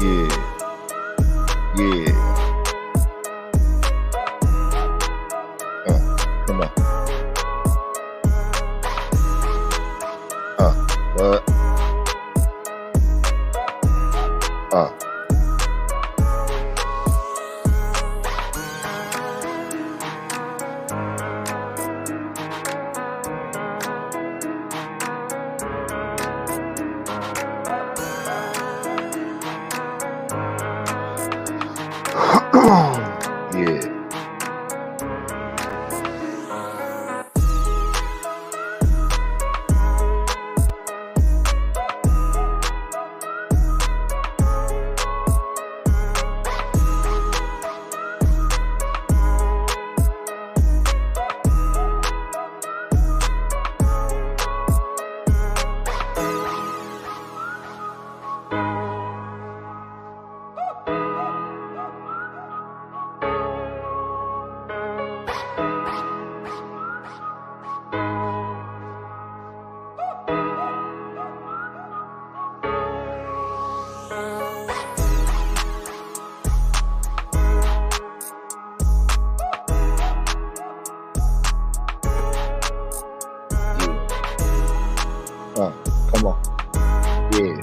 Yeah. Come on. What? Yeah. Come on. Yeah.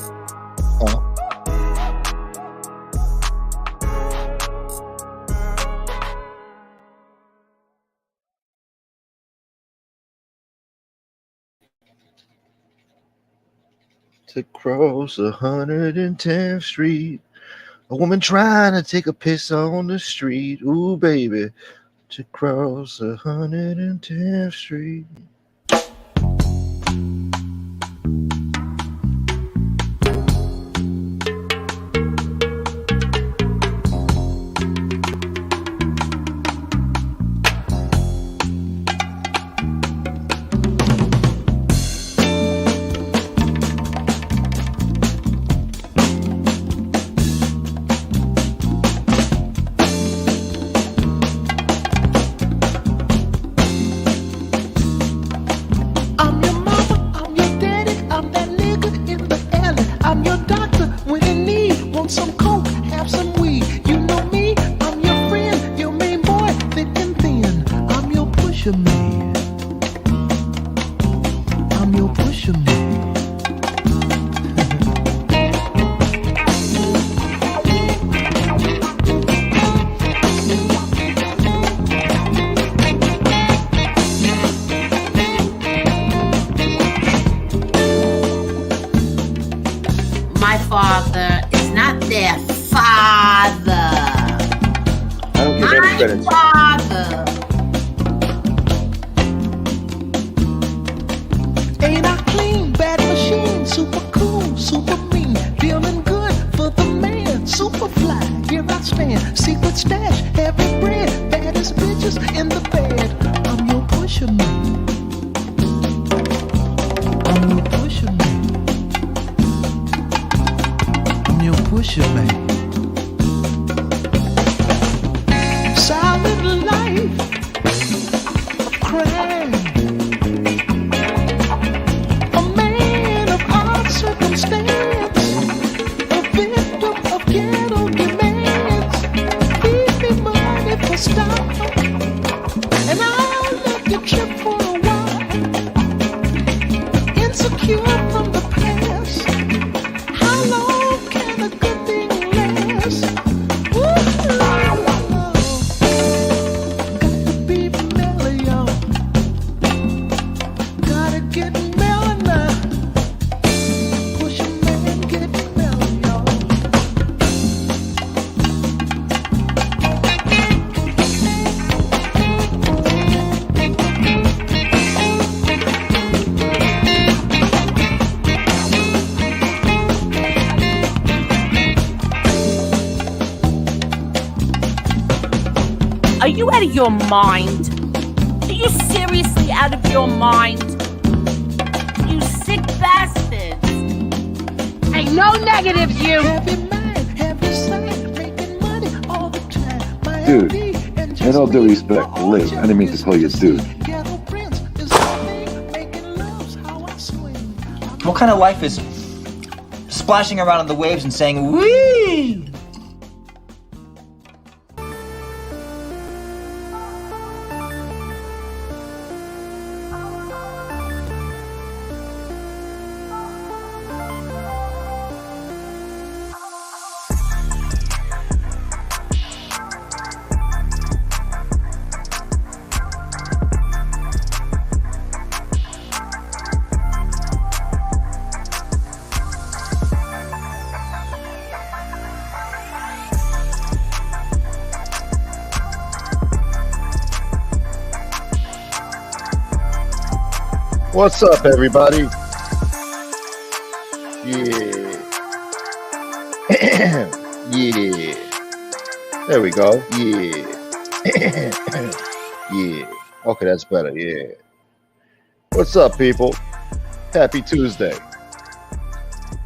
To cross 110th Street, a woman trying to take a piss on the street. Ooh, baby, to cross 110th Street. My father is not their father. I don't give any credit. My father. Ain't I clean, bad machine, super cool, super mean, feeling good for the man, super fly, here I stand, secret stash, heavy bread, baddest bitches in the bed. I'm your pusher man. I'm your pusher man. Pusher man. Silent life of crime. A man of odd circumstance. A victim of ghetto demands. Feed me money for style. And I'll let you trip for a while. Insecure from the past. How long can a good thing last? Ooh, got to be mellow, y'all. Gotta get mellow now. Push a man, get mellow, y'all. Are you out of your mind? Are you seriously out of your mind? You sick bastards! Ain't no negatives, you! Heavy mind, heavy sight, making money all the time. My Dude, LV and in all due just respect, me, Liv, I didn't mean to call you dude. Ghetto Prince is my thing, making love's how I swing. What kind of life is splashing around on the waves and saying, "Wee!" What's up, everybody? Yeah. Yeah. There we go. Yeah. Yeah. Okay, that's better. Yeah. What's up, people? Happy Tuesday.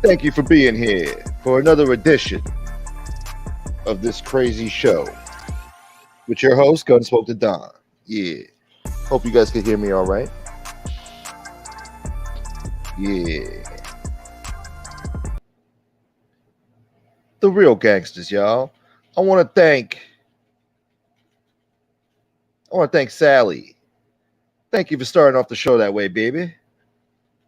Thank you for being here for another edition of this crazy show with your host, Gunsmoke the Don. Yeah. Hope you guys can hear me all right. Yeah. The real gangsters, y'all. I want to thank Sally. Thank you for starting off the show that way, baby.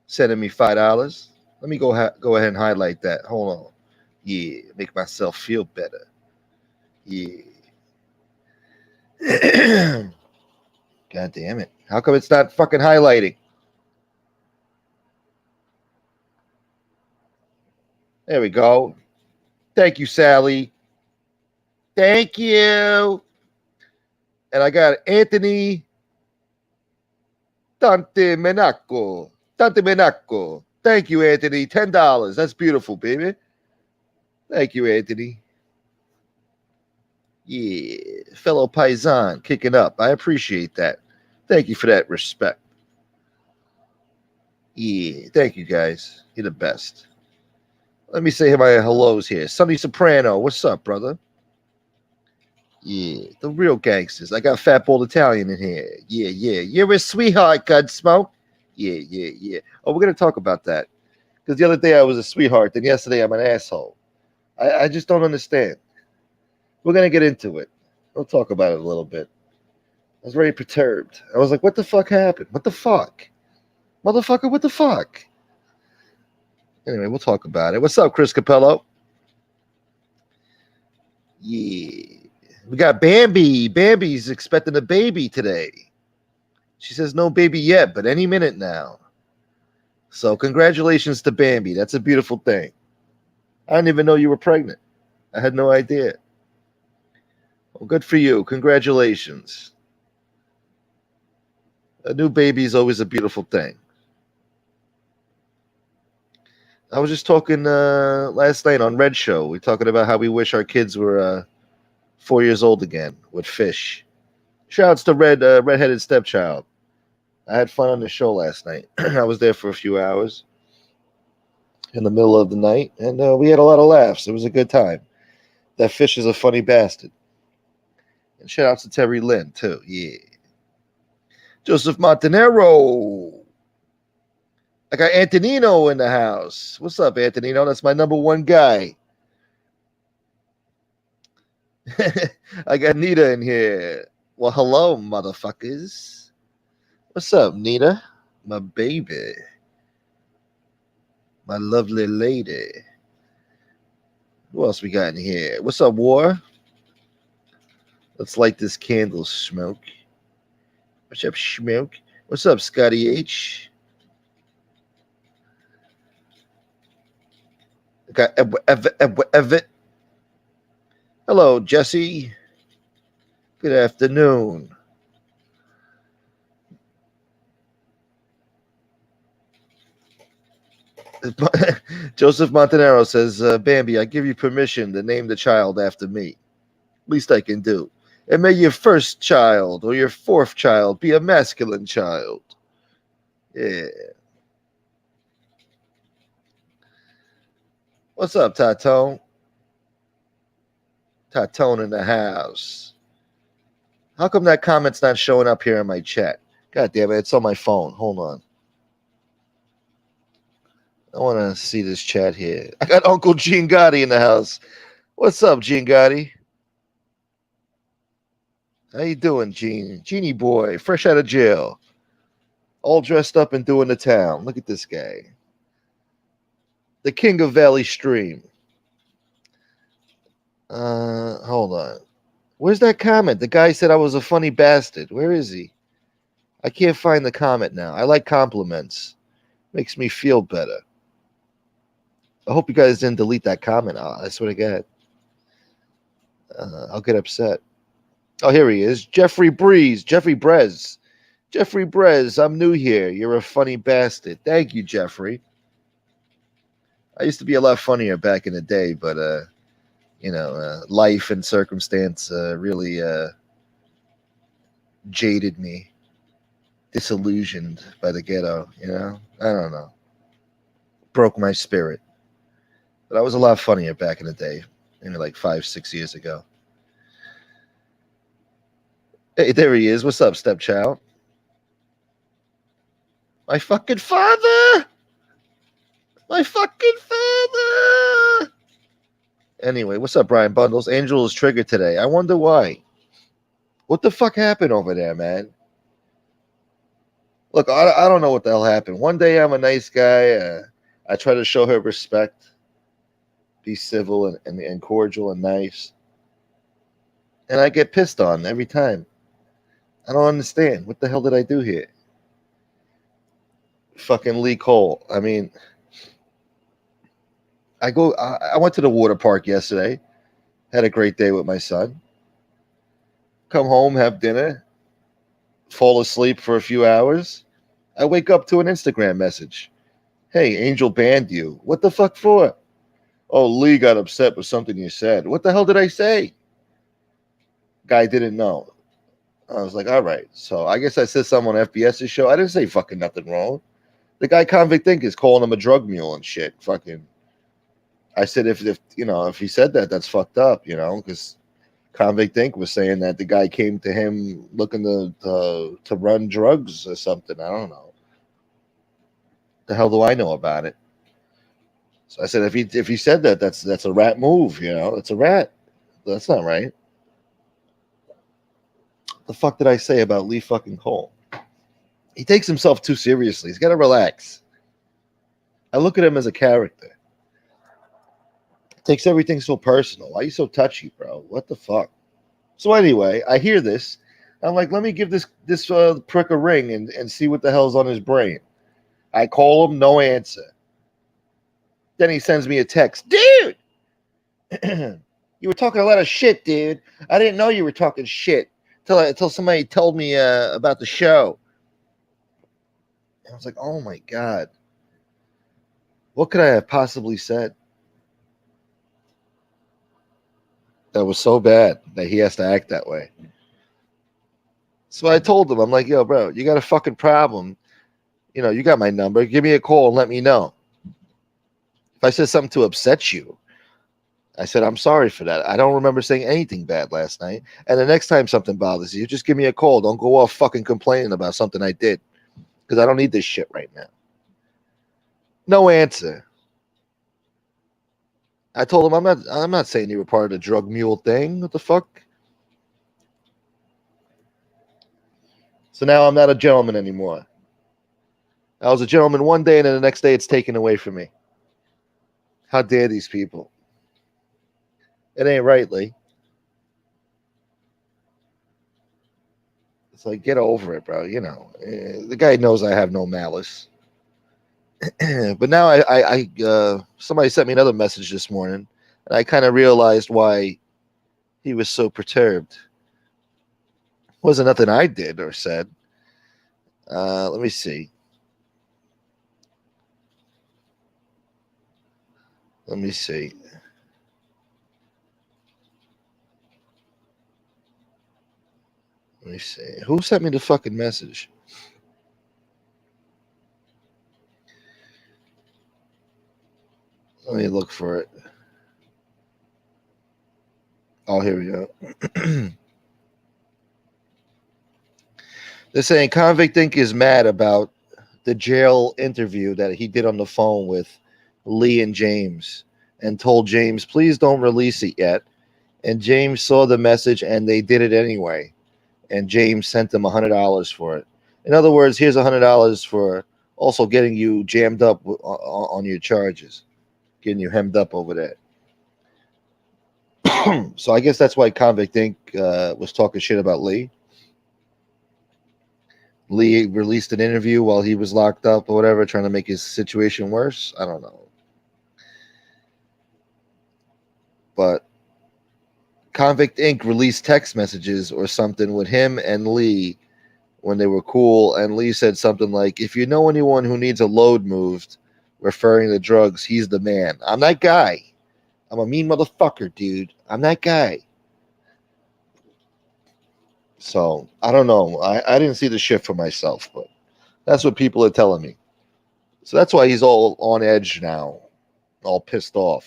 Sending me $5. Let me go ahead and highlight that. Hold on. Yeah, make myself feel better. Yeah. God damn it. How come it's not fucking highlighting? There we go. Thank you, Sally. Thank you. And I got Anthony Tante Menaco. Thank you, Anthony. $10. That's beautiful, baby. Thank you, Anthony. Yeah. Fellow Paisan kicking up. I appreciate that. Thank you for that respect. Yeah. Thank you, guys. You're the best. Let me say my hellos here. Sonny Soprano. What's up, brother? Yeah. The real gangsters. I got Fat Bald Italian in here. Yeah. You're a sweetheart, Gunsmoke. Yeah. Oh, we're going to talk about that. Because the other day I was a sweetheart, and yesterday I'm an asshole. I just don't understand. We're going to get into it. We'll talk about it a little bit. I was very perturbed. I was like, what the fuck happened? What the fuck? Motherfucker, what the fuck? Anyway, we'll talk about it. What's up, Chris Capello? Yeah. We got Bambi. Bambi's expecting a baby today. She says no baby yet, but any minute now. So congratulations to Bambi. That's a beautiful thing. I didn't even know you were pregnant. I had no idea. Well, good for you. Congratulations. A new baby is always a beautiful thing. I was just talking last night on Red Show. We're talking about how we wish our kids were 4 years old again with fish. Shouts to redheaded stepchild. I had fun on the show last night. I was there for a few hours in the middle of the night, and we had a lot of laughs. It was a good time. That fish is a funny bastard. And shout outs to Terry Lynn, too. Yeah. Joseph Montanero. I got Antonino in the house. What's up, Antonino? That's my number one guy. I got Nita in here. Well, hello, motherfuckers. What's up, Nita? My baby. My lovely lady. Who else we got in here? What's up, War? Let's light this candle, Smoke. What's up, Smoke? What's up, Scotty H? I got Evit. Hello, Jesse. Good afternoon. Joseph Montanero says, Bambi, I give you permission to name the child after me. Least I can do. And may your first child or your fourth child be a masculine child. Yeah. What's up, Tatone? Tatone in the house. How come that comment's not showing up here in my chat? God damn it, it's on my phone. Hold on. I want to see this chat here. I got Uncle Gene Gotti in the house. What's up, Gene Gotti? How you doing, Gene? Genie boy, fresh out of jail. All dressed up and doing the town. Look at this guy. The king of Valley Stream. Hold on. Where's that comment? The guy said I was a funny bastard. Where is he? I can't find the comment now. I like compliments. Makes me feel better. I hope you guys didn't delete that comment. I swear to God. I'll get upset. Oh, here he is. Jeffrey Breeze. Jeffrey Brez. Jeffrey Brez, I'm new here. You're a funny bastard. Thank you, Jeffrey. I used to be a lot funnier back in the day, but life and circumstance really jaded me, disillusioned by the ghetto. I don't know, broke my spirit. But I was a lot funnier back in the day, maybe like 5-6 years ago. Hey, there he is. What's up, stepchild? My fucking father! My fucking father! Anyway, what's up, Brian Bundles? Angel is triggered today. I wonder why. What the fuck happened over there, man? Look, I don't know what the hell happened. One day I'm a nice guy. I try to show her respect, be civil and cordial and nice. And I get pissed on every time. I don't understand. What the hell did I do here? Fucking Lee Cole. I mean, I went to the water park yesterday. Had a great day with my son. Come home, have dinner, fall asleep for a few hours. I wake up to an Instagram message. Hey, Angel banned you. What the fuck for? Oh, Lee got upset with something you said. What the hell did I say? Guy didn't know. I was like, all right. So I guess I said something on FBS's show. I didn't say fucking nothing wrong. The guy Convict Inc. is calling him a drug mule and shit. Fucking. I said if he said that, that's fucked up, because Convict Inc. was saying that the guy came to him looking to run drugs or something. I don't know. The hell do I know about it? So I said if he said that, that's a rat move, It's a rat. That's not right. The fuck did I say about Lee fucking Cole? He takes himself too seriously. He's got to relax. I look at him as a character. Takes everything so personal. Why are you so touchy, bro? What the fuck? So anyway, I hear this. I'm like, let me give this prick a ring and see what the hell's on his brain. I call him, no answer. Then he sends me a text. Dude! You were talking a lot of shit, dude. I didn't know you were talking shit until somebody told me about the show. And I was like, oh my God. What could I have possibly said that was so bad that he has to act that way? So I told him, I'm like, yo, bro, you got a fucking problem. You got my number. Give me a call and let me know. If I said something to upset you, I said, I'm sorry for that. I don't remember saying anything bad last night. And the next time something bothers you, just give me a call. Don't go off fucking complaining about something I did, because I don't need this shit right now. No answer. I told him I'm not saying you were part of the drug mule thing. What the fuck? So now I'm not a gentleman anymore. I was a gentleman one day, and then the next day it's taken away from me. How dare these people? It ain't right, Lee. It's like, get over it, bro. The guy knows I have no malice. But now I somebody sent me another message this morning, and I kind of realized why he was so perturbed. It wasn't nothing I did or said. Let me see. Let me see. Let me see. Who sent me the fucking message? Let me look for it. Oh, here we go. They're saying Convict Inc. is mad about the jail interview that he did on the phone with Lee and James and told James, please don't release it yet. And James saw the message and they did it anyway. And James sent them $100 for it. In other words, here's $100 for also getting you jammed up on your charges, getting you hemmed up over that. So I guess that's why Convict Inc. Was talking shit about Lee. Lee released an interview while he was locked up or whatever, trying to make his situation worse. I don't know. But Convict Inc. released text messages or something with him and Lee when they were cool. And Lee said something like, if you know anyone who needs a load moved, referring to drugs, he's the man. I'm that guy. I'm a mean motherfucker, dude. I'm that guy. So, I don't know. I didn't see the shit for myself, but that's what people are telling me. So that's why he's all on edge now, all pissed off.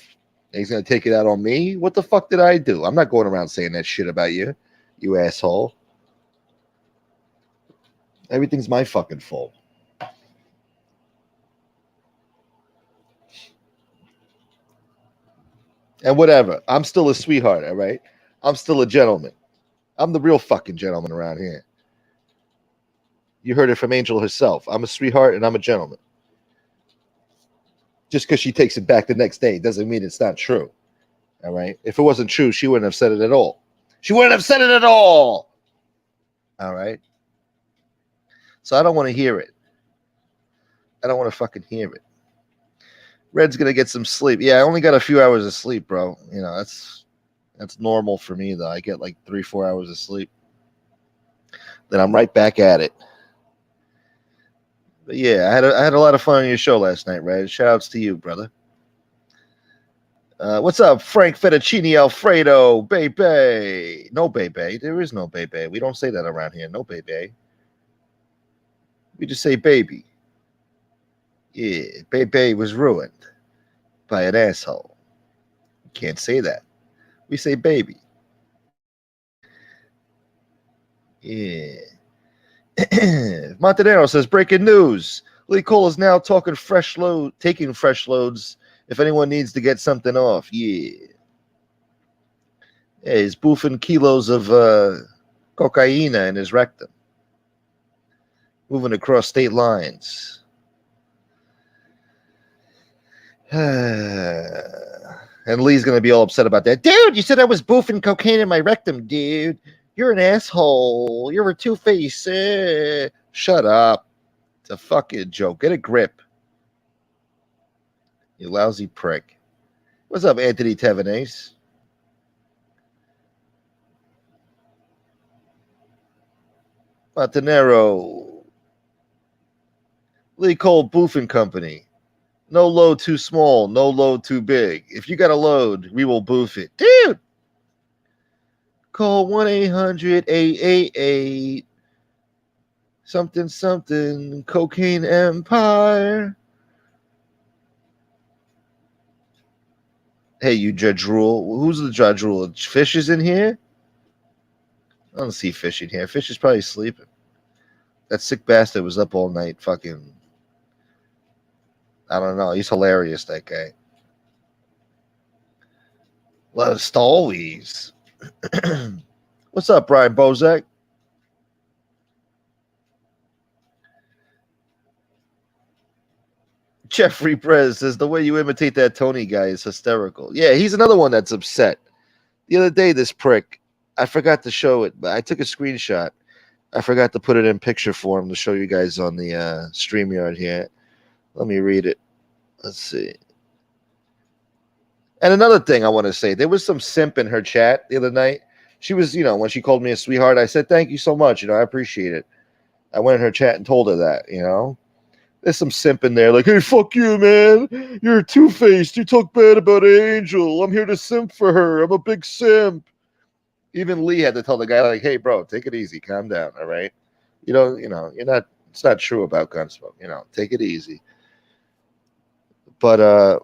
He's going to take it out on me? What the fuck did I do? I'm not going around saying that shit about you, you asshole. Everything's my fucking fault. And whatever. I'm still a sweetheart, all right? I'm still a gentleman. I'm the real fucking gentleman around here. You heard it from Angel herself. I'm a sweetheart and I'm a gentleman. Just because she takes it back the next day doesn't mean it's not true. All right? If it wasn't true, she wouldn't have said it at all. She wouldn't have said it at all. All right? So I don't want to hear it. I don't want to fucking hear it. Red's going to get some sleep. Yeah, I only got a few hours of sleep, bro. You know, that's normal for me, though. I get like 3-4 hours of sleep. Then I'm right back at it. But yeah, I had a lot of fun on your show last night, Red. Shout outs to you, brother. What's up, Frank Fettuccine Alfredo, baby? No, baby. There is no baby. We don't say that around here. No, baby. We just say baby. Yeah, baby was ruined by an asshole. You can't say that. We say baby. Yeah. Montenegro says, breaking news. Lee Cole is now taking fresh loads if anyone needs to get something off. Yeah. Yeah, he's boofing kilos of cocaine in his rectum. Moving across state lines. And Lee's going to be all upset about that. Dude, you said I was boofing cocaine in my rectum, dude. You're an asshole. You're a two-face. Shut up. It's a fucking joke. Get a grip. You lousy prick. What's up, Anthony Tevenes? Montenegro. Lee Cole Boofing Company. No load too small, no load too big. If you got a load, we will boof it. Dude! Call 1-800-888 something something cocaine empire. Hey, you Judge Rule. Who's the Judge Rule? Fish is in here? I don't see Fish in here. Fish is probably sleeping. That sick bastard was up all night fucking... I don't know. He's hilarious, that guy. Love Stallies. What's up, Brian Bozak? Jeffrey Prez says, the way you imitate that Tony guy is hysterical. Yeah, he's another one that's upset. The other day, this prick, I forgot to show it, but I took a screenshot. I forgot to put it in picture form to show you guys on the StreamYard here. Let me read it. Let's see. And another thing I want to say, there was some simp in her chat the other night. She was, when she called me a sweetheart, I said, thank you so much. I appreciate it. I went in her chat and told her that, There's some simp in there like, hey, fuck you, man. You're two-faced. You talk bad about Angel. I'm here to simp for her. I'm a big simp. Even Lee had to tell the guy, like, hey, bro, take it easy. Calm down, all right? It's not true about Gunsmoke. Take it easy. But,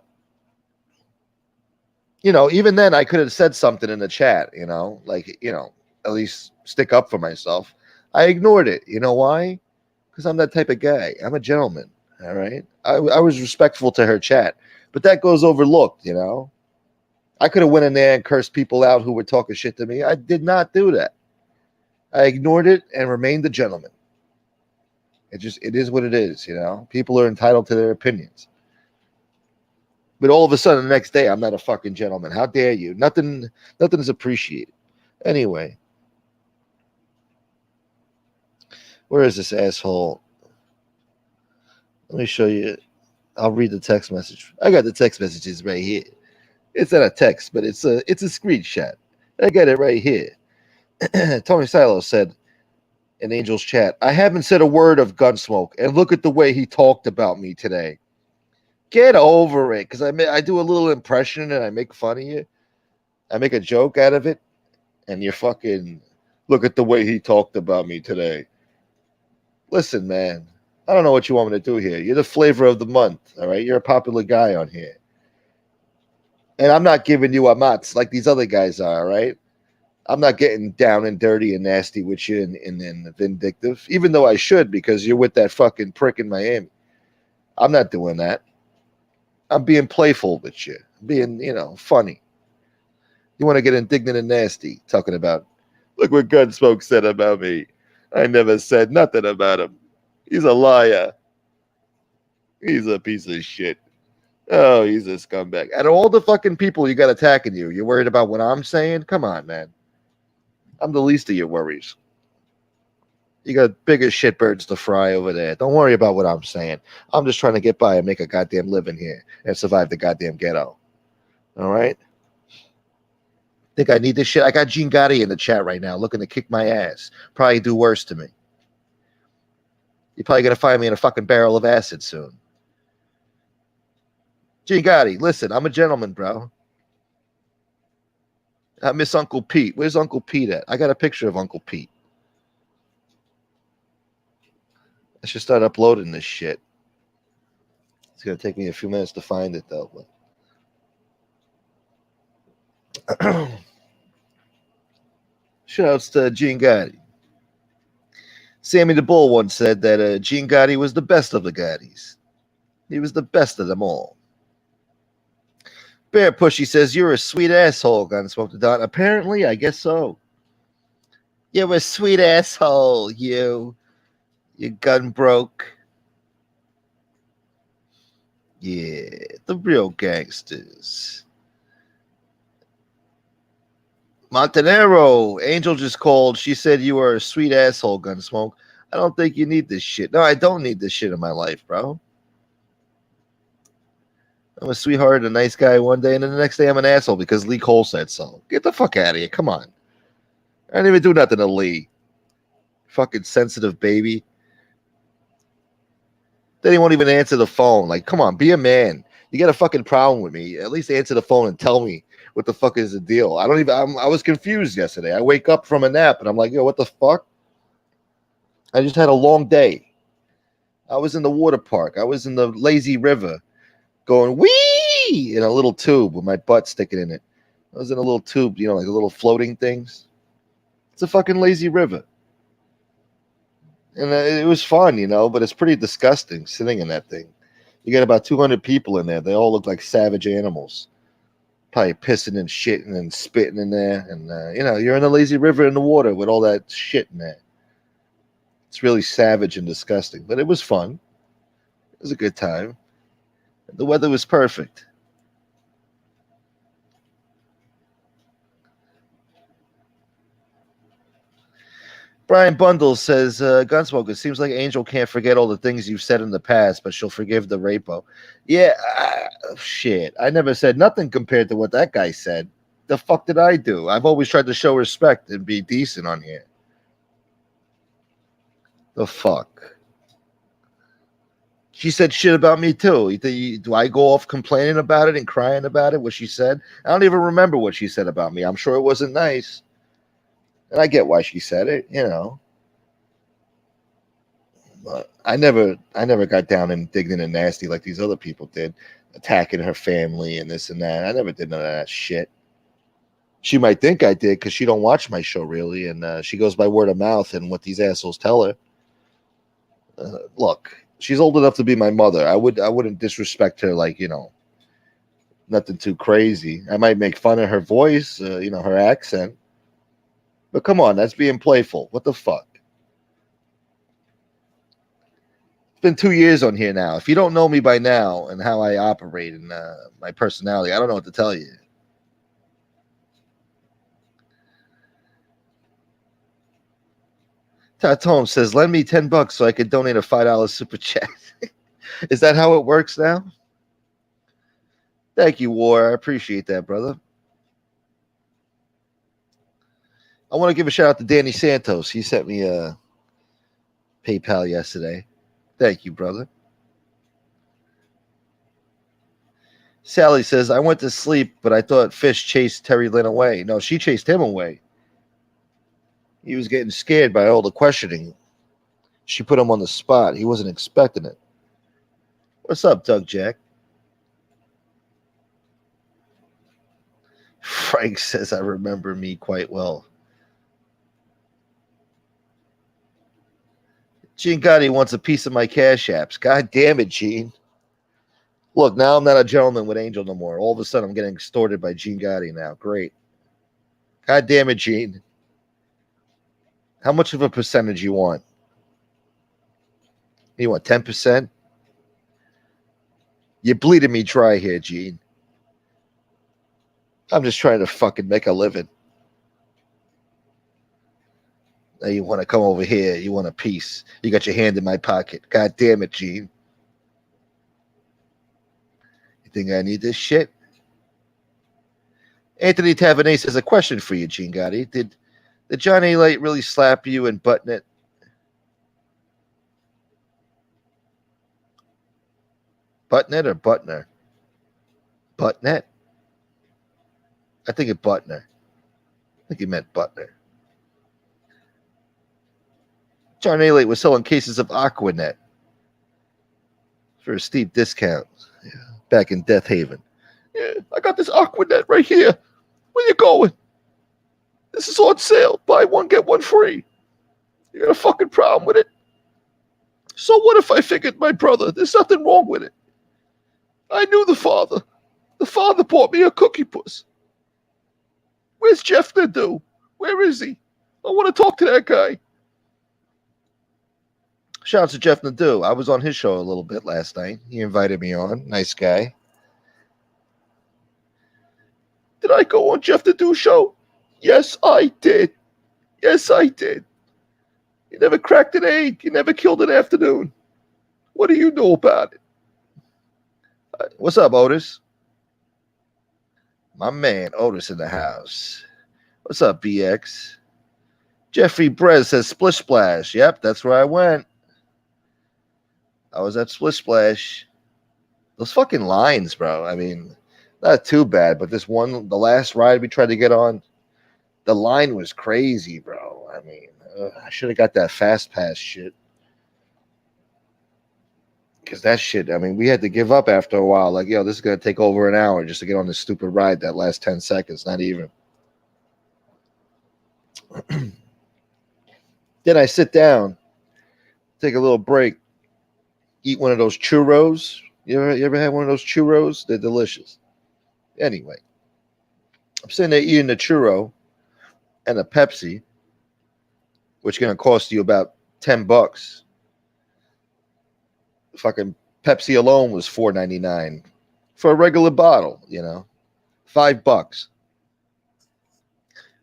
even then I could have said something in the chat, at least stick up for myself. I ignored it. You know why? because I'm that type of guy. I'm a gentleman. All right. I was respectful to her chat, but that goes overlooked, you know. I could have went in there and cursed people out who were talking shit to me. I did not do that. I ignored it and remained a gentleman. It is what it is, you know. People are entitled to their opinions. But all of a sudden, the next day, I'm not a fucking gentleman. How dare you? Nothing is appreciated. Anyway, where is this asshole? Let me show you. I'll read the text message. I got the text messages right here. It's not a text, but it's a screenshot. I got it right here. Tony Silo said in Angel's chat, I haven't said a word of Gunsmoke, and look at the way he talked about me today. Get over it, because I do a little impression and I make fun of you. I make a joke out of it, and you're fucking, look at the way he talked about me today. Listen, man, I don't know what you want me to do here. You're the flavor of the month, all right? You're a popular guy on here. And I'm not giving you amats like these other guys are, right? I'm not getting down and dirty and nasty with you and vindictive, even though I should, because you're with that fucking prick in Miami. I'm not doing that. I'm being playful with you, being, you know, funny. You want to get indignant and nasty, talking about, look what Gunsmoke said about me. I never said nothing about him. He's a liar. He's a piece of shit. Oh, he's a scumbag. Out of all the fucking people you got attacking you, you're worried about what I'm saying? Come on, man. I'm the least of your worries. You got bigger shitbirds to fry over there. Don't worry about what I'm saying. I'm just trying to get by and make a goddamn living here and survive the goddamn ghetto. All right? Think I need this shit? I got Gene Gotti in the chat right now looking to kick my ass. Probably do worse to me. You're probably going to find me in a fucking barrel of acid soon. Gene Gotti, listen, I'm a gentleman, bro. I miss Uncle Pete. Where's Uncle Pete at? I got a picture of Uncle Pete. I should start uploading this shit. It's going to take me a few minutes to find it, though. But shoutouts to Gene Gotti. Sammy the Bull once said that Gene Gotti was the best of the Gottis. He was the best of them all. Bear Pushy says, you're a sweet asshole, Gunsmoke the Don. Apparently, I guess so. You're a sweet asshole, you gun broke. Yeah, the real gangsters. Montanero, Angel just called. She said you are a sweet asshole, Gunsmoke. I don't think you need this shit. No, I don't need this shit in my life, bro. I'm a sweetheart, a nice guy one day, and then the next day I'm an asshole because Lee Cole said so. Get the fuck out of here. Come on. I didn't even do nothing to Lee. Fucking sensitive baby. Then he won't even answer the phone. Like, come on, be a man. You got a fucking problem with me. At least answer the phone and tell me what the fuck is the deal. I was confused yesterday. I wake up from a nap and I'm like, yo, what the fuck? I just had a long day. I was in the water park. I was in the lazy river going wee in a little tube with my butt sticking in it. I was in a little tube, you know, like the little floating things. It's a fucking lazy river. And it was fun, you know, but it's pretty disgusting sitting in that thing. You got about 200 people in there. They all look like savage animals. Probably pissing and shitting and spitting in there. And, you know, you're in a lazy river in the water with all that shit in there. It's really savage and disgusting. But it was fun. It was a good time. The weather was perfect. Brian Bundles says, Gunsmoke, it seems like Angel can't forget all the things you've said in the past, but she'll forgive the rapo. Yeah, shit. I never said nothing compared to what that guy said. The fuck did I do? I've always tried to show respect and be decent on here. The fuck? She said shit about me too. Do I go off complaining about it and crying about it, what she said? I don't even remember what she said about me. I'm sure it wasn't nice. And I get why she said it, you know. But I never got down and indignant and nasty like these other people did, attacking her family and this and that. I never did none of that shit. She might think I did because she don't watch my show really, and she goes by word of mouth and what these assholes tell her. Look, she's old enough to be my mother. I wouldn't disrespect her like, nothing too crazy. I might make fun of her voice, her accent. But come on, that's being playful. What the fuck? It's been 2 years on here now. If you don't know me by now and how I operate and my personality, I don't know what to tell you. Tatom says, lend me $10 so I could donate a $5 super chat. Is that how it works now? Thank you, War. I appreciate that, brother. I want to give a shout out to Danny Santos. He sent me a PayPal yesterday. Thank you, brother. Sally says, I went to sleep, but I thought Fish chased Terry Lynn away. No, she chased him away. He was getting scared by all the questioning. She put him on the spot. He wasn't expecting it. What's up, Doug Jack? Frank says, I remember me quite well. Gene Gotti wants a piece of my cash apps. God damn it, Gene. Look, now I'm not a gentleman with Angel no more. All of a sudden, I'm getting extorted by Gene Gotti now. Great. God damn it, Gene. How much of a percentage you want? You want 10%? You're bleeding me dry here, Gene. I'm just trying to fucking make a living. Now you want to come over here. You want a piece. You got your hand in my pocket. God damn it, Gene. You think I need this shit? Anthony Tavanay says, a question for you, Gene Gotti. Did John A. Light really slap you and button it? Button it or Butner? Button it? I think it Butner. I think he meant Butner. John A. Light was selling cases of Aquanet for a steep discount back in Death Haven. Yeah, I got this Aquanet right here. Where you going? This is on sale. Buy one, get one free. You got a fucking problem with it? So what if I figured my brother, there's nothing wrong with it? I knew the father. The father bought me a cookie puss. Where's Jeff Nadeau? Where is he? I want to talk to that guy. Shout out to Jeff Nadeau. I was on his show a little bit last night. He invited me on. Nice guy. Did I go on Jeff Nadeau's show? Yes, I did. Yes, I did. You never cracked an egg. You never killed an afternoon. What do you know about it? What's up, Otis? My man, Otis in the house. What's up, BX? Jeffrey Brez says Splish Splash. Yep, that's where I went. I was at Splish Splash. Those fucking lines, bro. I mean, not too bad, but this one, the last ride we tried to get on, the line was crazy, bro. I mean, I should have got that fast pass shit. Because that shit, I mean, we had to give up after a while. Like, yo, this is going to take over an hour just to get on this stupid ride that last 10 seconds. Not even. Then I sit down, take a little break, eat one of those churros. You ever had one of those churros? They're delicious. Anyway, I'm sitting there eating a churro and a Pepsi, which is going to cost you about $10. Fucking Pepsi alone was $4.99 for a regular bottle, you know, $5.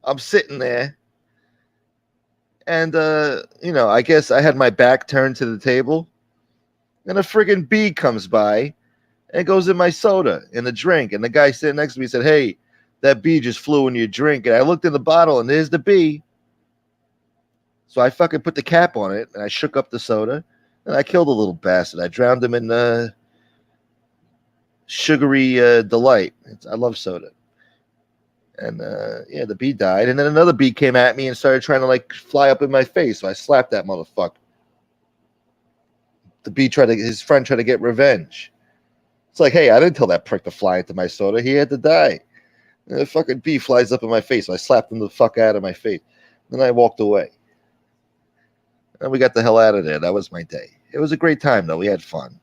I'm sitting there, and you know, I guess I had my back turned to the table, and a friggin' bee comes by and goes in my soda in the drink, and the guy sitting next to me said, "Hey, that bee just flew in your drink," and I looked in the bottle, and there's the bee. So I fucking put the cap on it, and I shook up the soda. And I killed a little bastard. I drowned him in sugary delight. I love soda. And yeah, the bee died. And then another bee came at me and started trying to like fly up in my face. So I slapped that motherfucker. The bee his friend tried to get revenge. It's like, hey, I didn't tell that prick to fly into my soda. He had to die. And the fucking bee flies up in my face. So I slapped him the fuck out of my face. Then I walked away. And we got the hell out of there. That was my day. It was a great time, though. We had fun.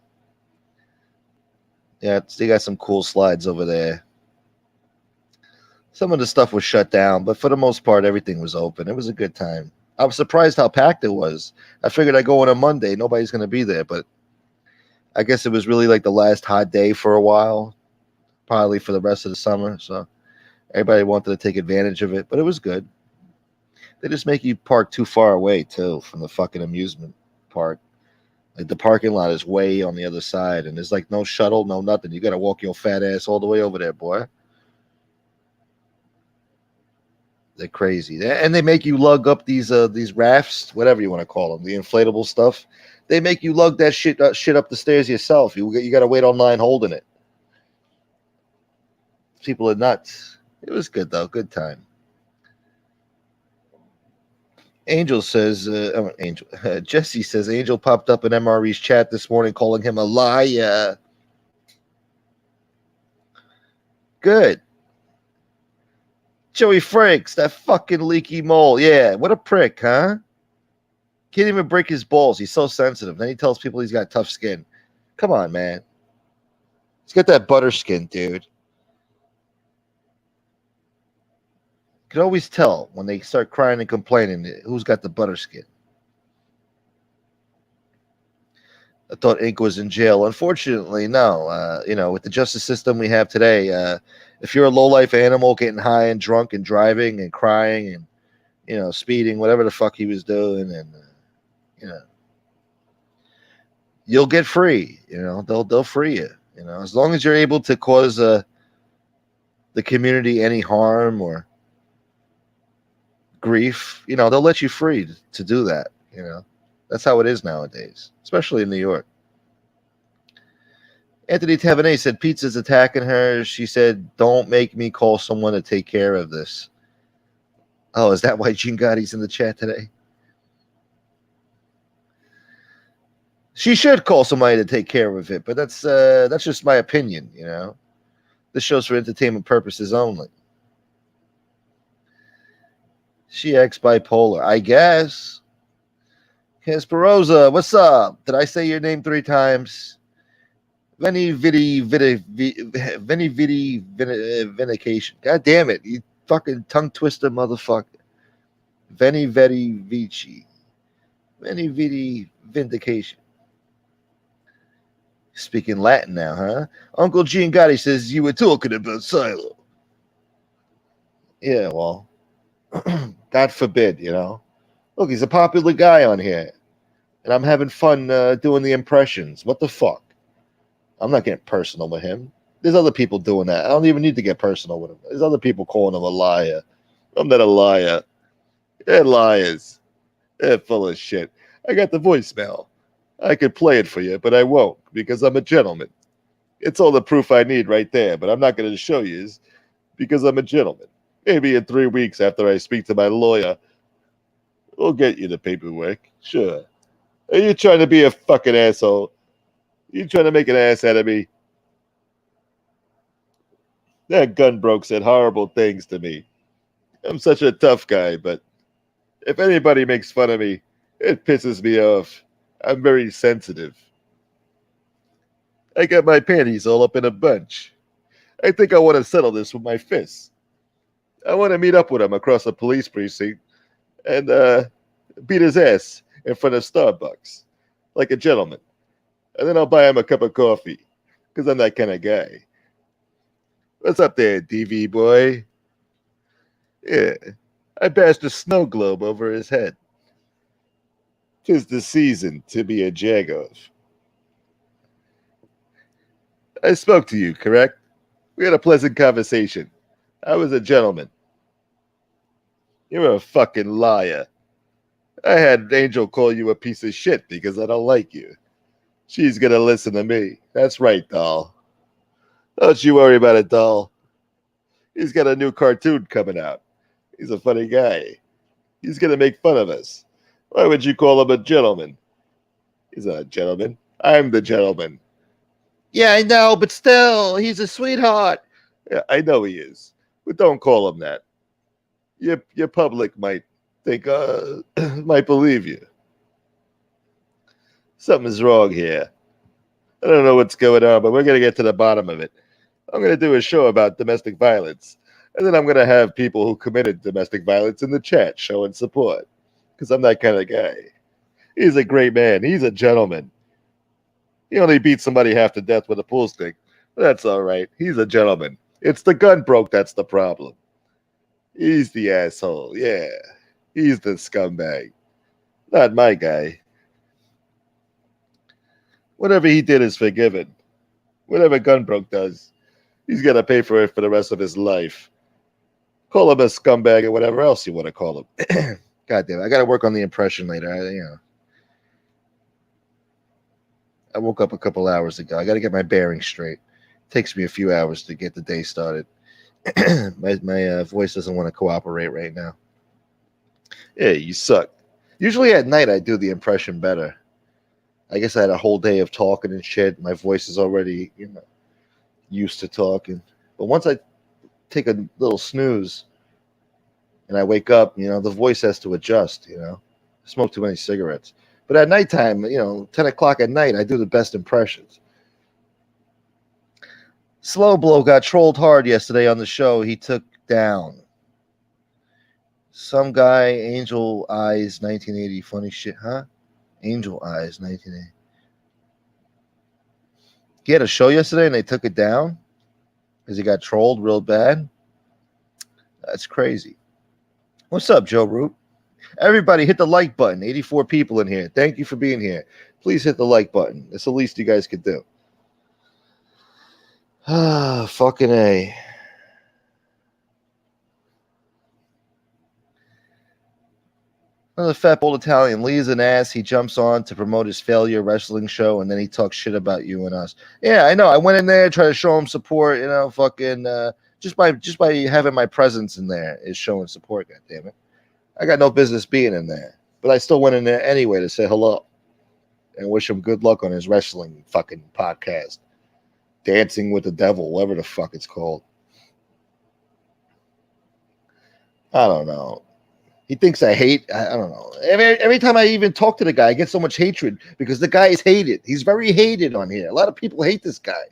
Yeah, they got some cool slides over there. Some of the stuff was shut down, but for the most part, everything was open. It was a good time. I was surprised how packed it was. I figured I'd go on a Monday. Nobody's going to be there, but I guess it was really like the last hot day for a while, probably for the rest of the summer. So everybody wanted to take advantage of it, but it was good. They just make you park too far away, too, from the fucking amusement park. Like the parking lot is way on the other side, and there's like no shuttle, no nothing. You got to walk your fat ass all the way over there, boy. They're crazy, and they make you lug up these rafts, whatever you want to call them, the inflatable stuff. They make you lug that shit up the stairs yourself. You got to wait online holding it. People are nuts. It was good though, good time. Angel says, Angel Jesse says Angel popped up in MRE's chat this morning calling him a liar. Good. Joey Franks, that fucking leaky mole. Yeah, what a prick, huh? Can't even break his balls. He's so sensitive. Then he tells people he's got tough skin. Come on, man. He's got that butter skin, dude. You can always tell when they start crying and complaining who's got the butter skin. I thought Ink was in jail. Unfortunately, no. With the justice system we have today, if you're a low-life animal getting high and drunk and driving and crying and, speeding, whatever the fuck he was doing, and, you'll get free. They'll free you. As long as you're able to cause the community any harm or grief, they'll let you free to do that. That's how it is nowadays, especially in New York. Anthony Tavenet said Pizza's attacking her. She said, "Don't make me call someone to take care of this." Oh, is that why Gene Gotti's in the chat today? She should call somebody to take care of it, but that's just my opinion. This show's for entertainment purposes only. She acts bipolar, I guess. Kasparoza, what's up? Did I say your name 3 times? Veni vidi vindication. God damn it, you fucking tongue twister motherfucker. Veni vidi vici. Veni vidi vindication. Speaking Latin now, huh? Uncle Gene Gotti says you were talking about Silo. Yeah, well, God forbid, Look, he's a popular guy on here, and I'm having fun doing the impressions. What the fuck? I'm not getting personal with him. There's other people doing that. I don't even need to get personal with him. There's other people calling him a liar. I'm not a liar. They're liars. They're full of shit. I got the voicemail. I could play it for you, but I won't because I'm a gentleman. It's all the proof I need right there, but I'm not going to show you because I'm a gentleman. Maybe in 3 weeks after I speak to my lawyer, we'll get you the paperwork. Sure. Are you trying to be a fucking asshole? You trying to make an ass out of me? That gun broke said horrible things to me. I'm such a tough guy, but if anybody makes fun of me, it pisses me off. I'm very sensitive. I got my panties all up in a bunch. I think I want to settle this with my fists. I want to meet up with him across the police precinct and beat his ass in front of Starbucks like a gentleman. And then I'll buy him a cup of coffee because I'm that kind of guy. What's up there, DV boy? Yeah, I bashed a snow globe over his head. 'Tis the season to be a jagoff. I spoke to you, correct? We had a pleasant conversation. I was a gentleman. You're a fucking liar. I had Angel call you a piece of shit because I don't like you. She's gonna listen to me. That's right, doll. Don't you worry about it, doll. He's got a new cartoon coming out. He's a funny guy. He's gonna make fun of us. Why would you call him a gentleman? He's not a gentleman. I'm the gentleman. Yeah, I know, but still, he's a sweetheart. Yeah, I know he is. But don't call him that. Your public might think, might believe you. Something's wrong here. I don't know what's going on, but we're going to get to the bottom of it. I'm going to do a show about domestic violence. And then I'm going to have people who committed domestic violence in the chat showing support. Because I'm that kind of guy. He's a great man. He's a gentleman. He only beat somebody half to death with a pool stick. But that's all right. He's a gentleman. It's the gun broke that's the problem. He's the asshole. Yeah. He's the scumbag. Not my guy. Whatever he did is forgiven. Whatever Gunbroke does, he's got to pay for it for the rest of his life. Call him a scumbag or whatever else you want to call him. God damn it. I got to work on the impression later. I woke up a couple hours ago. I got to get my bearings straight. It takes me a few hours to get the day started. my voice doesn't want to cooperate right now. Yeah, you suck. Usually at night I do the impression better. I guess I had a whole day of talking and shit. My voice is already, used to talking. But once I take a little snooze and I wake up, the voice has to adjust, I smoke too many cigarettes. But at nighttime, 10 o'clock at night, I do the best impressions. Slow Blow got trolled hard yesterday on the show. He took down some guy, Angel Eyes 1980. Funny shit, huh? Angel Eyes 1980. He had a show yesterday and they took it down because he got trolled real bad. That's crazy. What's up, Joe Root? Everybody hit the like button. 84 people in here. Thank you for being here. Please hit the like button. It's the least you guys could do. Ah, fucking A. Another fat old Italian. Lee's an ass. He jumps on to promote his failure wrestling show, and then he talks shit about you and us. Yeah, I know. I went in there, try to show him support. Just by having my presence in there is showing support. God damn it! I got no business being in there, but I still went in there anyway to say hello and wish him good luck on his wrestling fucking podcast, Dancing with the Devil, whatever the fuck it's called. I don't know. He thinks I hate. I don't know. Every time I even talk to the guy, I get so much hatred because the guy is hated. He's very hated on here. A lot of people hate this guy.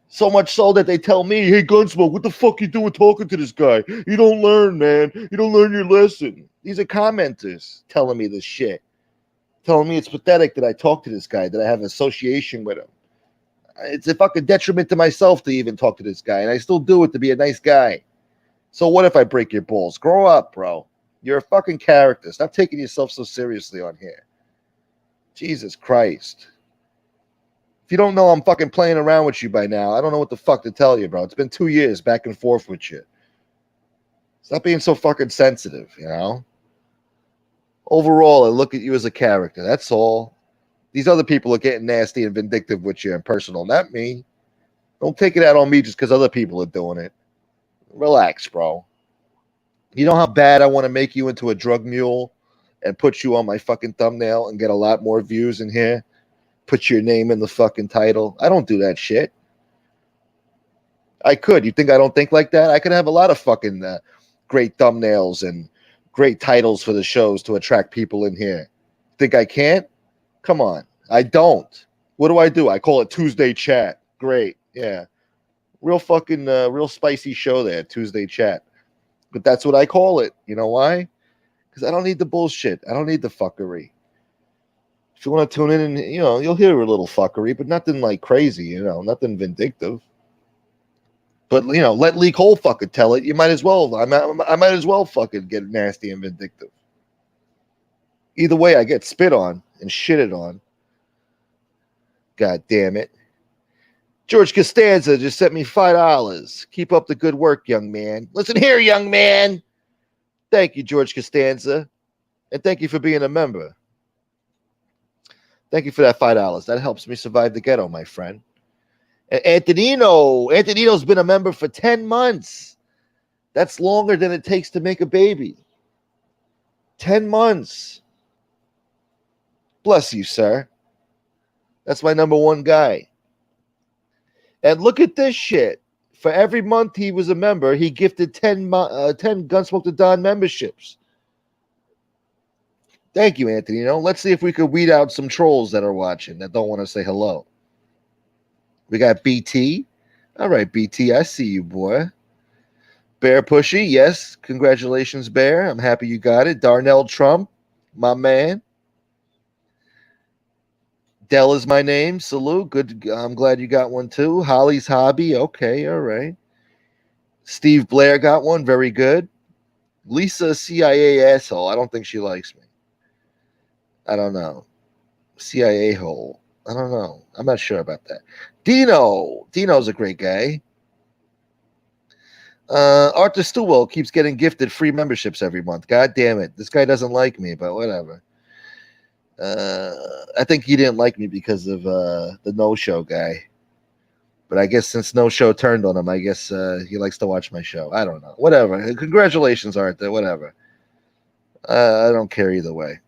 So much so that they tell me, hey, Gunsmoke, what the fuck you doing talking to this guy? You don't learn, man. You don't learn your lesson. These are commenters telling me this shit. Telling me it's pathetic that I talk to this guy, that I have association with him. It's a fucking detriment to myself to even talk to this guy, and I still do it to be a nice guy. So what if I break your balls? Grow up, bro. You're a fucking character. Stop taking yourself so seriously on here. Jesus Christ. If you don't know I'm fucking playing around with you by now, I don't know what the fuck to tell you, bro. It's been 2 years back and forth with you. Stop being so fucking sensitive, Overall, I look at you as a character. That's all. These other people are getting nasty and vindictive with you and personal, not me. Don't take it out on me just because other people are doing it. Relax, bro. You know how bad I want to make you into a drug mule and put you on my fucking thumbnail and get a lot more views in here? Put your name in the fucking title. I don't do that shit. I could. You think I don't think like that? I could have a lot of fucking great thumbnails and great titles for the shows to attract people in here. Think I can't? Come on. I don't. What do? I call it Tuesday Chat. Great. Yeah. Real fucking, real spicy show there, Tuesday Chat. But that's what I call it. You know why? Because I don't need the bullshit. I don't need the fuckery. If you want to tune in and, you'll hear a little fuckery, but nothing like crazy, nothing vindictive. But, let Lee Cole fucking tell it. You might as well. I might as well fucking get nasty and vindictive. Either way, I get spit on and shitted on. God damn it. George Costanza just sent me $5. Keep up the good work, young man. Listen here, young man. Thank you, George Costanza. And thank you for being a member. Thank you for that $5. That helps me survive the ghetto, my friend. And Antonino's been a member for 10 months. That's longer than it takes to make a baby. 10 months. Bless you, sir. That's my number one guy. And look at this shit. For every month he was a member, he gifted 10 Gunsmoke to Don memberships. Thank you, Anthony. Let's see if we could weed out some trolls that are watching that don't want to say hello. We got BT. All right, BT, I see you, boy. Bear Pushy, yes. Congratulations, Bear. I'm happy you got it. Darnell Trump, my man. Dell is my name. Salute. Good. I'm glad you got one too. Holly's Hobby. Okay, all right. Steve Blair got one. Very good. Lisa CIA asshole. I don't think she likes me. I don't know. CIA hole. I don't know. I'm not sure about that. Dino. Dino's a great guy. Arthur Stewell keeps getting gifted free memberships every month. God damn it. This guy doesn't like me, but whatever. I think he didn't like me because of the no-show guy. But I guess since no-show turned on him, I guess he likes to watch my show. I don't know. Whatever. Congratulations, Arthur. Whatever. I don't care either way.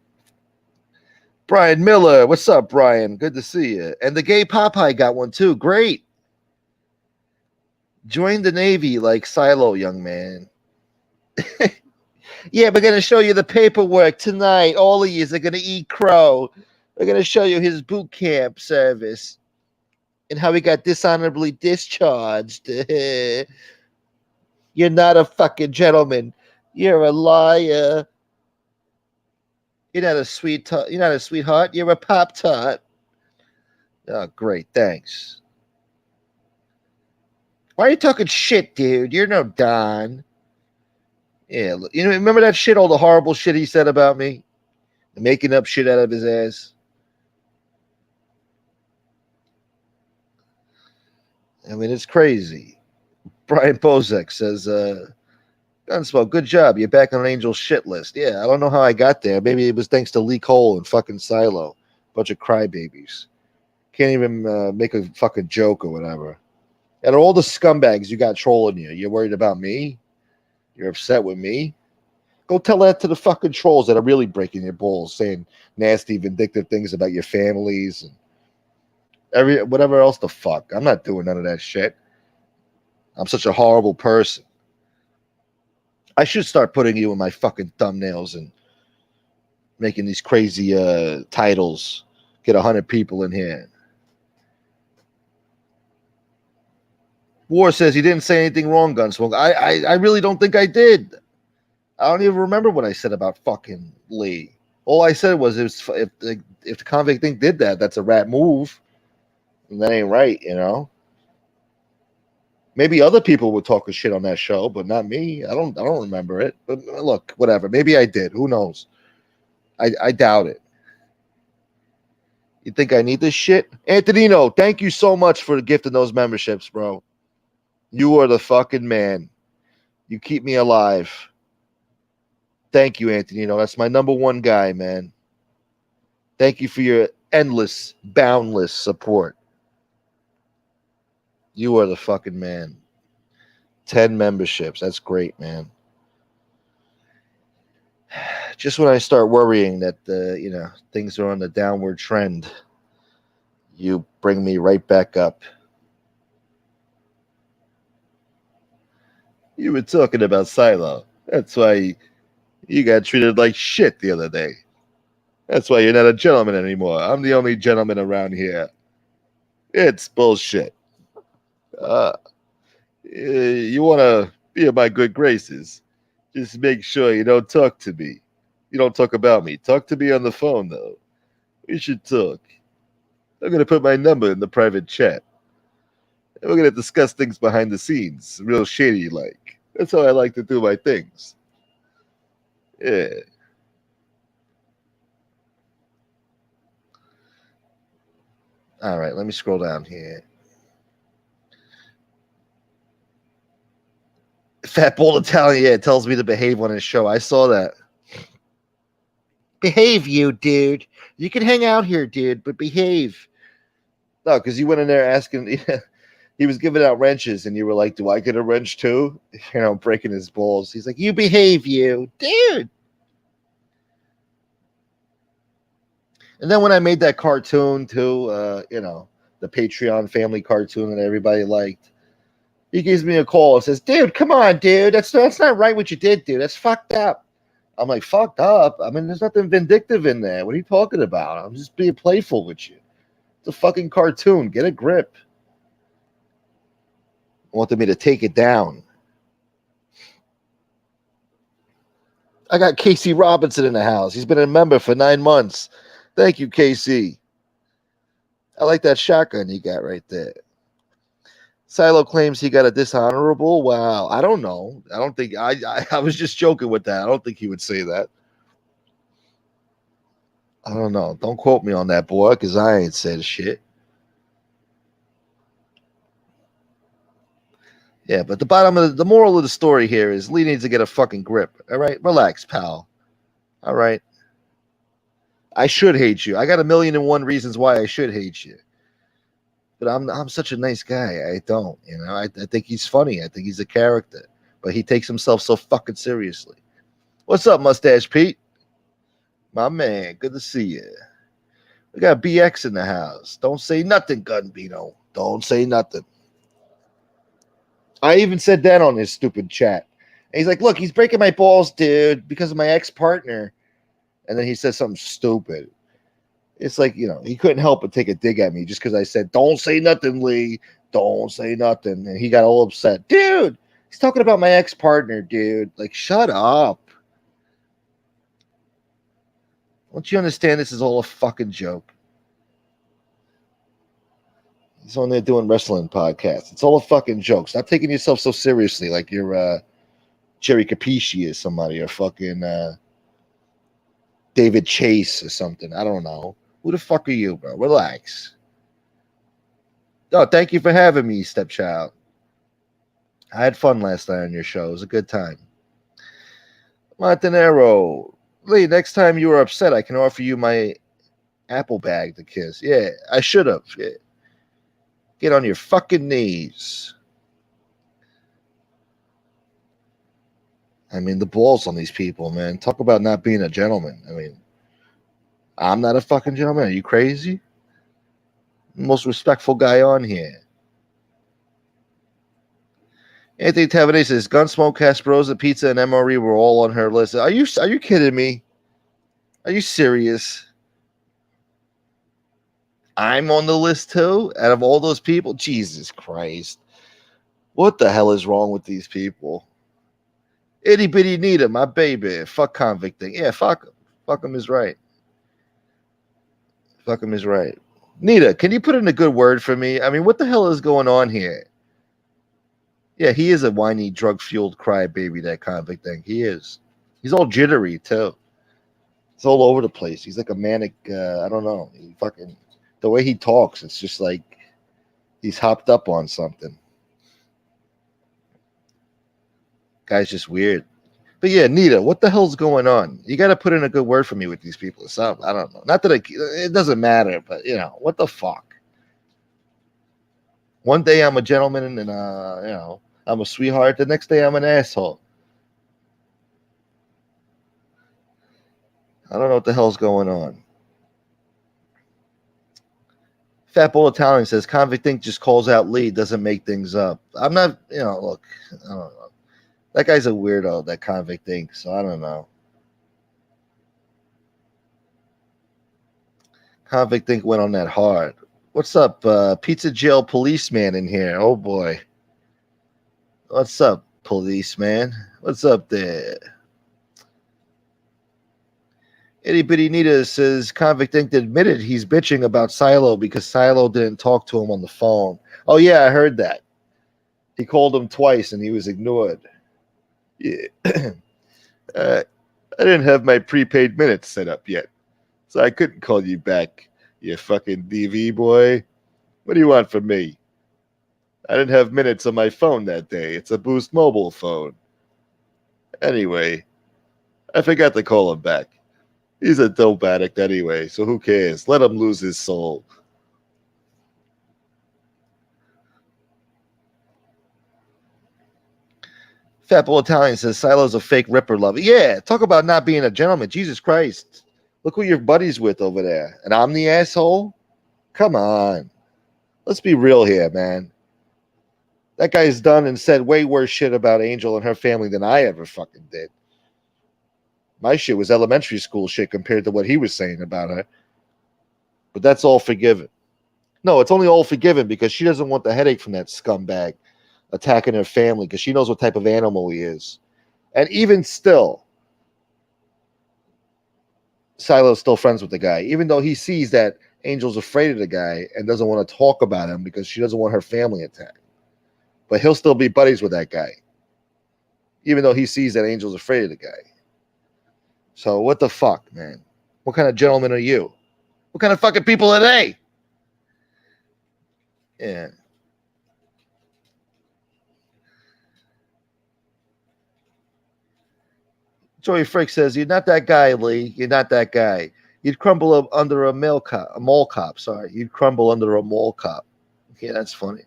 Brian Miller. What's up, Brian? Good to see you. And the gay Popeye got one too. Great. Join the Navy like Silo, young man. Yeah, we're going to show you the paperwork tonight. All of you are going to eat crow. We're going to show you his boot camp service and how he got dishonorably discharged. You're not a fucking gentleman. You're a liar. You're not a you're not a sweetheart. You're a Pop-Tart. Oh, great. Thanks. Why are you talking shit, dude? You're no Don. Yeah, remember that shit, all the horrible shit he said about me? Making up shit out of his ass. I mean, it's crazy. Brian Bozek says, Gunsmoke, good job. You're back on Angel's shit list. Yeah, I don't know how I got there. Maybe it was thanks to Lee Cole and fucking Silo. Bunch of crybabies. Can't even make a fucking joke or whatever. And all the scumbags you got trolling you. You're worried about me? You're upset with me? Go tell that to the fucking trolls that are really breaking your balls, saying nasty, vindictive things about your families and whatever else the fuck. I'm not doing none of that shit. I'm such a horrible person. I should start putting you in my fucking thumbnails and making these crazy titles. Get 100 people in here. War says he didn't say anything wrong, Gunsmoke. I really don't think I did. I don't even remember what I said about fucking Lee. All I said was if the convict thing did that, that's a rat move. And that ain't right, Maybe other people were talking shit on that show, but not me. I don't remember it. But look, whatever. Maybe I did. Who knows? I doubt it. You think I need this shit? Antonino, thank you so much for gifting those memberships, bro. You are the fucking man. You keep me alive. Thank you, Antonino. That's my number one guy, man. Thank you for your endless, boundless support. You are the fucking man. 10 memberships. That's great, man. Just when I start worrying that things are on the downward trend, you bring me right back up. You were talking about Silo. That's why you got treated like shit the other day. That's why you're not a gentleman anymore. I'm the only gentleman around here. It's bullshit. You want to be in my good graces. Just make sure you don't talk to me. You don't talk about me. Talk to me on the phone, though. We should talk. I'm going to put my number in the private chat. And we're going to discuss things behind the scenes, real shady like. That's how I like to do my things. Yeah. All right, let me scroll down here. Fat Bold Italian, tells me to behave on his show. I saw that. Behave, you dude. You can hang out here, dude, but behave. No, because you went in there asking. He was giving out wrenches, and you were like, "Do I get a wrench too?" Breaking his balls. He's like, "You behave, you dude." And then when I made that cartoon too, the Patreon family cartoon that everybody liked, he gives me a call and says, "Dude, come on, dude. That's not right what you did, dude. That's fucked up." I'm like, fucked up. I mean, there's nothing vindictive in there. What are you talking about? I'm just being playful with you. It's a fucking cartoon. Get a grip. Wanted me to take it down. I got Casey Robinson in the house. He's been a member for 9 months. Thank you, Casey. I like that shotgun you got right there. Silo claims he got a dishonorable. Wow, I don't know. I don't think I was just joking with that. I don't think he would say that. I don't know. Don't quote me on that, boy, because I ain't said shit. Yeah, but the moral of the story here is Lee needs to get a fucking grip. All right, relax, pal. All right. I should hate you. I got 1,000,001 reasons why I should hate you. But I'm such a nice guy. I don't, you know. I think he's funny. I think he's a character. But he takes himself so fucking seriously. What's up, Mustache Pete? My man, good to see you. We got BX in the house. Don't say nothing, Gunbino. Don't say nothing. I even said that on his stupid chat. And he's like, look, he's breaking my balls, dude, because of my ex-partner. And then he says something stupid. It's like, you know, he couldn't help but take a dig at me just because I said, don't say nothing, Lee. Don't say nothing. And he got all upset. Dude, he's talking about my ex-partner, dude. Like, shut up. Don't you understand this is all a fucking joke? He's on there doing wrestling podcasts. It's all a fucking joke. Stop taking yourself so seriously like you're Jerry Capisci or somebody or fucking David Chase or something. I don't know. Who the fuck are you, bro? Relax. Oh, thank you for having me, stepchild. I had fun last night on your show. It was a good time. Montanero. Lee, next time you are upset, I can offer you my apple bag to kiss. Yeah, I should have. Yeah. Get on your fucking knees. I mean, the balls on these people, man. Talk about not being a gentleman. I mean, I'm not a fucking gentleman. Are you crazy? Most respectful guy on here. Anthony Tavanese says Gunsmoke, Kasparoza, Pizza, and MRE were all on her list. Are you kidding me? Are you serious? I'm on the list too? Out of all those people? Jesus Christ. What the hell is wrong with these people? Itty bitty Nita, my baby. Fuck convict thing. Yeah, fuck him. Fuck him is right. Fuck him is right. Nita, can you put in a good word for me? I mean, what the hell is going on here? Yeah, he is a whiny, drug-fueled crybaby, that convict thing. He is. He's all jittery, too. He's all over the place. He's like a manic, I don't know. The way he talks, it's just like he's hopped up on something. Guy's just weird. But yeah, Nita, what the hell's going on? You got to put in a good word for me with these people. So, I don't know. Not that it doesn't matter, but, you know, what the fuck? One day I'm a gentleman and, you know, I'm a sweetheart. The next day I'm an asshole. I don't know what the hell's going on. Fat Bull Italian says, Convict Inc. just calls out Lee, doesn't make things up. I'm not, you know, look, I don't know. That guy's a weirdo, that Convict Inc., so I don't know. Convict Inc. went on that hard. What's up, Pizza Jail Policeman in here? Oh, boy. What's up, policeman? What's up there? Itty Bitty Nita says Convict Inc. admitted he's bitching about Silo because Silo didn't talk to him on the phone. Oh, yeah, I heard that. He called him twice and he was ignored. Yeah. I didn't have my prepaid minutes set up yet, so I couldn't call you back, you fucking DV boy. What do you want from me? I didn't have minutes on my phone that day. It's a Boost mobile phone. Anyway, I forgot to call him back. He's a dope addict anyway, so who cares? Let him lose his soul. Fat Bull Italian says Silo's a fake Ripper lover. Yeah, talk about not being a gentleman. Jesus Christ. Look who your buddy's with over there. And I'm the asshole? Come on. Let's be real here, man. That guy's done and said way worse shit about Angel and her family than I ever fucking did. My shit was elementary school shit compared to what he was saying about her. But that's all forgiven. No, it's only all forgiven because she doesn't want the headache from that scumbag attacking her family because she knows what type of animal he is. And even still, Silo's still friends with the guy, even though he sees that Angel's afraid of the guy and doesn't want to talk about him because she doesn't want her family attacked. But he'll still be buddies with that guy, even though he sees that Angel's afraid of the guy. So what the fuck, man? What kind of gentleman are you? What kind of fucking people are they? Yeah. Joey Frick says, "You're not that guy, Lee. You're not that guy. You'd crumble up under a mall cop. Sorry, you'd crumble under a mall cop." Yeah, that's funny.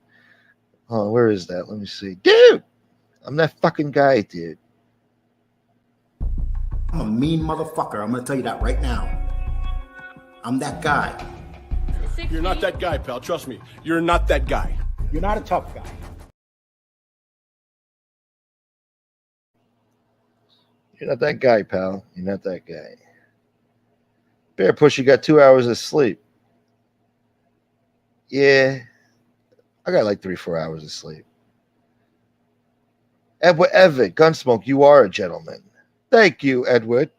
Oh, where is that? Let me see. Dude, I'm that fucking guy, dude. I'm a mean motherfucker. I'm gonna tell you that right now. I'm that guy. You're not that guy, pal. Trust me. You're not that guy. You're not a tough guy. You're not that guy, pal. You're not that guy. Bear Push, you got 2 hours of sleep. Yeah, I got like 3-4 hours of sleep. Edward Everett, Gunsmoke, you are a gentleman. Thank you, Edward.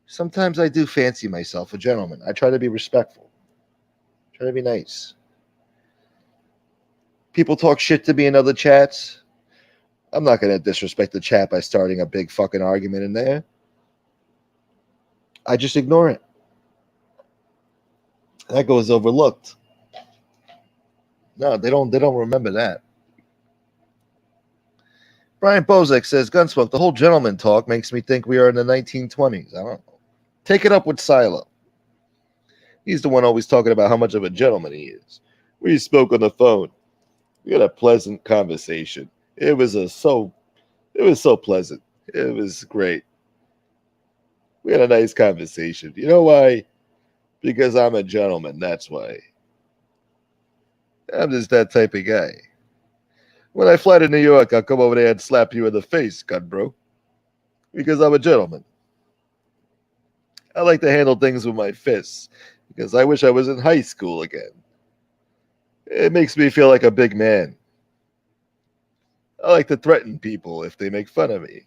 Sometimes I do fancy myself a gentleman. I try to be respectful. Try to be nice. People talk shit to me in other chats. I'm not going to disrespect the chat by starting a big fucking argument in there. I just ignore it. That goes overlooked. No, they don't remember that. Brian Bozek says, Gunsmoke, the whole gentleman talk makes me think we are in the 1920s. I don't know. Take it up with Silo. He's the one always talking about how much of a gentleman he is. We spoke on the phone. We had a pleasant conversation. It was so pleasant. It was great. We had a nice conversation. You know why? Because I'm a gentleman. That's why. I'm just that type of guy. When I fly to New York, I'll come over there and slap you in the face, gun bro. Because I'm a gentleman. I like to handle things with my fists. Because I wish I was in high school again. It makes me feel like a big man. I like to threaten people if they make fun of me.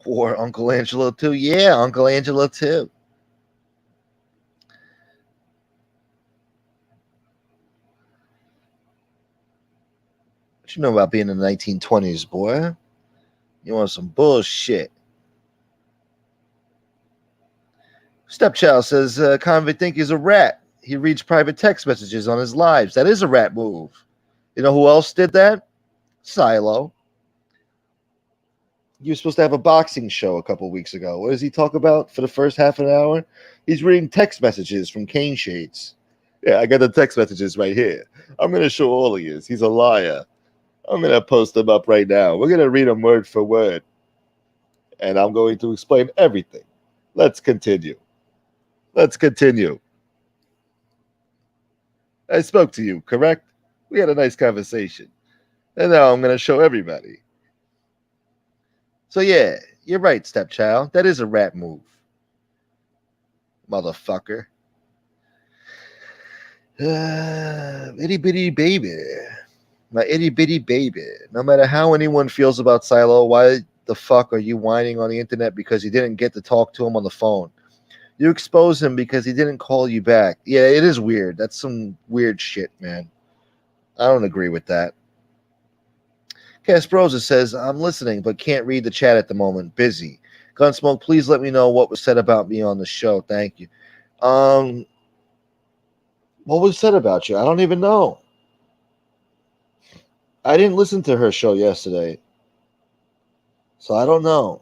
Or Uncle Angelo too. Yeah, Uncle Angelo too. What you know about being in the 1920s, boy? You want some bullshit. Stepchild says, Convict think he's a rat. He reads private text messages on his lives. That is a rat move. You know who else did that? Silo. You were supposed to have a boxing show a couple weeks ago. What does he talk about for the first half an hour? He's reading text messages from Cane Shades. Yeah, I got the text messages right here. I'm going to show all of you. He's a liar. I'm going to post them up right now. We're going to read them word for word. And I'm going to explain everything. Let's continue. Let's continue. I spoke to you, correct? We had a nice conversation. And now I'm going to show everybody. So yeah, you're right, stepchild. That is a rat move. Motherfucker. Itty bitty baby. My itty bitty baby. No matter how anyone feels about Silo, why the fuck are you whining on the internet because you didn't get to talk to him on the phone? You expose him because he didn't call you back. Yeah, it is weird. That's some weird shit, man. I don't agree with that. Kasparoza says, I'm listening, but can't read the chat at the moment. Busy. Gunsmoke, please let me know what was said about me on the show. Thank you. What was said about you? I don't even know. I didn't listen to her show yesterday. So I don't know.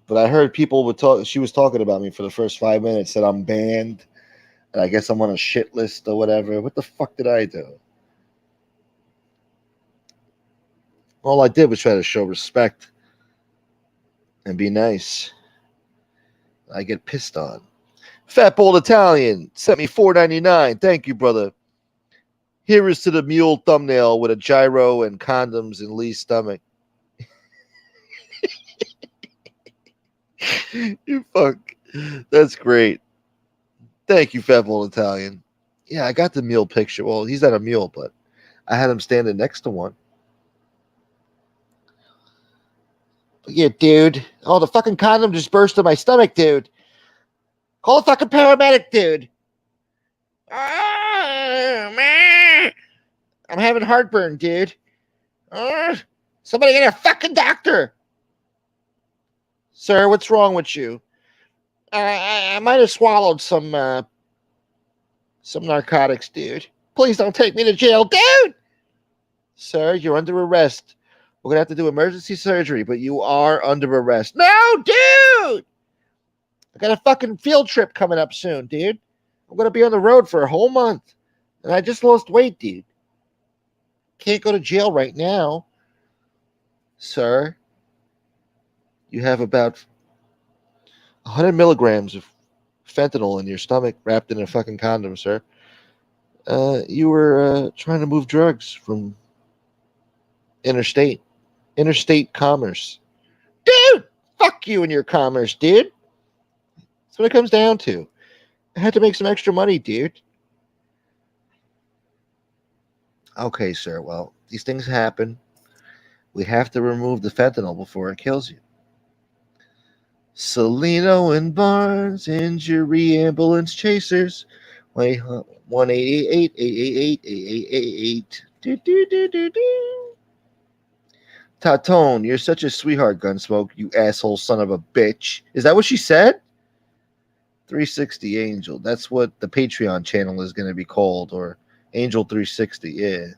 But I heard people would talk. She was talking about me for the first 5 minutes, said I'm banned, and I guess I'm on a shit list or whatever. What the fuck did I do? All I did was try to show respect and be nice. I get pissed on. Fat Bold Italian sent me $4.99. Thank you, brother. Here is to the mule thumbnail with a gyro and condoms in Lee's stomach. You fuck. That's great. Thank you, Fat-Old Italian. Yeah, I got the mule picture. Well, he's not a mule, but I had him standing next to one. But yeah, dude. Oh, the fucking condom just burst in my stomach, dude. Call a fucking paramedic, dude. Oh, man. I'm having heartburn, dude. Somebody get a fucking doctor. Sir, what's wrong with you? I might have swallowed some narcotics, dude. Please don't take me to jail, dude. Sir, you're under arrest. We're going to have to do emergency surgery, but you are under arrest. No, dude! I got a fucking field trip coming up soon, dude. I'm going to be on the road for a whole month. And I just lost weight, dude. Can't go to jail right now. Sir, you have about 100 milligrams of fentanyl in your stomach wrapped in a fucking condom, sir. You were trying to move drugs from interstate commerce. Dude, fuck you and your commerce, dude. That's what it comes down to. I had to make some extra money, dude. Okay, sir. Well, these things happen. We have to remove the fentanyl before it kills you. Salino and Barnes, injury ambulance chasers. 1-888-888-8888. Tatone, you're such a sweetheart, Gunsmoke, you asshole son of a bitch. Is that what she said? 360 Angel. That's what the Patreon channel is going to be called, or Angel 360. Yeah.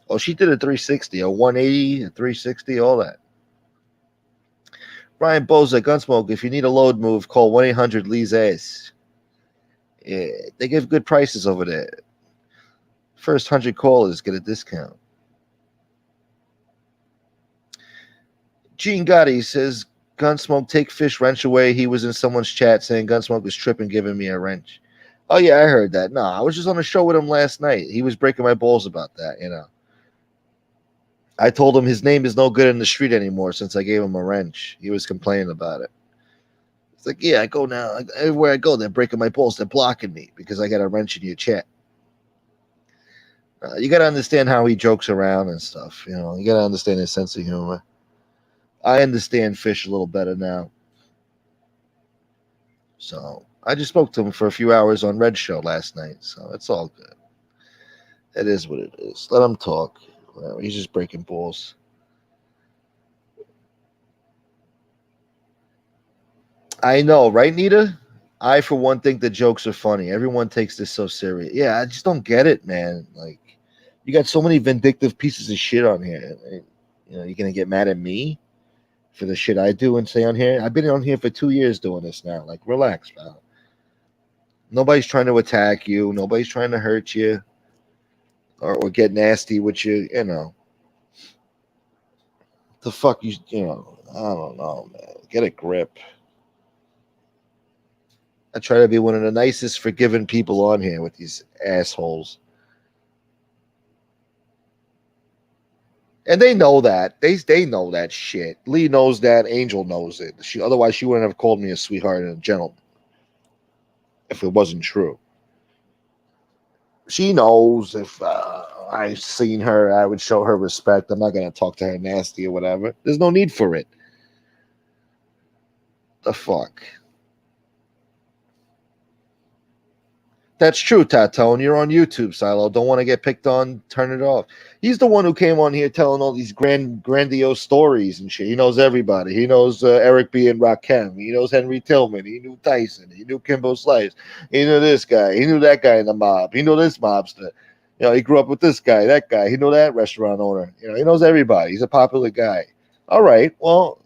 Oh, she did a 360, a 180, a 360, all that. Brian Boza, Gunsmoke, if you need a load move, call 1-800-LEE's-ASS. Yeah, they give good prices over there. First 100 callers get a discount. Gene Gotti says, Gunsmoke, take fish wrench away. He was in someone's chat saying Gunsmoke is tripping, giving me a wrench. Oh, yeah, I heard that. No, I was just on a show with him last night. He was breaking my balls about that, you know. I told him his name is no good in the street anymore since I gave him a wrench. He was complaining about it. It's like, yeah, I go now. Everywhere I go, they're breaking my balls. They're blocking me because I got a wrench in your chat. You got to understand how he jokes around and stuff. You know, you got to understand his sense of humor. I understand fish a little better now. So I just spoke to him for a few hours on Red Show last night. So it's all good. It is what it is. Let him talk. Well, he's just breaking balls. I know, right, Nita? I, for one, think the jokes are funny. Everyone takes this so serious. Yeah, I just don't get it, man. Like, you got so many vindictive pieces of shit on here. You know, you're going to get mad at me for the shit I do and say on here? I've been on here for 2 years doing this now. Like, relax, pal. Nobody's trying to attack you. Nobody's trying to hurt you or get nasty with you, you know. The fuck you know, I don't know, man. Get a grip. I try to be one of the nicest, forgiving people on here with these assholes. And they know that. They know that shit. Lee knows that. Angel knows it. Otherwise, she wouldn't have called me a sweetheart and a gentleman if it wasn't true. She knows if I've seen her, I would show her respect. I'm not going to talk to her nasty or whatever. There's no need for it. The fuck? That's true, Tatone. You're on YouTube, Silo. Don't want to get picked on. Turn it off. He's the one who came on here telling all these grandiose stories and shit. He knows everybody. He knows Eric B. and Rakim. He knows Henry Tillman. He knew Tyson. He knew Kimbo Slice. He knew this guy. He knew that guy in the mob. He knew this mobster. You know, he grew up with this guy, that guy. He knew that restaurant owner. You know, he knows everybody. He's a popular guy. All right. Well,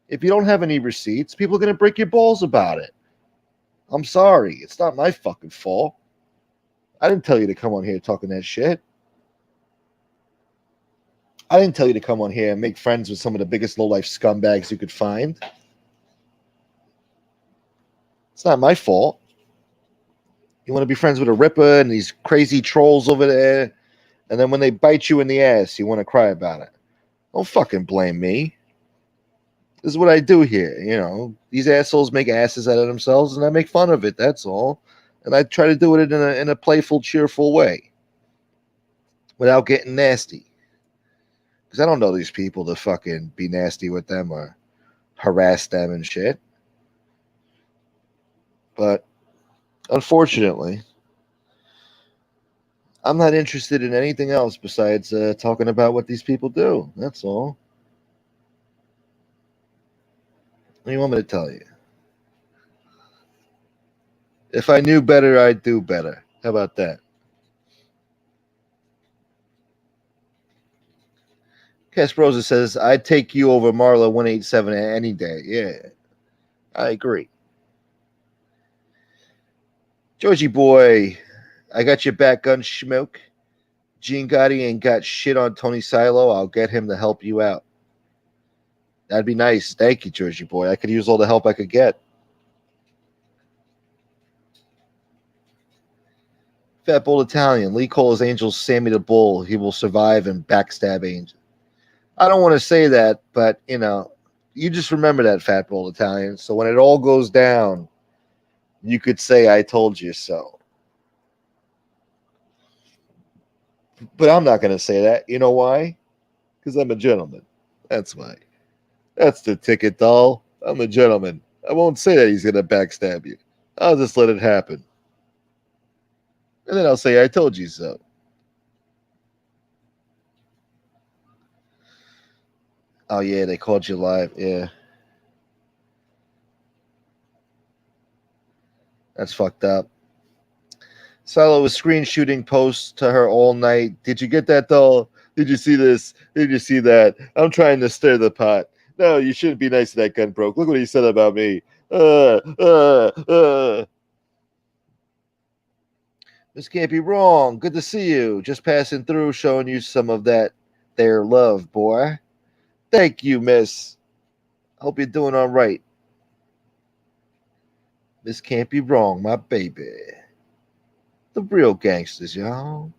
if you don't have any receipts, people are going to break your balls about it. I'm sorry. It's not my fucking fault. I didn't tell you to come on here talking that shit. I didn't tell you to come on here and make friends with some of the biggest low-life scumbags you could find. It's not my fault. You want to be friends with a Ripper and these crazy trolls over there? And then when they bite you in the ass, you want to cry about it. Don't fucking blame me. This is what I do here. You know, these assholes make asses out of themselves, and I make fun of it. That's all. And I try to do it in a playful, cheerful way, without getting nasty. Because I don't know these people to fucking be nasty with them or harass them and shit. But unfortunately, I'm not interested in anything else besides talking about what these people do. That's all. What do you want me to tell you? If I knew better, I'd do better. How about that? Kasparoza says, I'd take you over Marla 187 any day. Yeah, I agree. Georgie boy, I got your back, Gunsmoke. Gene Gotti ain't got shit on Tony Silo. I'll get him to help you out. That'd be nice. Thank you, Georgie boy. I could use all the help I could get. Fat Bull Italian. Lee Cole is Angel's Sammy the Bull. He will survive and backstab Angel. I don't want to say that, but, you know, you just remember that, Fat Bull Italian. So when it all goes down, you could say, I told you so. But I'm not going to say that. You know why? Because I'm a gentleman. That's why. That's the ticket, doll. I'm a gentleman. I won't say that he's going to backstab you. I'll just let it happen. And then I'll say, I told you so. Oh, yeah, they called you live. Yeah. That's fucked up. Silo was screen shooting posts to her all night. Did you get that, doll? Did you see this? Did you see that? I'm trying to stir the pot. No, you shouldn't be nice to that gun broke. Look what he said about me. This can't be wrong. Good to see you. Just passing through, showing you some of that there love, boy. Thank you, miss. Hope you're doing all right. This can't be wrong, my baby. The real gangsters, y'all.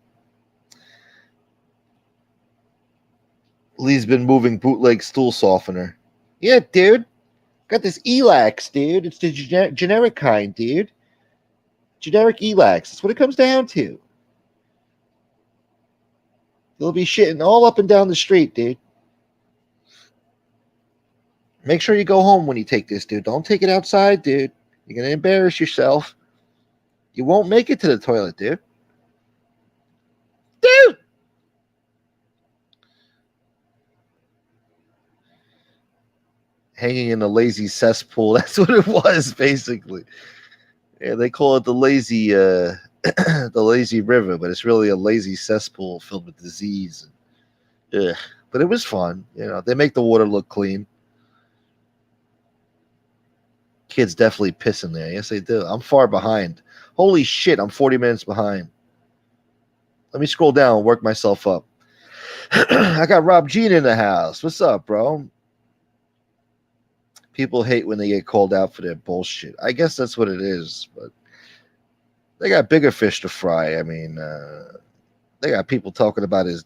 Lee's been moving bootleg stool softener. Yeah, dude. Got this Elax, dude. It's the generic kind, dude. Generic Elax. That's what it comes down to. They'll be shitting all up and down the street, dude. Make sure you go home when you take this, dude. Don't take it outside, dude. You're going to embarrass yourself. You won't make it to the toilet, dude. Dude! Hanging in a lazy cesspool. That's what it was, basically. Yeah, they call it the lazy the lazy river, but it's really a lazy cesspool filled with disease. Yeah. But it was fun. You know, they make the water look clean. Kids definitely piss in there. Yes, they do. I'm far behind. Holy shit, I'm 40 minutes behind. Let me scroll down and work myself up. I got Rob Jean in the house. What's up, bro? People hate when they get called out for their bullshit. I guess that's what it is, but they got bigger fish to fry. I mean, they got people talking about his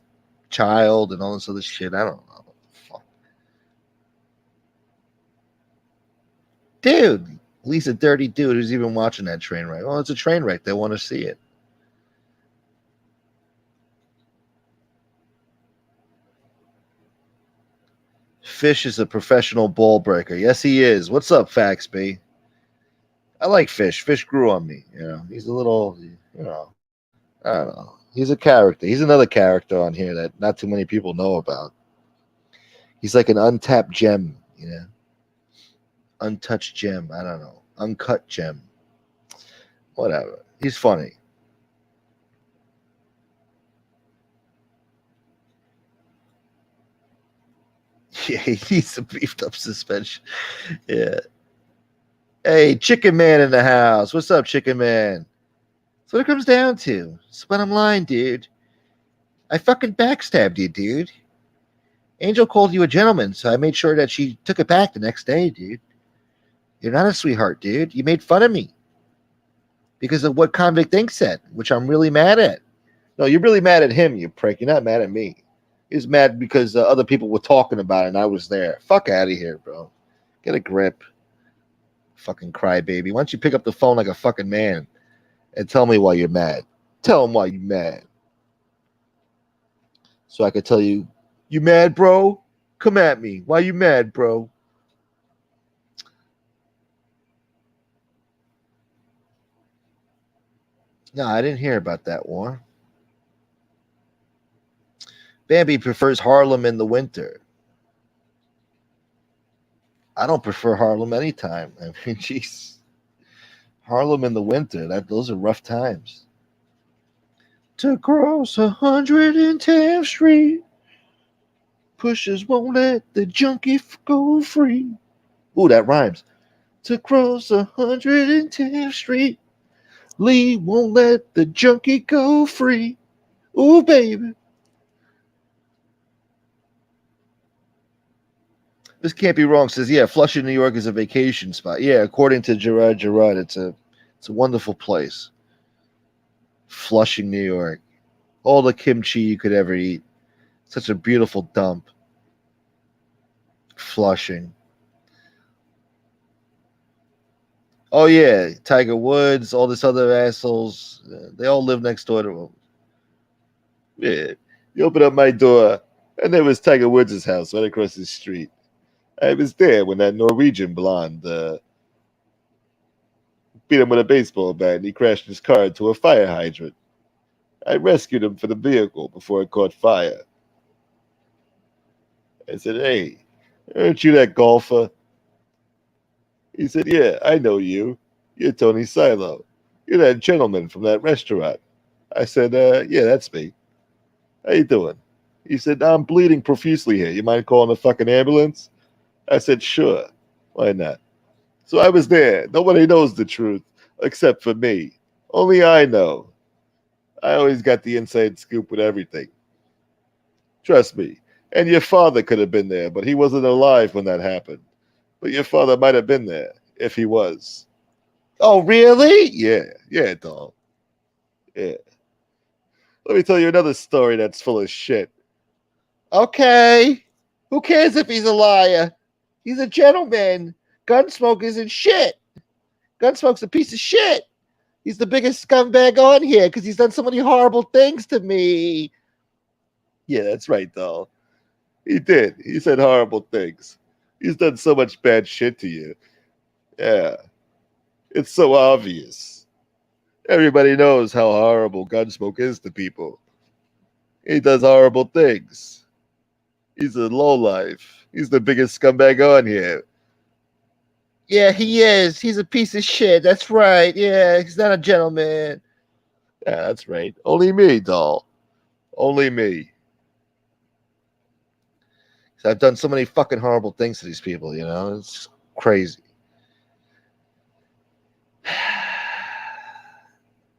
child and all this other shit. I don't know. Fuck. Dude, at least a dirty dude who's even watching that train wreck. Well, it's a train wreck. They want to see it. Fish is a professional ball breaker. Yes, he is. What's up, Faxby? I like Fish. Fish grew on me. You know, he's a little, you know, I don't know. He's a character. He's another character on here that not too many people know about. He's like an untapped gem, you know, untouched gem. I don't know, uncut gem. Whatever. He's funny. Yeah, he needs a beefed up suspension. Yeah. Hey, Chicken Man in the house. What's up, Chicken Man? That's what it comes down to. That's what I'm lying, dude. I fucking backstabbed you, dude. Angel called you a gentleman, so I made sure that she took it back the next day, dude. You're not a sweetheart, dude. You made fun of me because of what Convict Inc. said, which I'm really mad at. No, you're really mad at him, you prick. You're not mad at me. He's mad because other people were talking about it and I was there. Fuck out of here, bro. Get a grip. Fucking crybaby. Why don't you pick up the phone like a fucking man and tell me why you're mad? Tell him why you're mad. So I could tell you, you mad, bro? Come at me. Why you mad, bro? No, I didn't hear about that war. Bambi prefers Harlem in the winter. I don't prefer Harlem anytime. I mean, jeez. Harlem in the winter, those are rough times. To cross 110th Street, pushers won't let the junkie go free. Ooh, that rhymes. To cross 110th Street, Lee won't let the junkie go free. Ooh, baby. This can't be wrong. Says, yeah, Flushing, New York is a vacation spot. Yeah, according to Gerard, it's a wonderful place. Flushing, New York. All the kimchi you could ever eat. Such a beautiful dump. Flushing. Oh, yeah, Tiger Woods, all this other assholes. They all live next door to him. Yeah, you open up my door, and there was Tiger Woods' house right across the street. I was there when that Norwegian blonde beat him with a baseball bat and he crashed his car into a fire hydrant. I rescued him from the vehicle before it caught fire. I said, hey, aren't you that golfer? He said, yeah, I know you. You're Tony Silo. You're that gentleman from that restaurant. I said, yeah, that's me. How you doing? He said, I'm bleeding profusely here. You mind calling a fucking ambulance? I said, sure. Why not? So I was there. Nobody knows the truth except for me. Only I know. I always got the inside scoop with everything. Trust me. And your father could have been there, but he wasn't alive when that happened. But your father might have been there if he was. Oh, really? Yeah, doll. Yeah. Let me tell you another story that's full of shit. Okay. Who cares if he's a liar? He's a gentleman. Gunsmoke isn't shit. Gunsmoke's a piece of shit. He's the biggest scumbag on here because he's done so many horrible things to me. Yeah, that's right, doll. He did. He said horrible things. He's done so much bad shit to you. Yeah. It's so obvious. Everybody knows how horrible Gunsmoke is to people. He does horrible things. He's a lowlife. He's the biggest scumbag on here. Yeah, he is. He's a piece of shit. That's right. Yeah, he's not a gentleman. Yeah, that's right. Only me, doll. Only me. I've done so many fucking horrible things to these people, you know? It's crazy.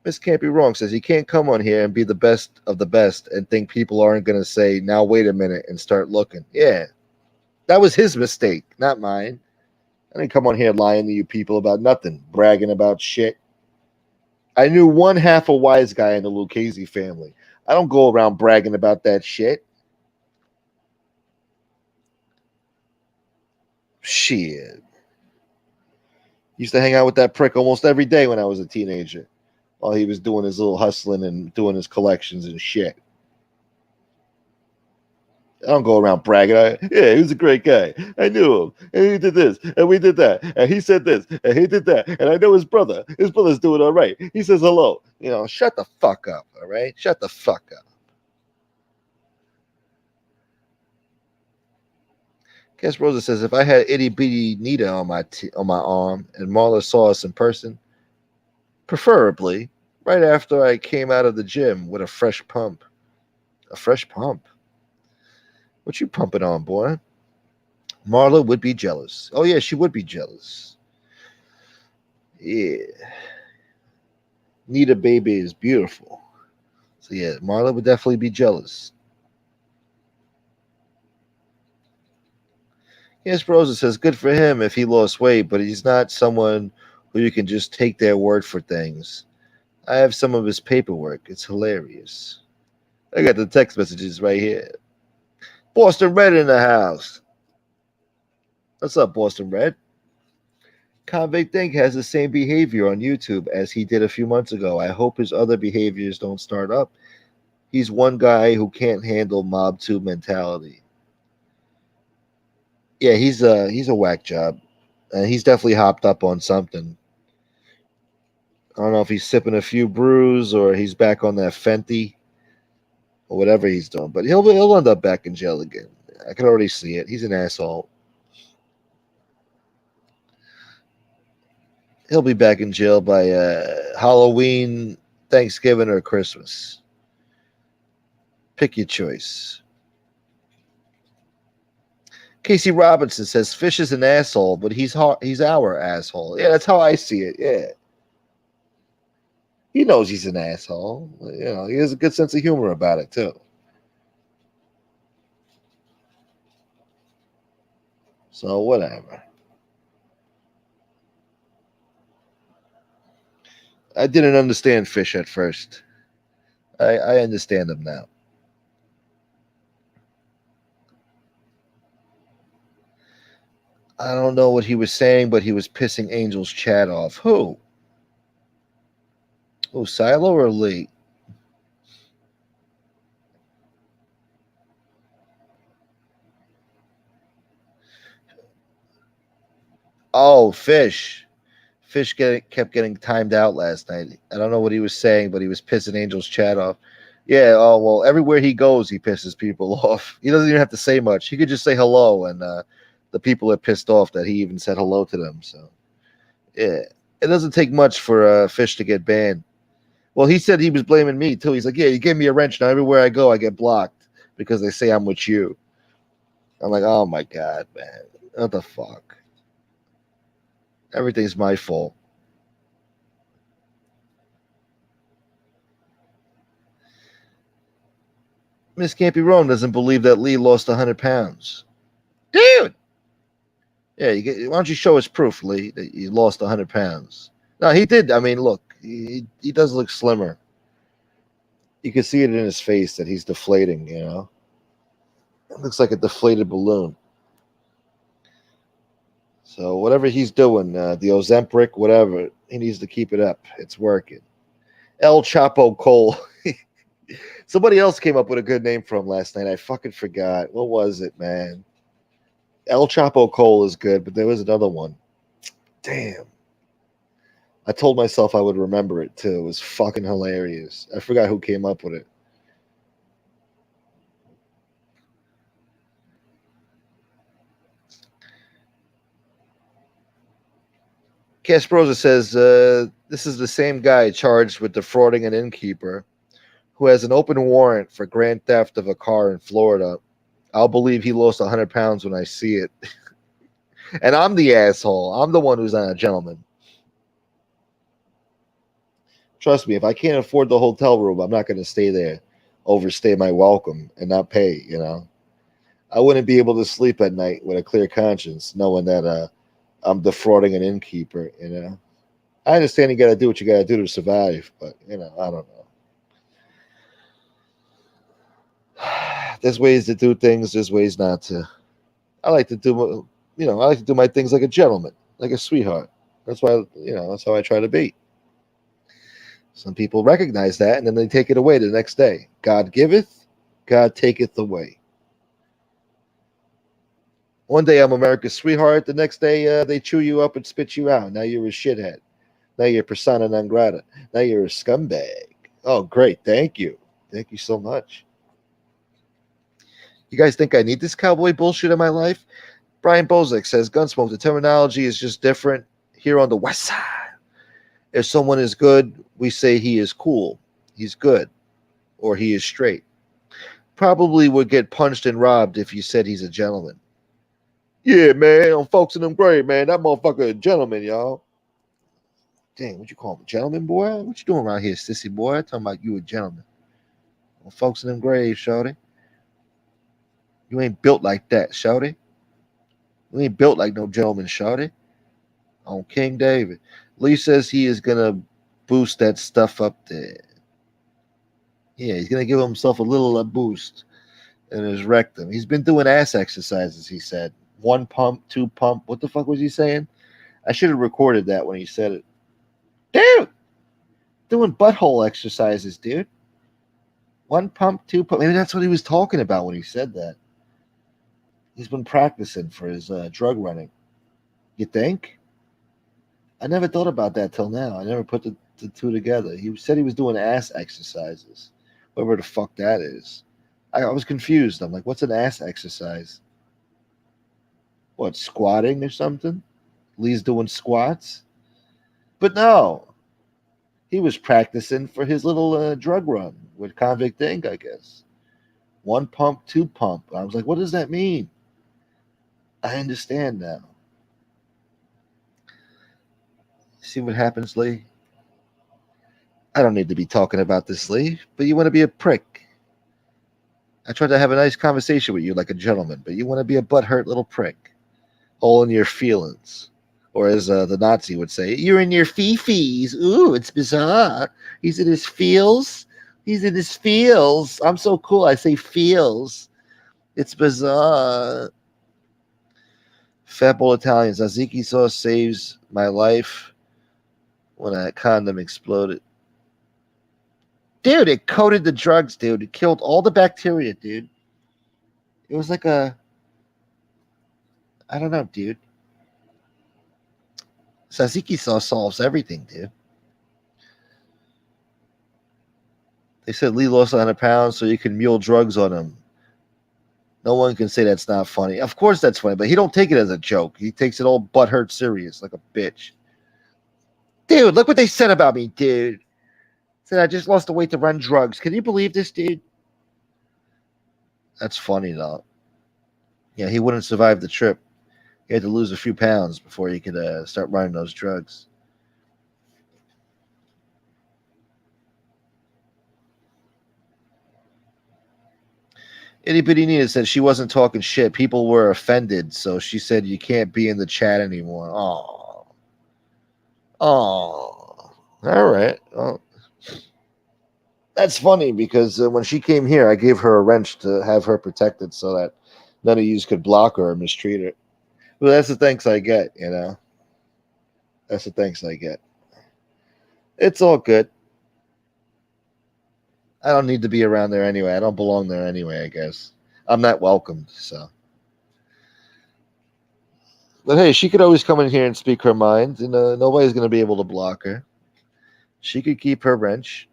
This can't be wrong. Says he can't come on here and be the best of the best and think people aren't going to say, now wait a minute and start looking. Yeah. That was his mistake, not mine. I didn't come on here lying to you people about nothing, bragging about shit. I knew one half a wise guy in the Lucchese family. I don't go around bragging about that shit. Shit. Used to hang out with that prick almost every day when I was a teenager while he was doing his little hustling and doing his collections and shit. I don't go around bragging. Yeah, he was a great guy. I knew him. And he did this. And we did that. And he said this. And he did that. And I know his brother. His brother's doing all right. He says hello. You know, shut the fuck up, all right? Shut the fuck up. Kasparoza says, if I had itty bitty Nita on my arm and Marla saw us in person, preferably right after I came out of the gym with a fresh pump. A fresh pump? What you pumping on, boy? Marla would be jealous. Oh, yeah, she would be jealous. Yeah. Nita baby is beautiful. So, yeah, Marla would definitely be jealous. Yes, Rosa says, good for him if he lost weight, but he's not someone who you can just take their word for things. I have some of his paperwork. It's hilarious. I got the text messages right here. Boston Red in the house. What's up, Boston Red? Convict Inc. has the same behavior on YouTube as he did a few months ago. I hope his other behaviors don't start up. He's one guy who can't handle Mob 2 mentality. Yeah, he's a whack job. He's definitely hopped up on something. I don't know if he's sipping a few brews or he's back on that Fenty or whatever he's doing, but he'll end up back in jail again. I can already see it. He's an asshole. He'll be back in jail by Halloween, Thanksgiving, or Christmas. Pick your choice. Casey Robinson says Fish is an asshole, but he's our asshole. Yeah, that's how I see it. Yeah. He knows he's an asshole. You know, he has a good sense of humor about it, too. So, whatever. I didn't understand Fish at first. I understand him now. I don't know what he was saying, but he was pissing Angel's chat off. Who? Oh, Silo or Lee? Oh, Fish. Fish kept getting timed out last night. I don't know what he was saying, but he was pissing Angel's chat off. Yeah, oh, well, everywhere he goes, he pisses people off. He doesn't even have to say much. He could just say hello, and the people are pissed off that he even said hello to them. So, yeah, it doesn't take much for Fish to get banned. Well, he said he was blaming me, too. He's like, yeah, you gave me a wrench. Now everywhere I go, I get blocked because they say I'm with you. I'm like, oh, my God, man. What the fuck? Everything's my fault. Miss Campy Rome doesn't believe that Lee lost 100 pounds. Dude! Yeah, why don't you show us proof, Lee, that you lost 100 pounds? No, he did. I mean, look, he does look slimmer. You can see it in his face that he's deflating, you know? It looks like a deflated balloon. So whatever he's doing, the Ozempic, whatever, he needs to keep it up. It's working. El Chapo Cole. Somebody else came up with a good name for him last night. I fucking forgot. What was it, man? El Chapo Cole is good, but there was another one. Damn. I told myself I would remember it, too. It was fucking hilarious. I forgot who came up with it. Kasparoza says, this is the same guy charged with defrauding an innkeeper who has an open warrant for grand theft of a car in Florida. I'll believe he lost 100 pounds when I see it. And I'm the asshole. I'm the one who's not a gentleman. Trust me, if I can't afford the hotel room, I'm not going to stay there, overstay my welcome, and not pay, you know. I wouldn't be able to sleep at night with a clear conscience, knowing that I'm defrauding an innkeeper, you know. I understand you got to do what you got to do to survive, but, you know, I don't know. There's ways to do things, there's ways not to. I like to do, I like to do my things like a gentleman, like a sweetheart. That's why, that's how I try to be. Some people recognize that, and then they take it away the next day. God giveth, God taketh away. One day I'm America's sweetheart. The next day they chew you up and spit you out. Now you're a shithead. Now you're persona non grata. Now you're a scumbag. Oh, great. Thank you. Thank you so much. You guys think I need this cowboy bullshit in my life? Brian Bozek says, Gunsmoke, the terminology is just different here on the west side. If someone is good, we say he is cool, he's good, or he is straight. Probably would get punched and robbed if you said he's a gentleman. Yeah, man, I'm folks in them grave, man. That motherfucker a gentleman, y'all. Dang, what you call him, a gentleman, boy? What you doing around here, sissy boy? I'm talking about you a gentleman. Well, folks in them graves, shawty. You ain't built like that, shawty. You ain't built like no gentleman, shawty. On King David. Lee says he is going to boost that stuff up there. Yeah, he's gonna give himself a little boost in his rectum. He's been doing ass exercises. He said 1 pump, 2 pump. What the fuck was he saying? I should have recorded that when he said it. Dude, doing butthole exercises, dude. 1 pump, 2 pump. Maybe that's what he was talking about when he said that. He's been practicing for his drug running. You think? I never thought about that till now. I never put the two together. He said he was doing ass exercises, whatever the fuck that is. I was confused. I'm like, what's an ass exercise? What, squatting or something? Lee's doing squats? But no, he was practicing for his little drug run with Convict Inc., I guess. 1 pump, 2 pump. I was like, what does that mean? I understand now. See what happens, Lee? I don't need to be talking about this, Lee, but you want to be a prick. I tried to have a nice conversation with you like a gentleman, but you want to be a butthurt little prick. All in your feelings. Or as the Nazi would say, you're in your fee-fees. Ooh, it's bizarre. He's in his feels. He's in his feels. I'm so cool. I say feels. It's bizarre. Fat Bowl Italians. Tzatziki sauce saves my life when a condom exploded. Dude, it coated the drugs, dude. It killed all the bacteria, dude. It was like I don't know, dude. Tzatziki sauce solves everything, dude. They said Lee lost 100 pounds so you can mule drugs on him. No one can say that's not funny. Of course that's funny, but he don't take it as a joke. He takes it all butthurt serious, like a bitch. Dude, look what they said about me, dude. Said I just lost the weight to run drugs. Can you believe this, dude? That's funny, though. Yeah, he wouldn't survive the trip. He had to lose a few pounds before he could start running those drugs. Itty Bitty Nina said she wasn't talking shit. People were offended, so she said you can't be in the chat anymore. Oh. Oh. All right. Well, that's funny because when she came here, I gave her a wrench to have her protected so that none of you could block her or mistreat her. Well, that's the thanks I get, you know. That's the thanks I get. It's all good. I don't need to be around there anyway. I don't belong there anyway, I guess. I'm not welcomed, so. But hey, she could always come in here and speak her mind, and nobody's going to be able to block her. She could keep her wrench.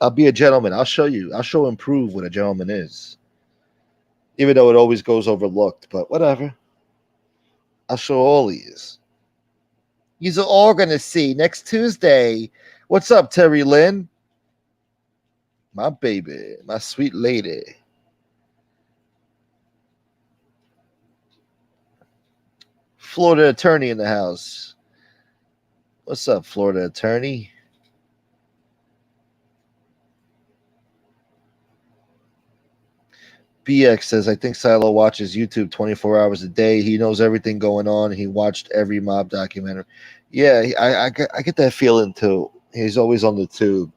I'll be a gentleman. I'll show you. I'll show and prove what a gentleman is. Even though it always goes overlooked, but whatever. I'll show all these. You're all going to see next Tuesday. What's up, Terry Lynn? My baby, my sweet lady. Florida attorney in the house. What's up, Florida attorney? BX says, I think Silo watches YouTube 24 hours a day. He knows everything going on. He watched every mob documentary. Yeah, I get that feeling too. He's always on the tube.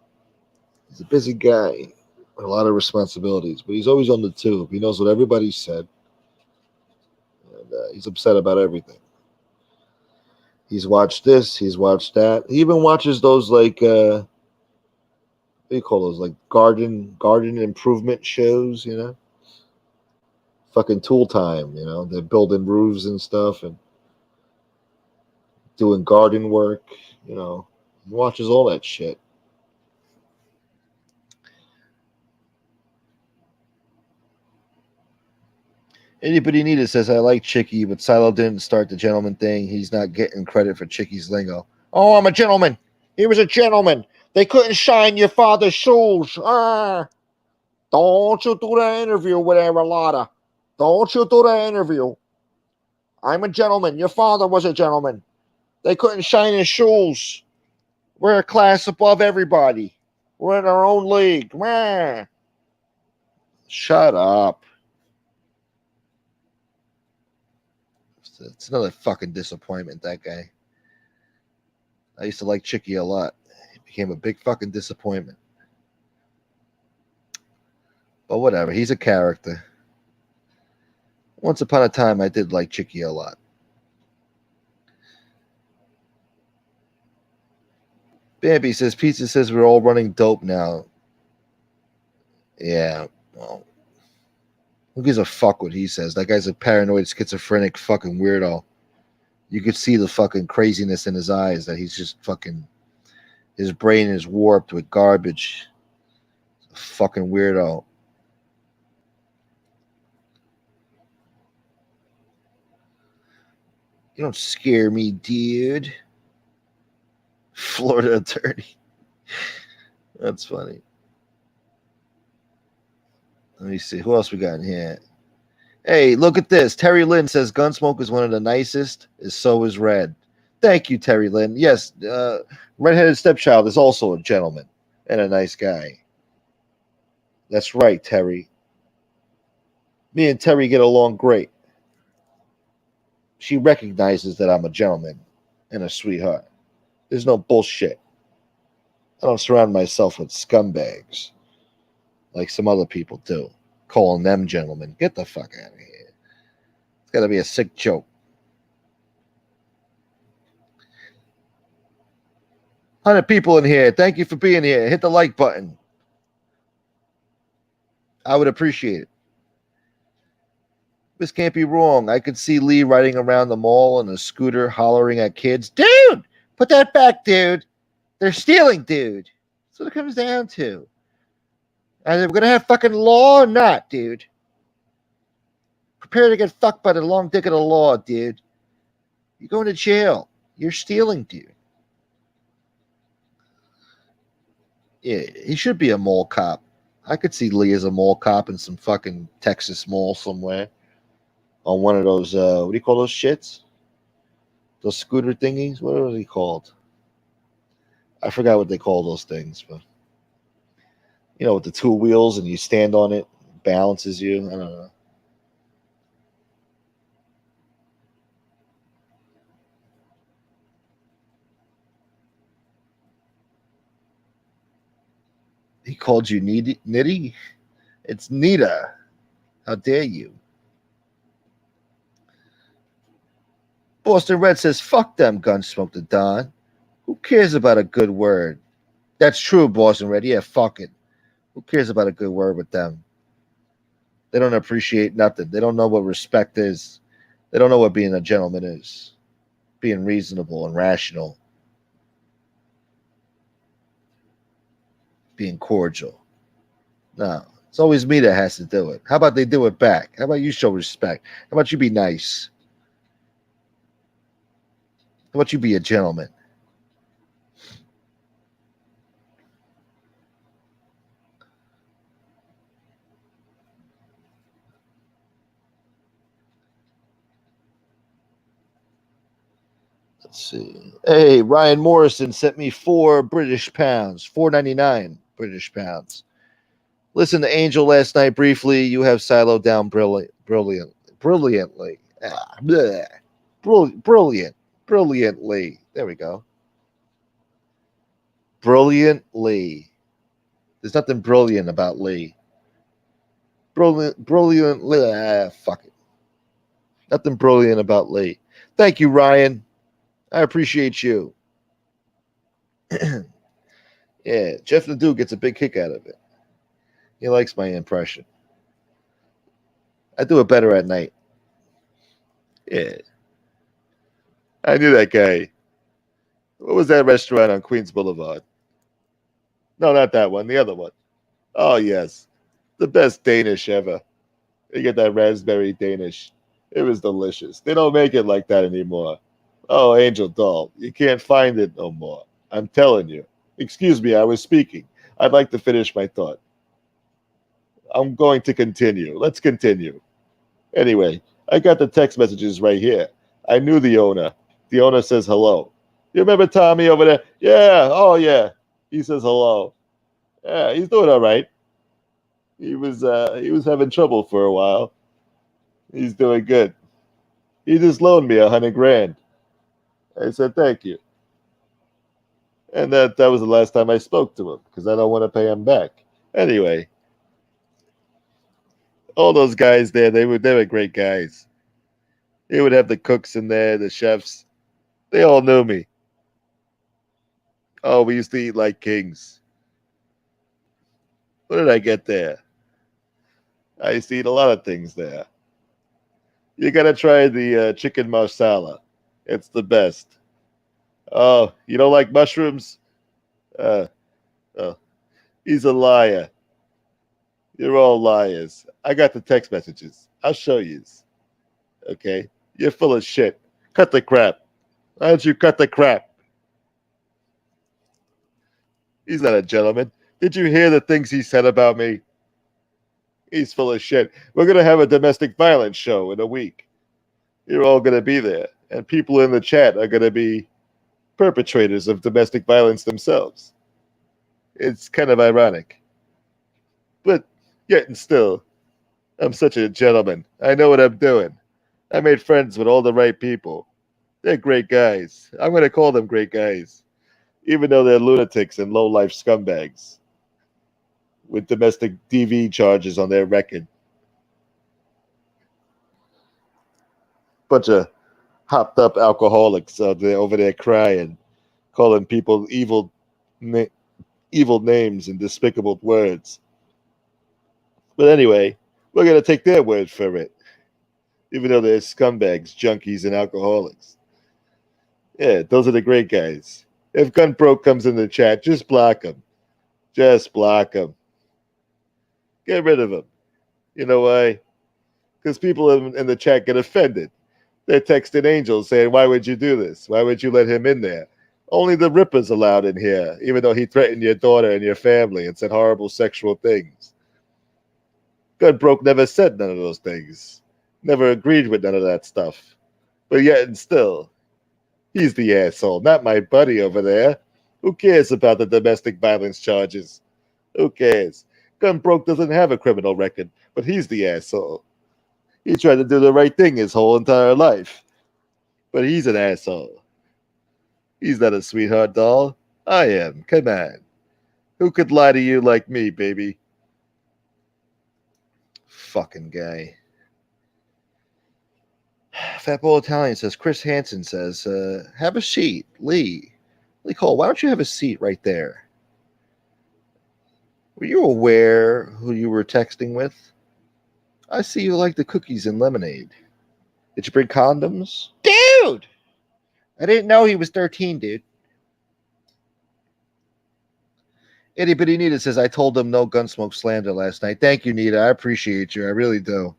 He's a busy guy with a lot of responsibilities, but he's always on the tube. He knows what everybody said, and he's upset about everything. He's watched this. He's watched that. He even watches those like what do you call those? Like garden improvement shows, you know? Fucking Tool Time, you know? They're building roofs and stuff and doing garden work, you know? He watches all that shit. Anybody needed says, I like Chicky, but Silo didn't start the gentleman thing. He's not getting credit for Chicky's lingo. Oh, I'm a gentleman. He was a gentleman. They couldn't shine your father's shoes. Don't you do the interview with Aralotta. Don't you do the interview. I'm a gentleman. Your father was a gentleman. They couldn't shine his shoes. We're a class above everybody. We're in our own league. Shut up. It's another fucking disappointment, that guy. I used to like Chicky a lot. He became a big fucking disappointment. But whatever. He's a character. Once upon a time, I did like Chicky a lot. Bambi says, Pizza says we're all running dope now. Yeah, well, who gives a fuck what he says? That guy's a paranoid, schizophrenic fucking weirdo. You could see the fucking craziness in his eyes that he's just fucking, his brain is warped with garbage. A fucking weirdo. You don't scare me, dude. Florida attorney. That's funny. Let me see. Who else we got in here? Hey, look at this. Terry Lynn says Gunsmoke is one of the nicest, is so is Red. Thank you, Terry Lynn. Yes, redheaded stepchild is also a gentleman and a nice guy. That's right, Terry. Me and Terry get along great. She recognizes that I'm a gentleman and a sweetheart. There's no bullshit. I don't surround myself with scumbags like some other people do, calling them gentlemen. Get the fuck out of here. It's got to be a sick joke. 100 people in here. Thank you for being here. Hit the like button. I would appreciate it. This can't be wrong. I could see Lee riding around the mall on a scooter hollering at kids. Dude, put that back, dude. They're stealing, dude. That's what it comes down to. Are we going to have fucking law or not, dude? Prepare to get fucked by the long dick of the law, dude. You're going to jail. You're stealing, dude. Yeah, he should be a mall cop. I could see Lee as a mall cop in some fucking Texas mall somewhere. On one of those, what do you call those shits? Those scooter thingies? What are they called? I forgot what they call those things, but you know, with the two wheels and you stand on it, it balances you. I don't know. He called you Nitty? It's Nita. How dare you? Boston Red says, fuck them, Gunsmoke the Don. Who cares about a good word? That's true, Boston Red. Yeah, fuck it. Who cares about a good word with them? They don't appreciate nothing. They don't know what respect is. They don't know what being a gentleman is. Being reasonable and rational. Being cordial. No, it's always me that has to do it. How about they do it back? How about you show respect? How about you be nice? How about you be a gentleman? Let's see. Hey, Ryan Morrison sent me £4 British pounds, $4.99 British pounds. Listen to Angel last night briefly. You have siloed down brilliantly. Brilliantly. There we go. Brilliantly. There's nothing brilliant about Lee. Brilliantly. Fuck it. Nothing brilliant about Lee. Thank you, Ryan. I appreciate you. Yeah, Jeff Nadeau gets a big kick out of it. He likes my impression. I do it better at night. Yeah. I knew that guy. What was that restaurant on Queens Boulevard? No, not that one. The other one. Oh, yes. The best Danish ever. You get that raspberry Danish. It was delicious. They don't make it like that anymore. Oh, Angel Doll, you can't find it no more. I'm telling you. Excuse me, I was speaking. I'd like to finish my thought. I'm going to continue. Let's continue. Anyway, I got the text messages right here. I knew the owner. The owner says hello. You remember Tommy over there? Yeah. Oh, yeah. He says hello. Yeah, he's doing all right. He was having trouble for a while. He's doing good. He just loaned me $100,000. I said thank you. And that was the last time I spoke to him because I don't want to pay him back. Anyway, All those guys there, they were great guys. They would have the cooks in there, the chefs. They all knew me. Oh, we used to eat like kings. What did I get there? I used to eat a lot of things there. You gotta try the chicken marsala. It's the best. Oh, you don't like mushrooms? Uh, oh, he's a liar. You're all liars. I got the text messages. I'll show you. Okay? You're full of shit. Cut the crap. Why don't you cut the crap? He's not a gentleman. Did you hear the things he said about me? He's full of shit. We're going to have a domestic violence show in a week. You're all going to be there. And people in the chat are going to be perpetrators of domestic violence themselves. It's kind of ironic. But yet and still, I'm such a gentleman. I know what I'm doing. I made friends with all the right people. They're great guys. I'm going to call them great guys, even though they're lunatics and low-life scumbags with domestic DV charges on their record. Bunch of hopped-up alcoholics out there over there crying, calling people evil names and despicable words. But anyway, we're going to take their word for it, even though they're scumbags, junkies, and alcoholics. Yeah, those are the great guys. If Gunbroke comes in the chat, just block him. Just block him. Get rid of him. You know why? Because people in the chat get offended. They're texting Angel saying, why would you do this? Why would you let him in there? Only the Ripper's allowed in here, even though he threatened your daughter and your family and said horrible sexual things. Gunbroke never said none of those things. Never agreed with none of that stuff. But yet and still, he's the asshole, not my buddy over there. Who cares about the domestic violence charges? Who cares? Gunbroke doesn't have a criminal record, but he's the asshole. He tried to do the right thing his whole entire life. But he's an asshole. He's not a sweetheart doll. I am. Come on. Who could lie to you like me, baby? Fucking guy. Fatball Italian says, Chris Hansen says, have a seat. Lee Cole, why don't you have a seat right there? Were you aware who you were texting with? I see you like the cookies and lemonade. Did you bring condoms? Dude! I didn't know he was 13, dude. Itty Bitty Nita says, I told them no Gunsmoke slander last night. Thank you, Nita. I appreciate you. I really do.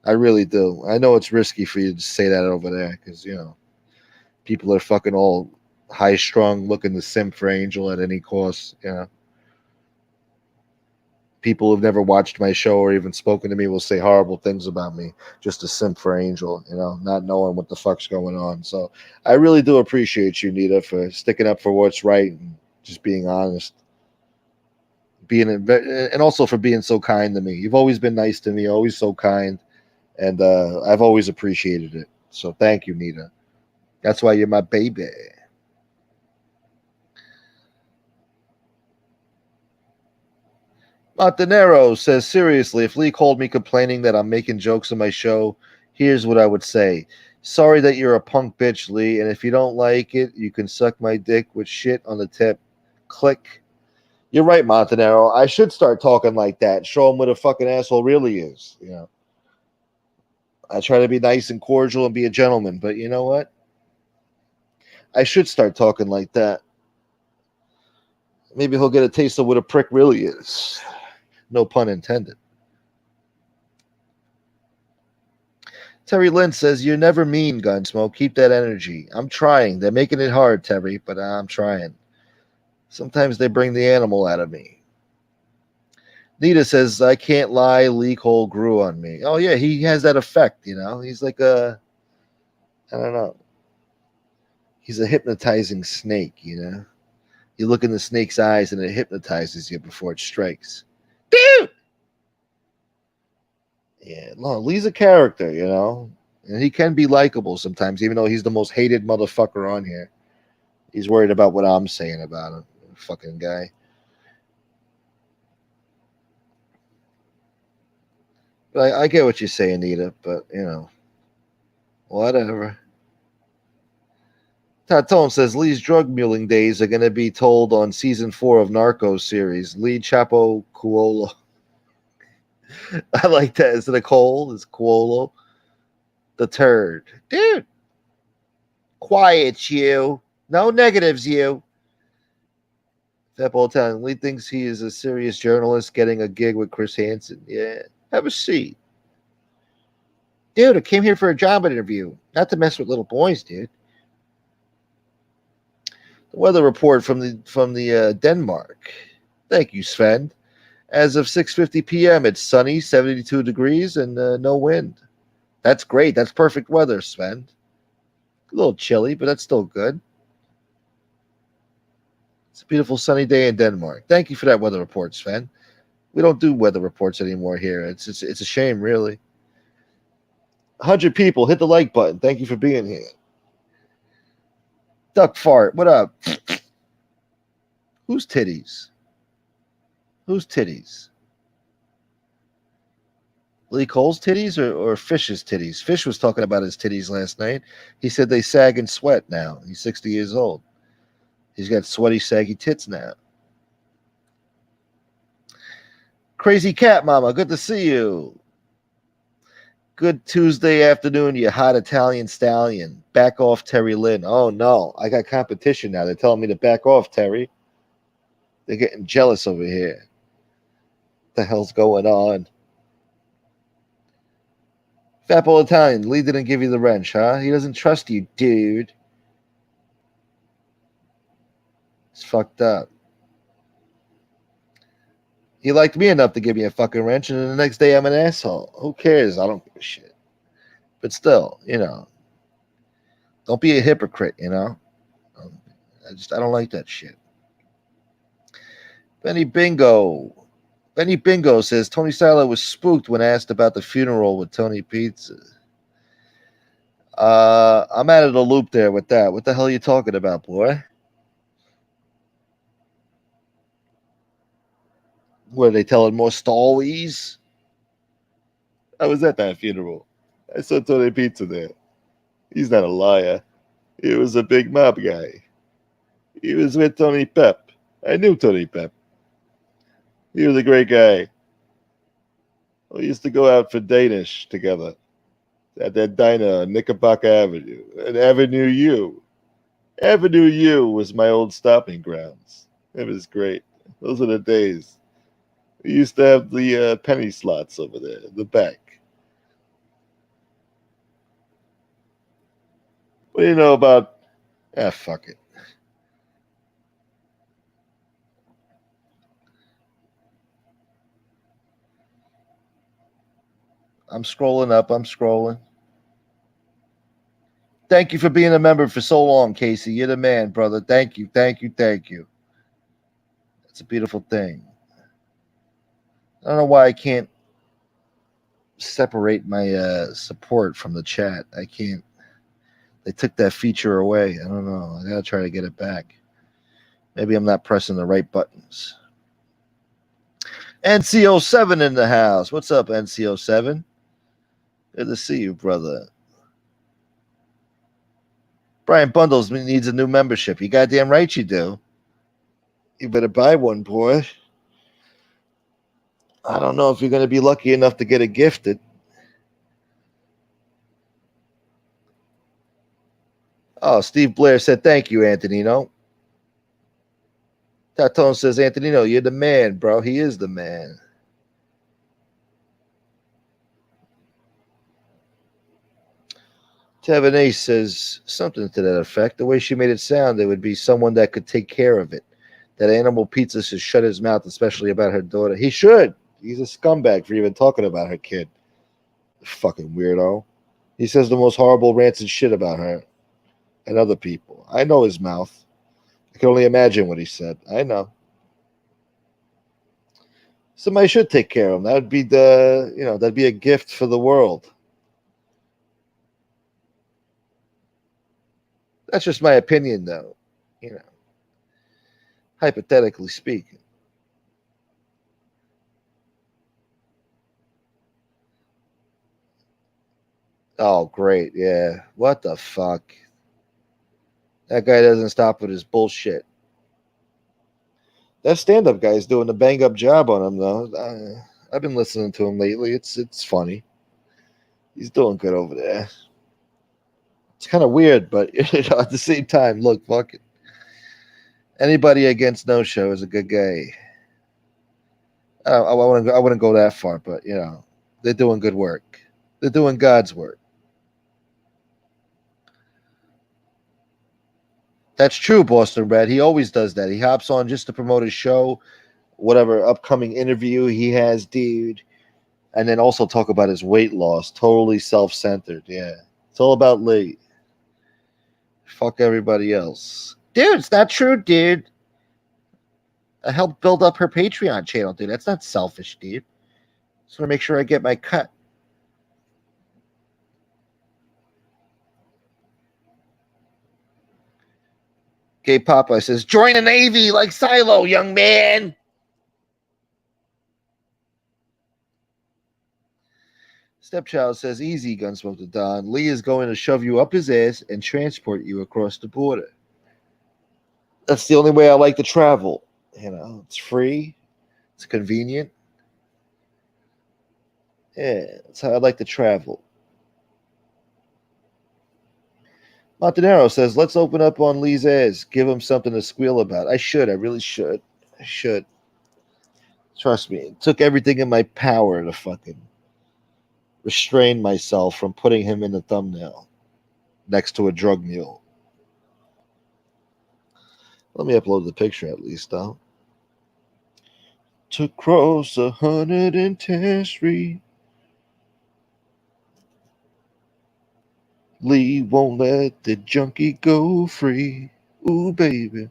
I really do. I know it's risky for you to say that over there because, you know, people are fucking all high-strung looking to simp for Angel at any cost, you know. People who've never watched my show or even spoken to me will say horrible things about me just to simp for Angel, you know, not knowing what the fuck's going on. So I really do appreciate you, Nita, for sticking up for what's right and just being honest. And also for being so kind to me. You've always been nice to me, always so kind, and I've always appreciated it. So thank you, Nita. That's why you're my baby. Montanero says, seriously, if Lee called me complaining that I'm making jokes on my show, here's what I would say. Sorry that you're a punk bitch, Lee, and if you don't like it, you can suck my dick with shit on the tip. Click. You're right, Montanero. I should start talking like that. Show him what a fucking asshole really is. You know, I try to be nice and cordial and be a gentleman, but you know what? I should start talking like that. Maybe he'll get a taste of what a prick really is. No pun intended. Terry Lynn says, you're never mean, Gunsmoke. Keep that energy. I'm trying. They're making it hard, Terry, but I'm trying. Sometimes they bring the animal out of me. Nita says, I can't lie, Lee Cole grew on me. Oh, yeah, he has that effect, you know. He's like I don't know. He's a hypnotizing snake, you know. You look in the snake's eyes and it hypnotizes you before it strikes. Dude! Yeah, no, Lee's a character, you know. And he can be likable sometimes, even though he's the most hated motherfucker on here. He's worried about what I'm saying about him. Fucking guy. But I get what you say, Anita, but, whatever. Tatone says Lee's drug muling days are going to be told on season 4 of Narcos series. Lee Chapo Cuolo. I like that. Is it a Cole? Is Cuolo? The turd. Dude. Quiet, you. No negatives, you. Fat Town. Lee thinks he is a serious journalist getting a gig with Chris Hansen. Yeah. Have a seat. Dude, I came here for a job interview. Not to mess with little boys, dude. The weather report from the Denmark. Thank you, Sven. As of 6:50 p.m., it's sunny, 72 degrees, and no wind. That's great. That's perfect weather, Sven. A little chilly, but that's still good. It's a beautiful sunny day in Denmark. Thank you for that weather report, Sven. We don't do weather reports anymore here. It's a shame, really. 100 people, hit the like button. Thank you for being here. Duck fart, what up? Whose titties? Whose titties? Lee Cole's titties or Fish's titties? Fish was talking about his titties last night. He said they sag and sweat now. He's 60 years old. He's got sweaty, saggy tits now. Crazy Cat Mama, good to see you. Good Tuesday afternoon, you hot Italian stallion. Back off, Terry Lynn. Oh, no. I got competition now. They're telling me to back off, Terry. They're getting jealous over here. What the hell's going on? Fatball Italian, Lee didn't give you the wrench, huh? He doesn't trust you, dude. It's fucked up. He liked me enough to give me a fucking wrench, and then the next day I'm an asshole. Who cares? I don't give a shit. But still, don't be a hypocrite, I don't like that shit. Benny Bingo says Tony Silo was spooked when asked about the funeral with Tony Pizza. I'm out of the loop there with that. What the hell are you talking about, boy? What, are they telling more stories? I was at that funeral. I saw Tony Pizza there. He's not a liar. He was a big mob guy. He was with Tony Pep. I knew Tony Pep. He was a great guy. We used to go out for Danish together at that diner on Knickerbocker Avenue and Avenue U. Avenue U was my old stopping grounds. It was great. Those are the days. We used to have the penny slots over there in the back. What do you know about... fuck it. I'm scrolling up. I'm scrolling. Thank you for being a member for so long, Casey. You're the man, brother. Thank you. Thank you. Thank you. It's a beautiful thing. I don't know why I can't separate my support from the chat. I can't. They took that feature away. I don't know. I got to try to get it back. Maybe I'm not pressing the right buttons. NCO7 in the house. What's up, NCO7? Good to see you, brother. Brian Bundles needs a new membership. You goddamn right you do. You better buy one, boy. I don't know if you're going to be lucky enough to get it gifted. Oh, Steve Blair said, thank you, Antonino. Tatone says, Antonino, you're the man, bro. He is the man. Tevin Ace says something to that effect. The way she made it sound, there would be someone that could take care of it. That Animal Pizza should shut his mouth, especially about her daughter. He should. He's a scumbag for even talking about her kid. Fucking weirdo. He says the most horrible rancid shit about her and other people. I know his mouth. I can only imagine what he said. I know. Somebody should take care of him. That would be that'd be a gift for the world. That's just my opinion, though. Hypothetically speaking. Oh, great. Yeah. What the fuck? That guy doesn't stop with his bullshit. That stand-up guy is doing a bang-up job on him, though. I've been listening to him lately. It's funny. He's doing good over there. It's kind of weird, but at the same time, look, fuck it. Anybody against No Show is a good guy. I wouldn't go that far, but they're doing good work. They're doing God's work. That's true, Boston Red. He always does that. He hops on just to promote his show, whatever upcoming interview he has, dude, and then also talk about his weight loss. Totally self-centered. Yeah, it's all about Lee. Fuck everybody else, dude. It's not true, dude. I helped build up her Patreon channel, dude. That's not selfish, dude. Just want to make sure I get my cut. Gay Popeye says, join the Navy like Silo, young man. Stepchild says, easy, Gunsmoke to Don. Lee is going to shove you up his ass and transport you across the border. That's the only way I like to travel. It's free. It's convenient. Yeah, that's how I like to travel. Montanero says, let's open up on Lee's ass. Give him something to squeal about. I should. I really should. I should. Trust me. It took everything in my power to fucking restrain myself from putting him in the thumbnail next to a drug mule. Let me upload the picture at least, though. To cross 110th Street, Lee won't let the junkie go free. Ooh, baby.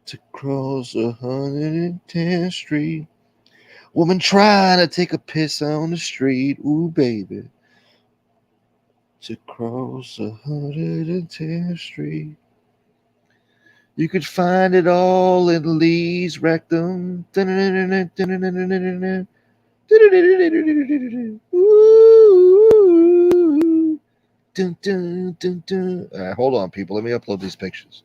To cross 110th Street. Woman trying to take a piss on the street. Ooh, baby. To cross 110th Street. You could find it all in Lee's rectum. Ooh. Dun, dun, dun, dun. All right, hold on, people. Let me upload these pictures.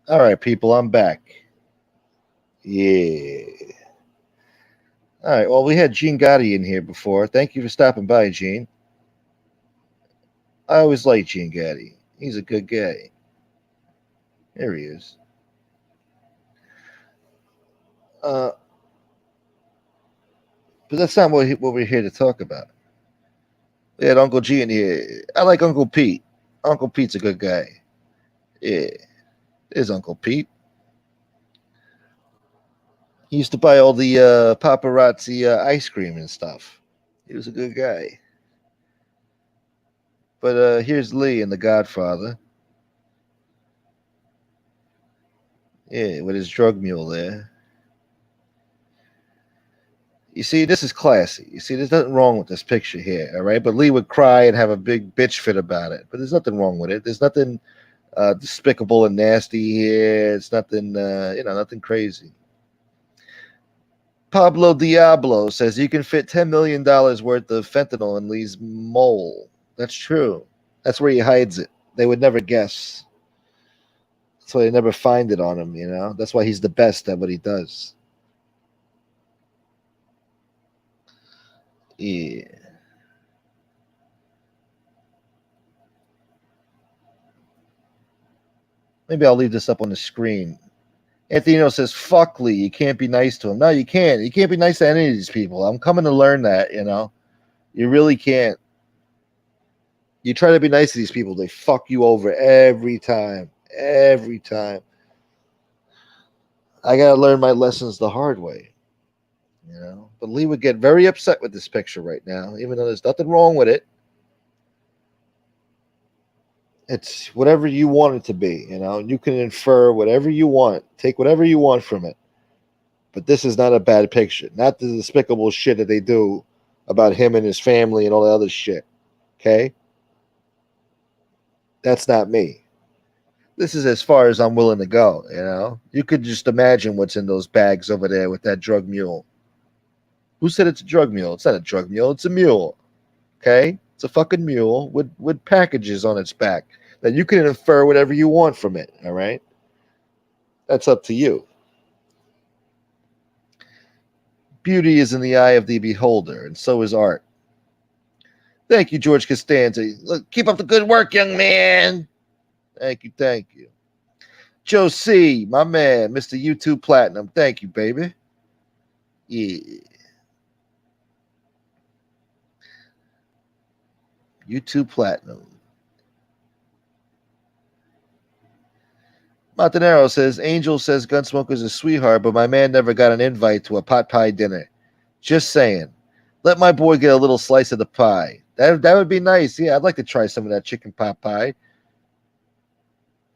All right, people, I'm back. Yeah. All right, well, we had Gene Gotti in here before. Thank you for stopping by, Gene. I always like Gene Gotti. He's a good guy. There he is. But that's not what we're here to talk about. We had Uncle G in here. I like Uncle Pete. Uncle Pete's a good guy. Yeah, there's Uncle Pete. He used to buy all the paparazzi ice cream and stuff. He was a good guy. But here's Lee in The Godfather. Yeah, with his drug mule there. You see, this is classy. You see, there's nothing wrong with this picture here, all right? But Lee would cry and have a big bitch fit about it. But there's nothing wrong with it. There's nothing despicable and nasty here. It's nothing, nothing crazy. Pablo Diablo says you can fit $10 million worth of fentanyl in Lee's mole. That's true. That's where he hides it. They would never guess. That's why they never find it on him, you know? That's why he's the best at what he does. Yeah. Maybe I'll leave this up on the screen. Anthony says, fuck Lee. You can't be nice to him. No, you can't. You can't be nice to any of these people. I'm coming to learn that, you know? You really can't. You try to be nice to these people, they fuck you over every time. Every time. I got to learn my lessons the hard way, you know? But Lee would get very upset with this picture right now, even though there's nothing wrong with it. It's whatever you want it to be, you know? You can infer whatever you want. Take whatever you want from it. But this is not a bad picture. Not the despicable shit that they do about him and his family and all that other shit. Okay? That's not me. This is as far as I'm willing to go, you know? You could just imagine what's in those bags over there with that drug mule. Who said it's a drug mule? It's not a drug mule. It's a mule. Okay? It's a fucking mule with packages on its back that you can infer whatever you want from it, all right? That's up to you. Beauty is in the eye of the beholder, and so is art. Thank you, George Costanza. Look, keep up the good work, young man. Thank you, thank you. Joe C., my man, Mr. YouTube Platinum. Thank you, baby. Yeah. YouTube Platinum. Montanero says, Angel says Gunsmoke is a sweetheart, but my man never got an invite to a pot pie dinner. Just saying. Let my boy get a little slice of the pie. That would be nice. Yeah, I'd like to try some of that chicken pot pie.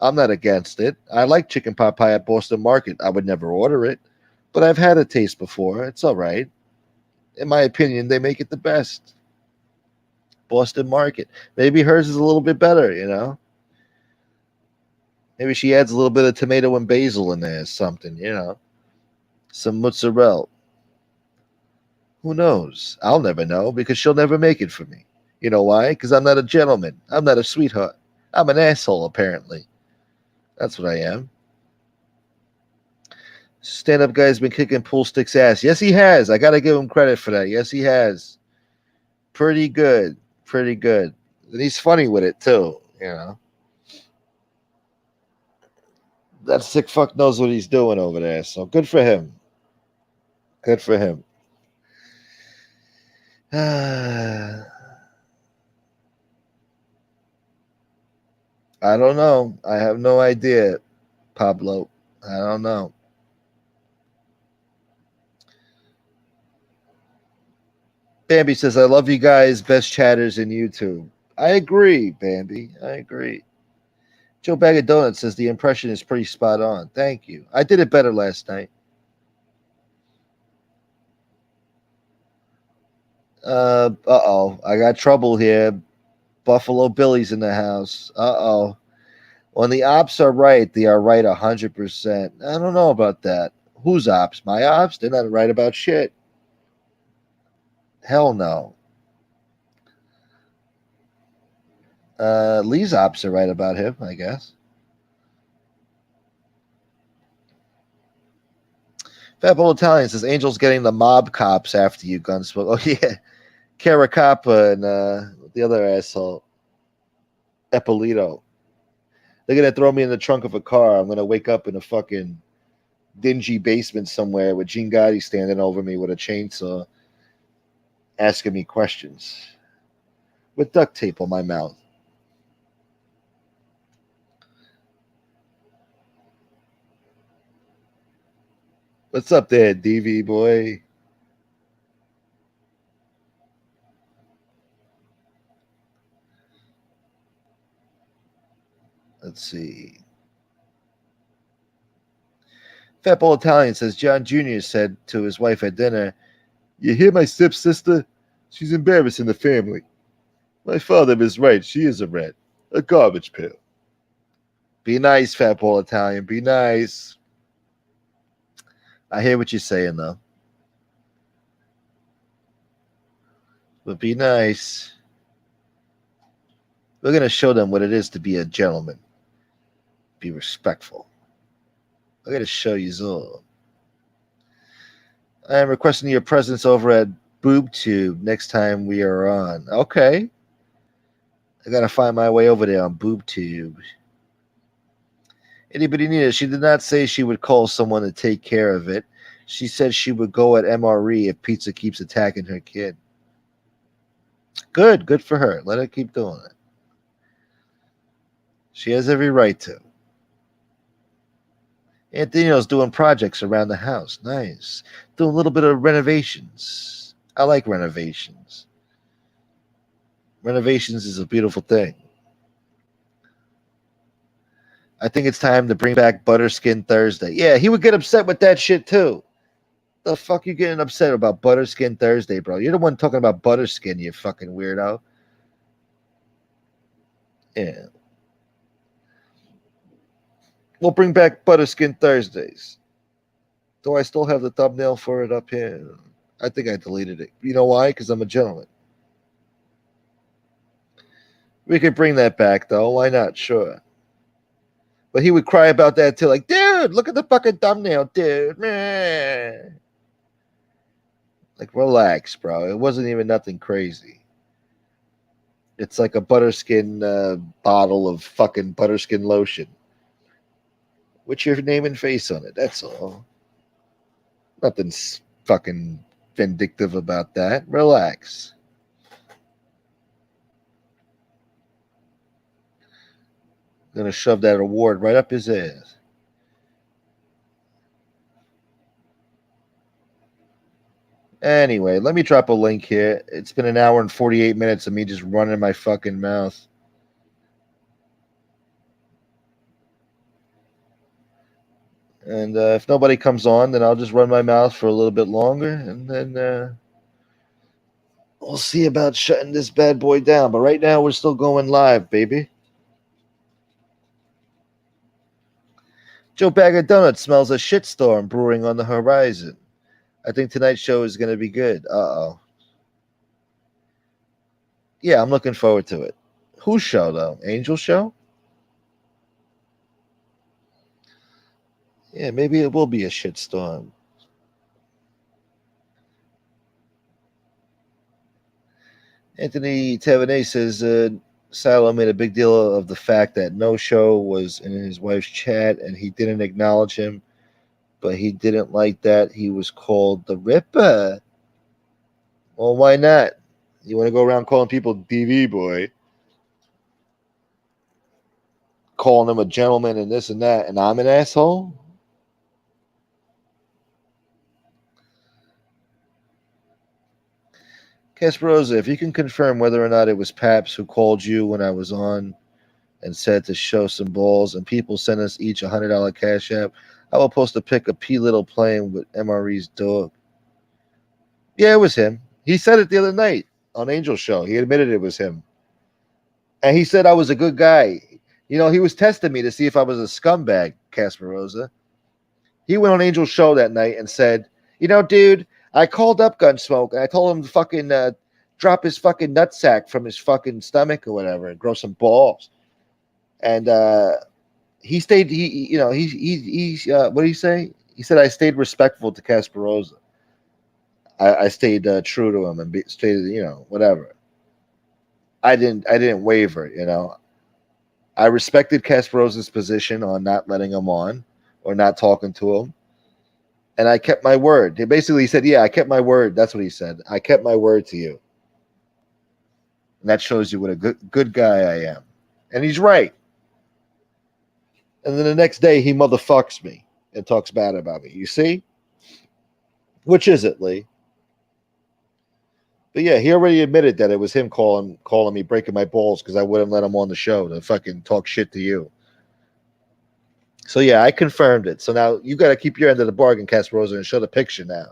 I'm not against it. I like chicken pot pie at Boston Market. I would never order it, but I've had a taste before. It's all right. In my opinion, they make it the best. Boston Market. Maybe hers is a little bit better, you know? Maybe she adds a little bit of tomato and basil in there or something, you know? Some mozzarella. Who knows? I'll never know because she'll never make it for me. You know why? Because I'm not a gentleman. I'm not a sweetheart. I'm an asshole, apparently. That's what I am. Stand-up guy's been kicking Pool Stick's ass. Yes, he has. I got to give him credit for that. Yes, he has. Pretty good. Pretty good. And he's funny with it, too, you know. That sick fuck knows what he's doing over there, so good for him. Good for him. I don't know. I have no idea, Pablo. I don't know. Bambi says, I love you guys, best chatters in YouTube. I agree, Bambi. I agree. Joe Bag of Donuts says the impression is pretty spot on. Thank you. I did it better last night. Uh-oh. I got trouble here. Buffalo Billy's in the house. Uh-oh. When the ops are right, they are right 100%. I don't know about that. Whose ops? My ops? They're not right about shit. Hell no. Lee's ops are right about him, I guess. Fat Bowl Italian says Angel's getting the mob cops after you, Gunsmoke. Oh, yeah. Caracappa and the other asshole, Eppolito. They're going to throw me in the trunk of a car. I'm going to wake up in a fucking dingy basement somewhere with Gene Gotti standing over me with a chainsaw asking me questions. with duct tape on my mouth. What's up there, DV boy? Let's see. Fatball Italian says John Jr. said to his wife at dinner, "You hear my stepsister? She's embarrassing the family. My father is right. She is a rat. A garbage pail." Be nice, Fatball Italian. Be nice. I hear what you're saying, though. But be nice. We're going to show them what it is to be a gentleman. Be respectful. I'm going to show you all. I am requesting your presence over at BoobTube next time we are on. Okay. I got to find my way over there on BoobTube. Anybody need it? She did not say she would call someone to take care of it. She said she would go at MRE if Pizza keeps attacking her kid. Good for her. Let her keep doing it. She has every right to. Anthony's doing projects around the house. Nice. Doing a little bit of renovations. I like renovations. Renovations is a beautiful thing. I think it's time to bring back Butterskin Thursday. Yeah, he would get upset with that shit too. The fuck you getting upset about Butterskin Thursday, bro? You're the one talking about Butterskin, you fucking weirdo. Yeah. We'll bring back Butterskin Thursdays. Do I still have the thumbnail for it up here? I think I deleted it. You know why? Because I'm a gentleman. We could bring that back, though. Why not? Sure. But he would cry about that too. Like, dude, look at the fucking thumbnail, dude. Man. Like, relax, bro. It wasn't even nothing crazy. It's like a Butterskin bottle of fucking Butterskin lotion. With your name and face on it. That's all. Nothing's fucking vindictive about that. Relax. Gonna shove that award right up his ass. Anyway, let me drop a link here. It's been an hour and 48 minutes of me just running my fucking mouth. And if nobody comes on, then I'll just run my mouth for a little bit longer, and then we'll see about shutting this bad boy down. But right now, we're still going live, baby. Joe Bag of Donuts smells a shitstorm brewing on the horizon. I think tonight's show is going to be good. Uh-oh. Yeah, I'm looking forward to it. Whose show, though? Angel show? Yeah, maybe it will be a shitstorm. Anthony Tavernet says Silo made a big deal of the fact that No Show was in his wife's chat and he didn't acknowledge him, but he didn't like that he was called the Ripper. Well, why not? You want to go around calling people DV boy, calling him a gentleman and this and that, and I'm an asshole? Kasparoza, if you can confirm whether or not it was Paps who called you when I was on and said to show some balls, and people send us each $100 cash app, I will post a pic of P. Little playing with MRE's dog. Yeah, it was him. He said it the other night on Angel's show. He admitted it was him. And he said I was a good guy. You know, he was testing me to see if I was a scumbag, Kasparoza. He went on Angel's show that night and said, you know, dude, I called up Gunsmoke and I told him to fucking drop his fucking nutsack from his fucking stomach or whatever and grow some balls. And he stayed. He what did he say? He said I stayed respectful to Kasparoza. I stayed true to him and stayed, whatever. I didn't waver. I respected Kasparoza's position on not letting him on or not talking to him. And I kept my word. He basically said, yeah, I kept my word. That's what he said. I kept my word to you. And that shows you what a good guy I am. And he's right. And then the next day he motherfucks me and talks bad about me. You see? Which is it, Lee? But yeah, he already admitted that it was him calling me, breaking my balls because I wouldn't let him on the show to fucking talk shit to you. So yeah, I confirmed it. So now you got to keep your end of the bargain, Kasparoza, and show the picture now.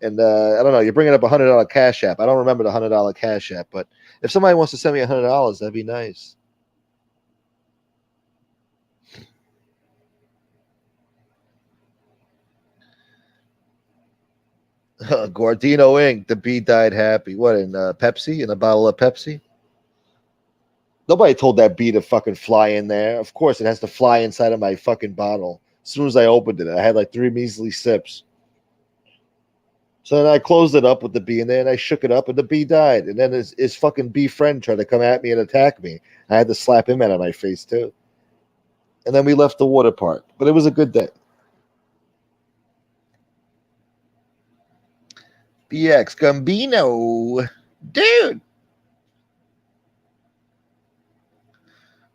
And I don't know, you're bringing up $100 Cash App. I don't remember the $100 Cash App, but if somebody wants to send me $100, that'd be nice. Gordino Inc. The bee died happy. What, in Pepsi? In a bottle of Pepsi? Nobody told that bee to fucking fly in there. Of course, it has to fly inside of my fucking bottle. As soon as I opened it, I had like 3 measly sips. So then I closed it up with the bee in there, and I shook it up, and the bee died. And then his fucking bee friend tried to come at me and attack me. I had to slap him out of my face, too. And then we left the water park. But it was a good day. BX Gambino. Dude.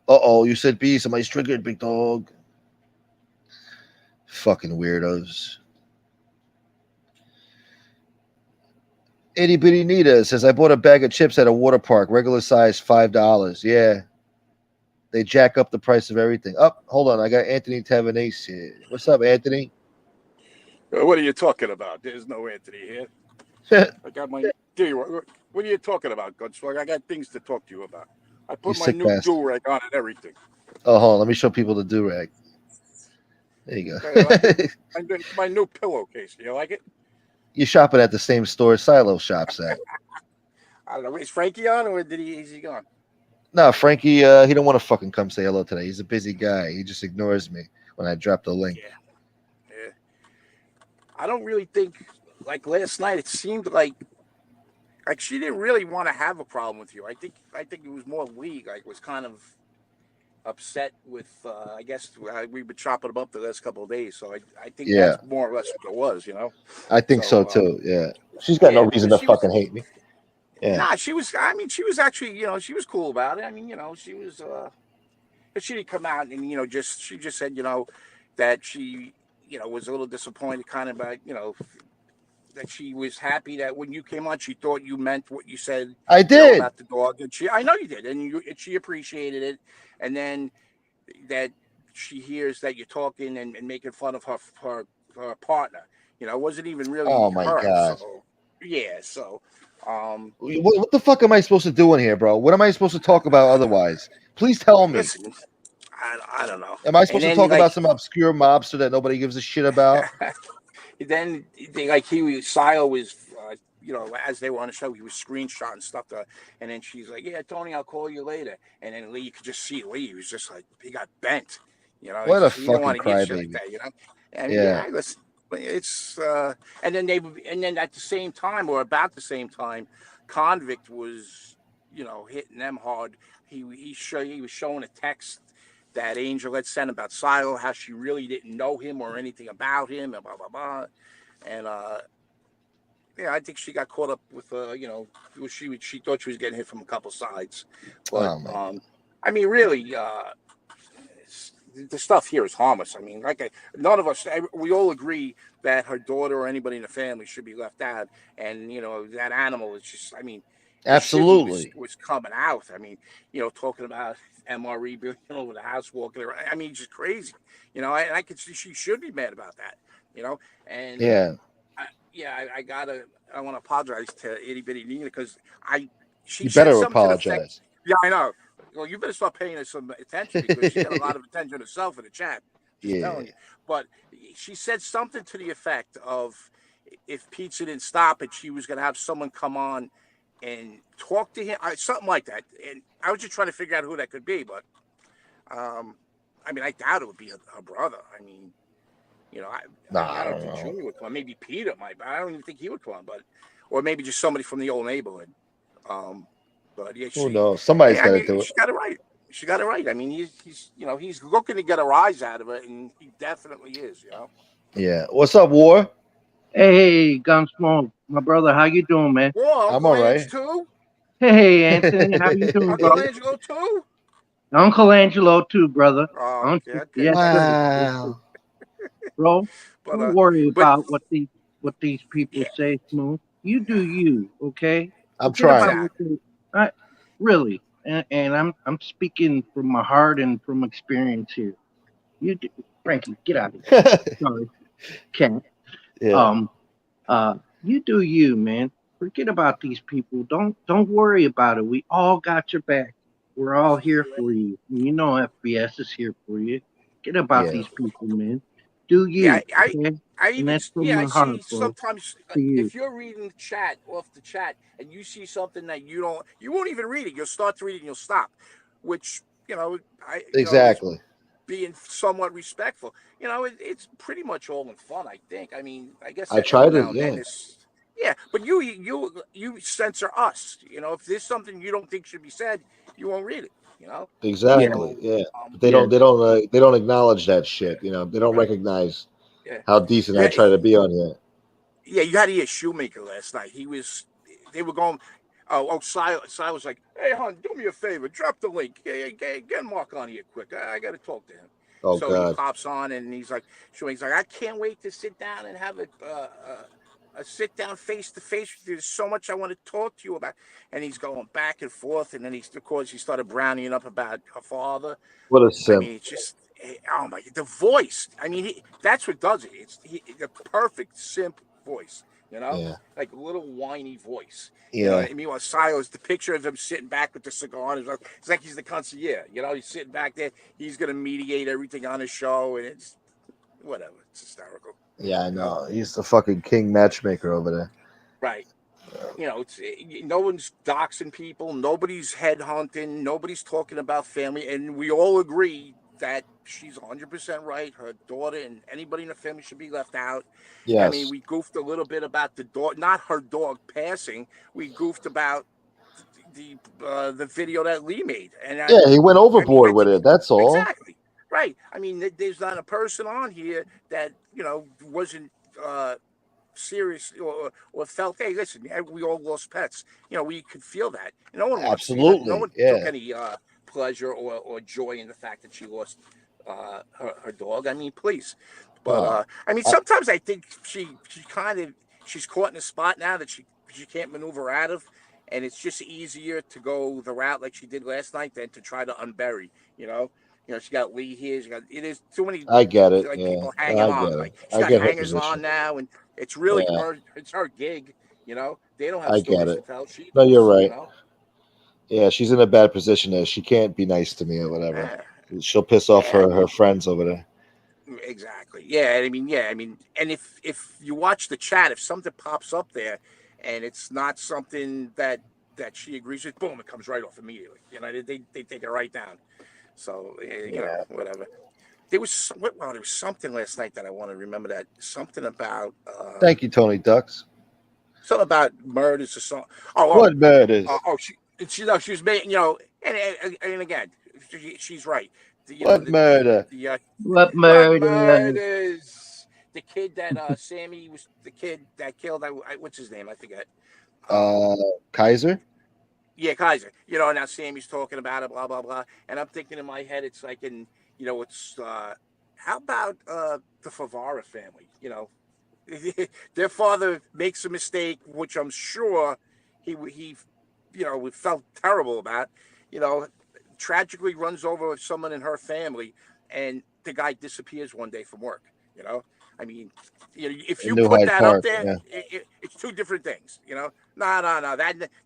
Uh-oh, you said B. Somebody's triggered, big dog. Fucking weirdos. Itty Bitty Nita says, I bought a bag of chips at a water park, regular size, $5. Yeah. They jack up the price of everything. Oh, hold on. I got Anthony Tavanese here. What's up, Anthony? What are you talking about? There's no Anthony here. I got my. What are you talking about, Gunsmoke? I got things to talk to you about. I put my new do-rag on and everything. Oh, hold on. Let me show people the do-rag. There you go. My new pillowcase. You like it? You shopping at the same store Silo shops at. I don't know. Is Frankie on or is he gone? No, Frankie, he don't want to fucking come say hello today. He's a busy guy. He just ignores me when I drop the link. Yeah. I don't really think, like last night, it seemed like she didn't really want to have a problem with you. I think it was more Lee, was kind of upset with, I guess we've been chopping them up the last couple of days. So I think that's more or less what it was, I think so too, yeah. She's got no reason to fucking hate me. Yeah. Nah, she was actually, she was cool about it. I mean, she was, but she didn't come out and, she just said, that she, was a little disappointed kind of about, that she was happy that when you came on, she thought you meant what you said. I did. About the dog. And I know you did. And she appreciated it. And then that she hears that you're talking and making fun of her partner. It wasn't even really Oh, my God. So, yeah, so... what the fuck am I supposed to do in here, bro? What am I supposed to talk about otherwise? Please tell me. Listen, I don't know. Am I supposed to talk about some obscure mobster that nobody gives a shit about? Then, Sile was, as they were on the show, he was screenshotting stuff. And then she's like, "Yeah, Tony, I'll call you later." And then Lee, you could just see Lee. He was just like, he got bent. What a fucking crybaby. Like and listen. It's and then at the same time or about the same time, Convict was hitting them hard. He was showing a text that Angel had sent about Silo, how she really didn't know him or anything about him, and blah blah blah. And I think she got caught up with she thought she was getting hit from a couple sides, but I mean really. The stuff here is harmless. I mean, none of us, we all agree that her daughter or anybody in the family should be left out. And, that animal is just, I mean, absolutely was coming out. I mean, talking about MRE being over the house walking around. I mean, just crazy. I could see she should be mad about that, and I want to apologize to Itty Bitty Nina because she better apologize. Yeah, I know. Well, you better start paying her some attention because she got a lot of attention herself in the chat. Just telling you. But she said something to the effect of if Pizza didn't stop it, she was going to have someone come on and talk to him, something like that. And I was just trying to figure out who that could be. But, I mean, I doubt it would be her brother. I mean, I don't think Junior would come. Maybe Peter might, but I don't even think he would come. Or maybe just somebody from the old neighborhood. But yeah, who knows? Somebody's got to do it. She got it right. She got it right. I mean, he's looking to get a rise out of it, and he definitely is. Yeah. What's up, War? Hey, Gunsmoke, my brother. How you doing, man? Whoa, I'm all right. Too? Hey, Anthony, how you doing, bro? Uncle Angelo too. Uncle Angelo too, brother. Oh, okay, okay. Yes, sir. Yes, sir. Wow. Bro, But don't worry but about what these people yeah, say, Smooth. You do you, okay? I'm Forget about trying. what exactly. they. I really, and I'm speaking from my heart and from experience here. You, do, Frankie, get out of here. Sorry, cat. Yeah, Um, you do you, man. Forget about these people. Don't worry about it. We all got your back. We're all here for you. You know FBS is here for you. Forget about yeah, these people, man. Do Yeah, you, okay? I And even that's from yeah, I my heart, see bro. sometimes To you. if you're reading the chat off the chat and you see something that you won't even read it. You'll start to read it and you'll stop, which is exactly. being somewhat respectful. It's pretty much all in fun. I think. I mean, I guess I every tried now it. and then Yeah, this. Yeah, but you censor us. If there's something you don't think should be said, you won't read it. Yeah, exactly. So Yeah, but yeah. they don't acknowledge that shit. They don't right. recognize Yeah. how decent I Yeah. try to be on here. Yeah, you had to hear Shoemaker last night. They were going. Si was like, "Hey, hon, do me a favor, drop the link. Get Mark on here quick. I got to talk to him." Oh So he God, pops on and Shoemaker's like, "I can't wait to sit down and have a sit down face to face with you. There's so much I want to talk to you about." And he's going back and forth, and then of course, he started browning up about her father. what a I simp. mean, it's just oh my, the voice. I mean, that's what does it. It's the perfect simp voice. Yeah, Like a little whiny voice. yeah, I mean, while Silas, the picture of him sitting back with the cigar, it's like he's the concierge. He's sitting back there. He's gonna mediate everything on his show, and it's whatever. It's hysterical. yeah. I You know, know. He's the fucking king matchmaker over there. right? It's no one's doxing people, nobody's headhunting, nobody's talking about family, and we all agree that she's 100% right. Her daughter and anybody in the family should be left out. I mean, Yes. we goofed a little bit about the dog, not her dog passing. We goofed about the video that Lee made, and Yeah, he went I mean, I overboard with think it. That's all. exactly right. I mean, there's not a person on here that wasn't. Serious or felt, hey, listen, we all lost pets. We could feel that. No one wants to see that. No Absolutely. one took Yeah. any pleasure or joy in the fact that she lost her dog. I mean, please. But No. I mean, I, sometimes I think she's caught in a spot now that she can't maneuver out of, and it's just easier to go the route like she did last night than to try to unbury. She got Lee here. It is too many I get it. like Yeah. people hanging I get on. it. Like she's I got get her hangers on position. now, and it's really Yeah. it's her gig. They don't have I get stories to it. tell. She No, you're does. right. Yeah, she's in a bad position there. She can't be nice to me or whatever. Yeah, She'll piss off yeah, her friends over there. exactly. Yeah, I mean, and if you watch the chat, if something pops up there, and it's not something that she agrees with, boom, it comes right off immediately. They take it right down. So Yeah. whatever. There was something last night that I want to remember. That something about Thank you, Tony Ducks. something about murders or something. Oh, What murders? she was making, and again, she's right. What murder? What What murder? murders? The kid that Sammy was the kid that killed. What's his name? I forget. Um, Uh, Kaiser? yeah, Kaiser. Now Sammy's talking about it, blah blah blah, and I'm thinking in my head, it's like, it's how about the Favara family? Their father makes a mistake, which I'm sure he felt terrible about. You know, tragically runs over someone in her family, and the guy disappears one day from work. I mean, if In you New put Hyde that up Park. there, Yeah. it's two different things. No.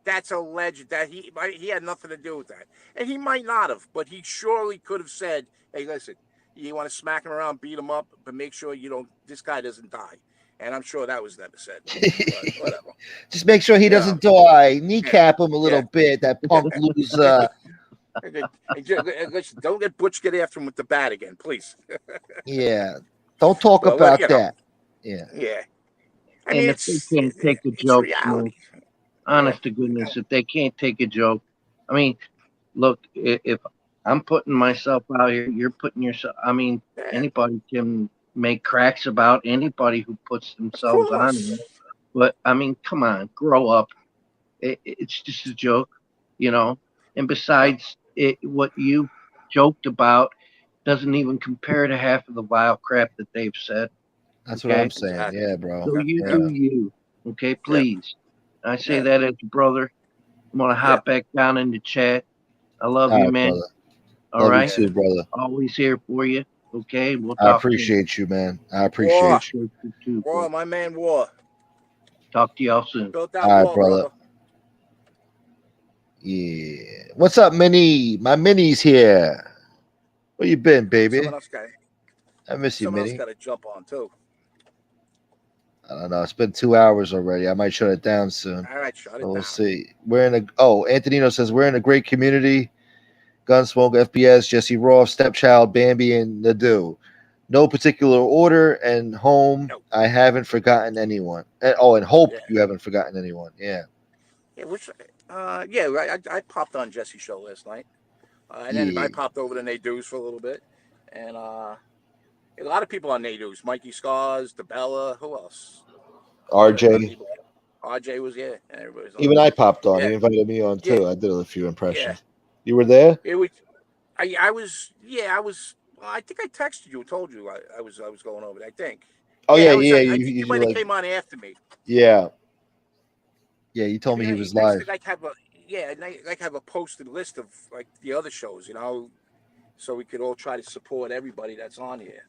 That's alleged that he had nothing to do with that, and he might not have, but he surely could have said, "Hey, listen, you want to smack him around, beat him up, but make sure this guy doesn't die." And I'm sure that was never said. But whatever. Just make sure he You know. doesn't die. Yeah. Kneecap him a little Yeah. bit. That punk loser. Listen, don't let Butch get after him with the bat again, please. Yeah. Don't talk But about that. Yeah. yeah. I mean, And if they can't take a it's joke, Smooth, reality. Yeah. honest to goodness, if they can't take a joke, I mean, look, if I'm putting myself out here, you're putting yourself. I mean, Yeah. anybody can make cracks about anybody who puts Of themselves on course. here. But I mean, come on, grow up. It's just a joke. you know. And besides, what you joked about doesn't even compare to half of the vile crap that they've said. That's what I'm Okay, saying. Exactly. Yeah, bro. so you Yep. do Yeah. you. Okay, Yep. please. I say Yeah. that as a brother. I'm gonna Yeah. hop back down in the chat. I love All you, right, man. brother. All Love you right, Yeah. too, brother. always here for you. Okay, we'll I talk soon. appreciate you, man. I War. appreciate you. Appreciate you too, War. bro. My man. War. Talk to y'all soon. Built that All right, wall, brother. brother. Yeah. What's up, Minnie? My Minnie's here. Where you been, Someone baby? else got. I miss you, Someone else Minnie. got to jump on too. I don't know. It's been 2 hours already. I might shut it down soon. All right, shut So it we'll down. see. We're in a. Oh, Antonino says we're in a great community. Gunsmoke, FBS, Jesse Roth, Stepchild, Bambi, and Nadu. No particular order, and home. No. I haven't forgotten anyone. Oh, and hope Yeah. you haven't forgotten anyone. Yeah. Yeah. Which. Yeah. I popped on Jesse's show last night, and then I Yeah. popped over to Nadeau's for a little bit, and a lot of people on Nadeau's. Mikey Scars, DeBella. Who else? A lot of RJ. people. RJ was and everybody's on. Even I popped on. Yeah. He invited me on Yeah. too. I did a few Yeah. impressions. You were there? It was. I was. Yeah. I was. Well, I think I texted you. Told you I was going over it. I think. Oh Yeah. yeah, I was. yeah. I You think you you might have like came on after me. yeah. Yeah, you told me he You was guys could live. like have a like have a posted list of like the other shows, so we could all try to support everybody that's on here,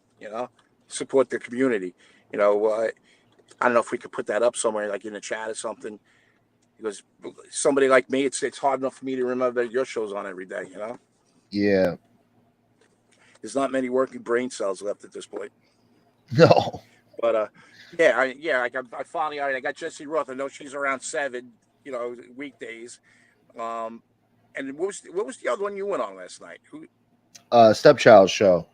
support the community. I don't know if we could put that up somewhere, like in the chat or something, because somebody like me, it's hard enough for me to remember that your show's on every day. Yeah. There's not many working brain cells left at this point. No. But I finally I got Jesse Roth. I know she's around 7, weekdays. Um, and what was the other one you went on last night? Who? Stepchild's show.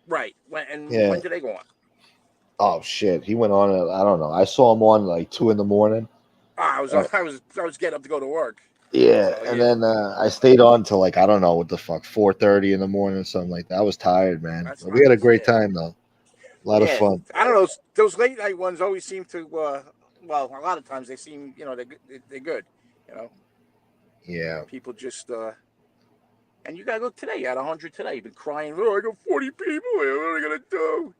Right. Yeah. When did they go on? Oh shit. He went on I don't know. I saw him on like 2 a.m. I Uh, was getting up to go to work. yeah, So and yeah, then I stayed on till like I don't know what the fuck 4:30 in the morning or something like that. I was tired, man. that's But we had a nice. great Yeah, time though. A lot of yeah. fun. I don't know. Those late night ones always seem to. Well, a lot of times they seem, they're good. You know, Yeah. people just. And you gotta look today. You had 100 today. You've been crying. Oh, I got 40 people here. What am I gonna do?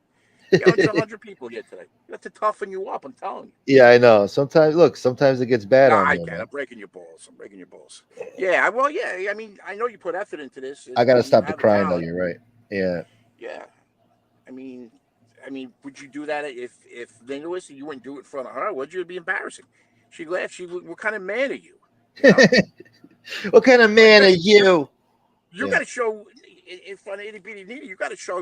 You got 100 people here today. You have to toughen you up. I'm telling you. Yeah, I know. Sometimes it gets bad No, on I there, get it. man. I'm breaking your balls. Yeah, well, yeah. I mean, I know you put effort into this, I gotta and you stop the have a crying though. talent. You're right. Yeah. Yeah. I mean, would you do that if Linguist you wouldn't do it in front of her? Would you? It'd be embarrassing. She laughed. What kind of man are you? You know, What kind of like man are you? you Yeah. got to show in front of itty bitty Nita. You got to show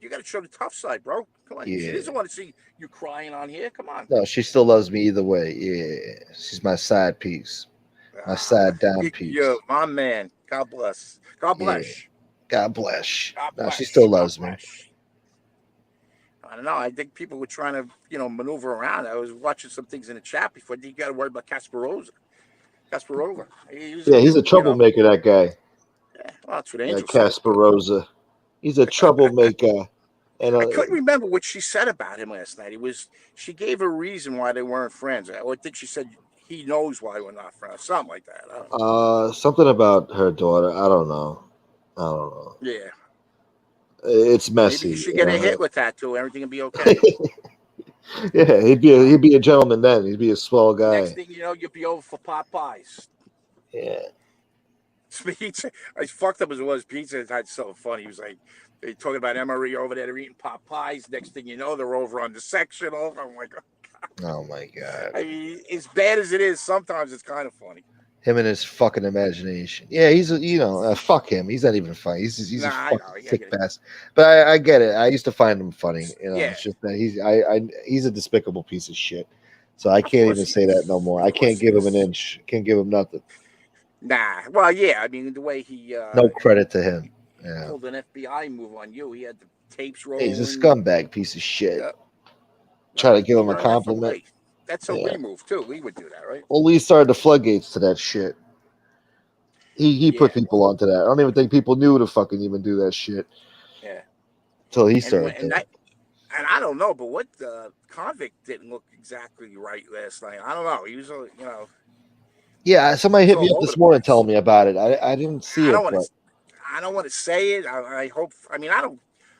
you got to show the tough side, bro. Come on. She Yeah. doesn't want to see you crying on here. Come on. No, she still loves me either way. Yeah. She's my side piece. My sad down piece. You, my man. God bless. God Yeah. bless. God bless. God No, she bless. still God loves me. bless. I don't know. I think people were trying to, maneuver around. I was watching some things in the chat before. You got to worry about Kasparoza. Kasparova. Yeah, he's a troublemaker, that guy. Yeah, well, that's what That Angel said. Kasparoza. He's a troublemaker. And I couldn't remember what she said about him last night. She gave a reason why they weren't friends. Or I think she said he knows why we're not friends. Something like that. I don't know. Something about her daughter. I don't know. Yeah. It's Maybe you messy. should get a Hitler tattoo. Everything will be okay. Yeah, he'd be a gentleman then. He'd be a swell Next guy. thing you know, you'll be over for pot pies. Yeah. Pizza, as fucked up as it was, Pizza had so funny. He was like, they're talking about Emery over there. They're eating pot pies. Next thing you know, they're over on the sectional. I'm like, Oh my god. I mean, as bad as it is, sometimes it's kind of funny. Him and his fucking imagination. Yeah, he's fuck him. He's not even funny. He's a I fucking know. Yeah, sick bastard. But I get it. I used to find him funny. Yeah. It's just that he's a despicable piece of shit. So I Of can't course even he say is. that no more. Of I can't course he give him an is. inch. Can't give him nothing. Nah. Well, yeah. I mean, the way he No credit to him. Yeah. pulled an FBI move on you, he had the tapes Hey, rolling. he's a scumbag piece of shit. Yeah. Try to give him a That's compliment. way. That's a Yeah. remove too. We would do that, right? Well, Lee started the floodgates to that shit. He put Yeah. people onto that. I don't even think people knew to fucking even do that shit Yeah. until he started And doing it. And I don't know, but what Convict didn't look exactly right last night. I don't know. He was, Yeah, somebody It's hit me all up over this the morning place. telling me about it. I didn't see I it, don't want but to. I don't want to say it. I hope. I mean, I don't.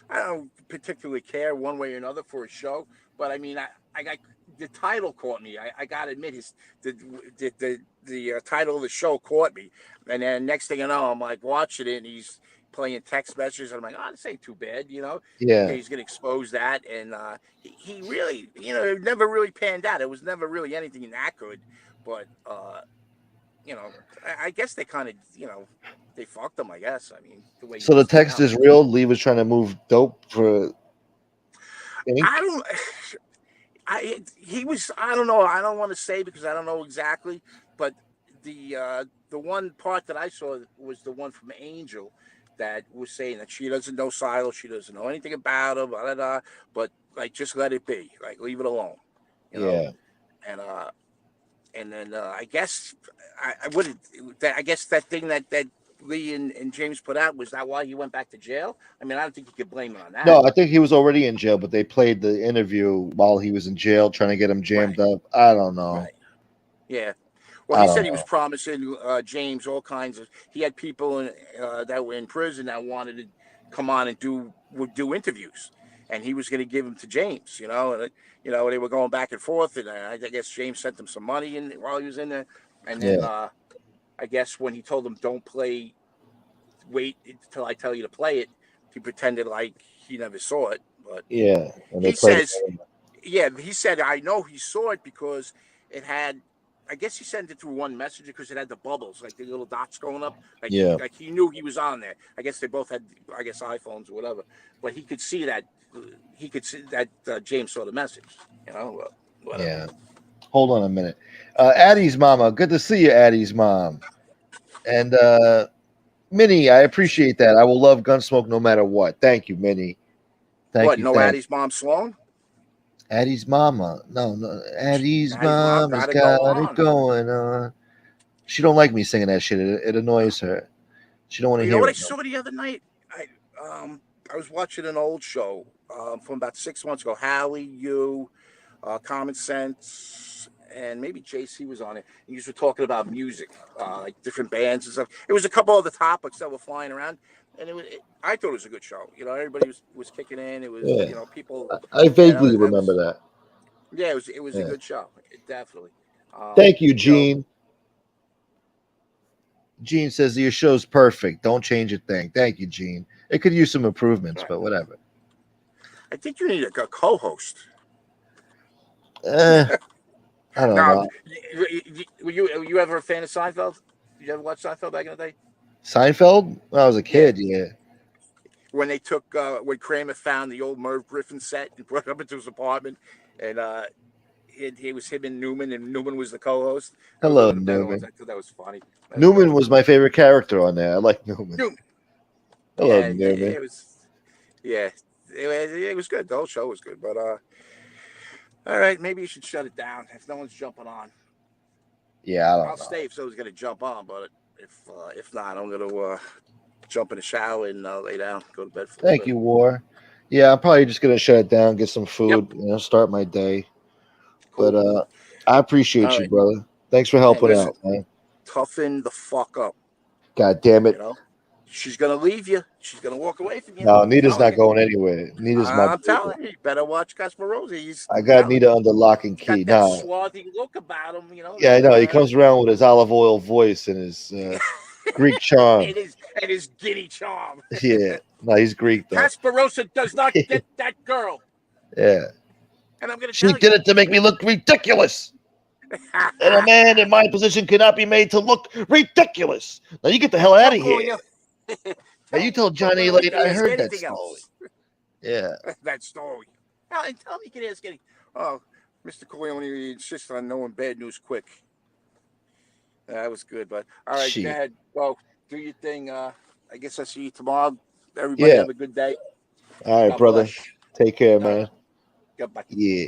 I don't particularly care one way or another for a show. But I mean, I got the title caught me. I got to admit, the title of the show caught me. And then next thing you know, I'm like watching it, and he's playing text messages. I'm like, oh, this ain't too bad, you know. yeah. Okay, he's gonna expose that, and he really, you know, it never really panned out. It was never really anything that good, but you know, I guess they kind of, you know, they fucked him. I guess. I mean, the way he So the was coming text out, is real. Lee was trying to move dope for ink. I don't. He was. I don't know. I don't want to say because I don't know exactly, but the one part that I saw was the one from Angel that was saying that she doesn't know Silo, she doesn't know anything about him, blah, blah, blah, but like just let it be, like leave it alone, you know, Yeah. and then I guess I would. I guess that thing that Lee and James put out was that why he went back to jail. I mean, I don't think you could blame it on that. No, I think he was already in jail, but they played the interview while he was in jail, trying to get him jammed Right, up. I don't know. right, yeah. Well, I he don't said he was know. promising James all kinds of. He had people that were in prison that wanted to come on and would do interviews, and he was going to give them to James. You know they were going back and forth, and I guess James sent him some money while he was in there, and then Yeah, I guess when he told him don't play, wait until I tell you to play it, he pretended like he never saw it. But yeah, and they he played it. says, yeah, he said I know he saw it because it had. I guess he sent it through one messenger because it had the bubbles, like the little dots going up. Yeah, Like he knew he was on there. I guess they both had, I guess, iPhones or whatever. But he could see that. He could see that James saw the message. You know, whatever. yeah. Hold on a minute. Addie's mama, good to see you, Addie's mom. And Minnie, I appreciate that. I will love Gunsmoke no matter what. Thank you, Minnie. Thank What? you, No, thank you. Addie's mom Sloan. Addie's mama. No, no. Addie's Addie's mom mom has got it going got it on. going on. She don't like me singing that shit. It annoys her. She don't want to You know hear what I it. No. saw the other night? I was watching an old show from about 6 months ago. Hallie, you, Common Sense, and maybe JC was on it. And you were talking about music, like different bands and stuff. It was a couple of the topics that were flying around, and I thought it was a good show. You know, everybody was kicking in. It was, Yeah, you know, people. I Yeah, vaguely that remember was. that. Yeah, it was a Yeah. good show. Definitely. Thank you, You know, Gene. Gene says your show's perfect. Don't change a thing. Thank you, Gene. It could use some improvements, but whatever. I think you need a co-host. Eh, I don't Now, know. were you ever a fan of Seinfeld? Did you ever watch Seinfeld back in the day? Seinfeld? When I was a Yeah. kid, yeah. When they took when Kramer found the old Merv Griffin set and brought it up into his apartment, and it was him and Newman was the co-host. That was one Hello, of the better ones. Newman. I thought that was funny. Newman was my favorite character on there. I like Newman. Newman. Hello, Yeah, Newman. it was. Yeah, it was good. The whole show was good, but all right, maybe you should shut it down if no one's jumping on. Yeah, I I'll don't know. stay if someone's gonna jump on, but if not, I'm gonna jump in the shower and lay down, go to bed for a little Thank bit. you, War. Yeah, I'm probably just gonna shut it down, get some food, Yep. start my day. Cool. But I appreciate All you, right. brother. Thanks for Hey, helping listen, out, man. toughen the fuck up. God damn You it. know, she's gonna leave you. She's gonna walk away from you. No, I'm Nita's telling not you. going anywhere. Nita's my I'm baby. telling you. You better watch Kasparoza. I I'm got telling Nita you. under lock and He's got key. that Nah. swarthy look about him. You know Yeah, I that. know. He comes around with his olive oil voice and his Greek charm. and his giddy charm. Yeah. No, he's Greek though. Kasparoza does not get that girl, Yeah. and I'm gonna She tell did you. it to make me look ridiculous. And a man in my position cannot be made to look ridiculous. Now you get the hell out Tell of here. Coolio. Now you tell Tell Johnny Coolio he Late can I ask heard that anything story. else. Yeah. That story. And tell him he can ask anything. Oh, Mr. Coolio insists on knowing bad news quick. That was good, but all right, go Shit. ahead. Well, do your thing. I guess I'll see you tomorrow. Everybody Yeah. have a good day. All right, God brother. bless. Take care, All man. right. Goodbye. Yeah.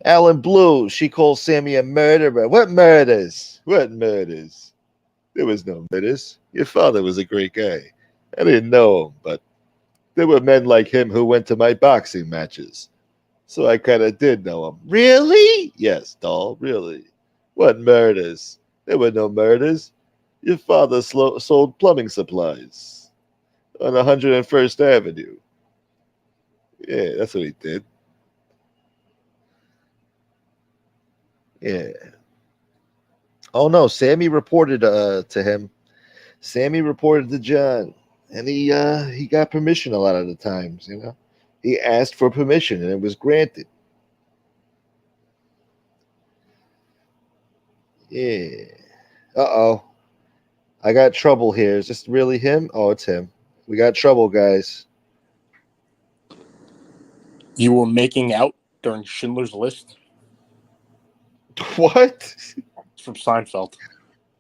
Alan Blue, she calls Sammy a murderer. What murders? What murders? There was no murders. Your father was a great guy. I didn't know him, but there were men like him who went to my boxing matches. So I kind of did know him. Really? Yes, doll, really. What murders? There were no murders. Your father sold plumbing supplies on 101st Avenue. Yeah, that's what he did. Yeah. Oh no, Sammy reported to him. Sammy reported to John, and he got permission a lot of the times. You know, he asked for permission, and it was granted. Yeah. Uh-oh. I got trouble here. Is this really him? Oh, it's him. We got trouble, guys. You were making out during Schindler's List? What? It's from Seinfeld.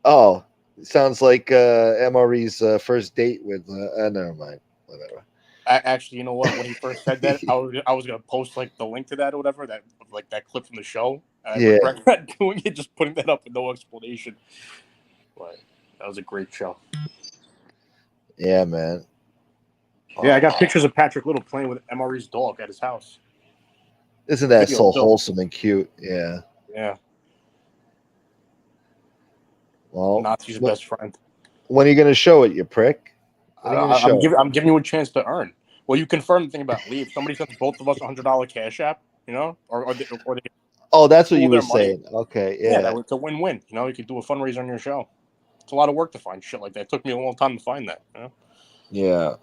Oh, sounds like MRE's first date with. Never mind. Whatever. Actually, you know what? When he first said that, I was gonna post like the link to that or whatever, that like that clip from the show. And I Yeah. regret not doing it, just putting that up with no explanation. But that was a great show. Yeah, man. Yeah, I got pictures of Patrick Little playing with MRE's dog at his house. Isn't that Video so still. wholesome and cute? Yeah. Yeah, Well, Nazi's best friend. when are you going to show it, you prick? When are you going to show it? I'm giving you a chance to earn. Well, you confirmed the thing about leave. Somebody sends both of us $100 cash app, you know, or they Oh, that's what pool you their were money. saying. Okay, Yeah, yeah. it's a win-win. You know, you could do a fundraiser on your show. It's a lot of work to find shit like that. It took me a long time to find that. You know? Yeah.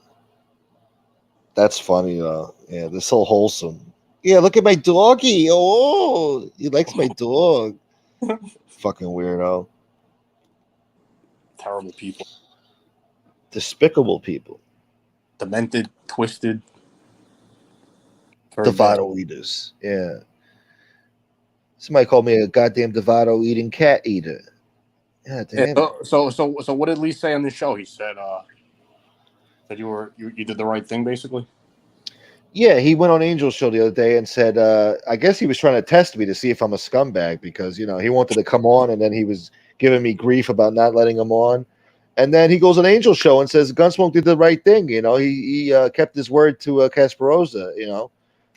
That's funny, though. Yeah, they're so wholesome. Yeah, look at my doggy. Oh, he likes my dog. Fucking weirdo. Terrible people. Despicable people. Demented, twisted. Very bad. Devado eaters. Yeah. Somebody called me a goddamn Devado eating cat eater. Yeah, Yeah, damn it. so what did Lee say on the show? He said that you did the right thing, basically. Yeah, he went on Angel's show the other day and said, I guess he was trying to test me to see if I'm a scumbag because, you know, he wanted to come on and then he was giving me grief about not letting him on. And then he goes on Angel's show and says Gunsmoke did the right thing. You know, he kept his word to Kasparoza, you know,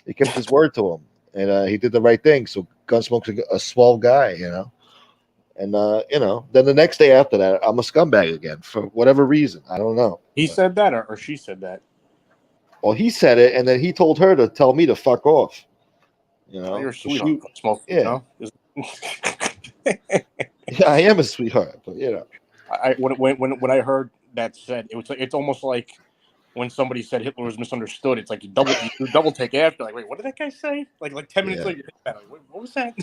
he kept his word to him and he did the right thing. So Gunsmoke's a swell guy, you know. And, you know, then the next day after that, I'm a scumbag again for whatever reason. I don't know. He said that or she said that? Well, he said it, and then he told her to tell me to fuck off. You know, You're a so sweetheart. Smoke, yeah, you know? yeah, I am a sweetheart, but you know, When I heard that said, it's almost like when somebody said Hitler was misunderstood. It's like you double take after. Like, wait, what did that guy say? Like 10 minutes later, you think about it. Like, what was that?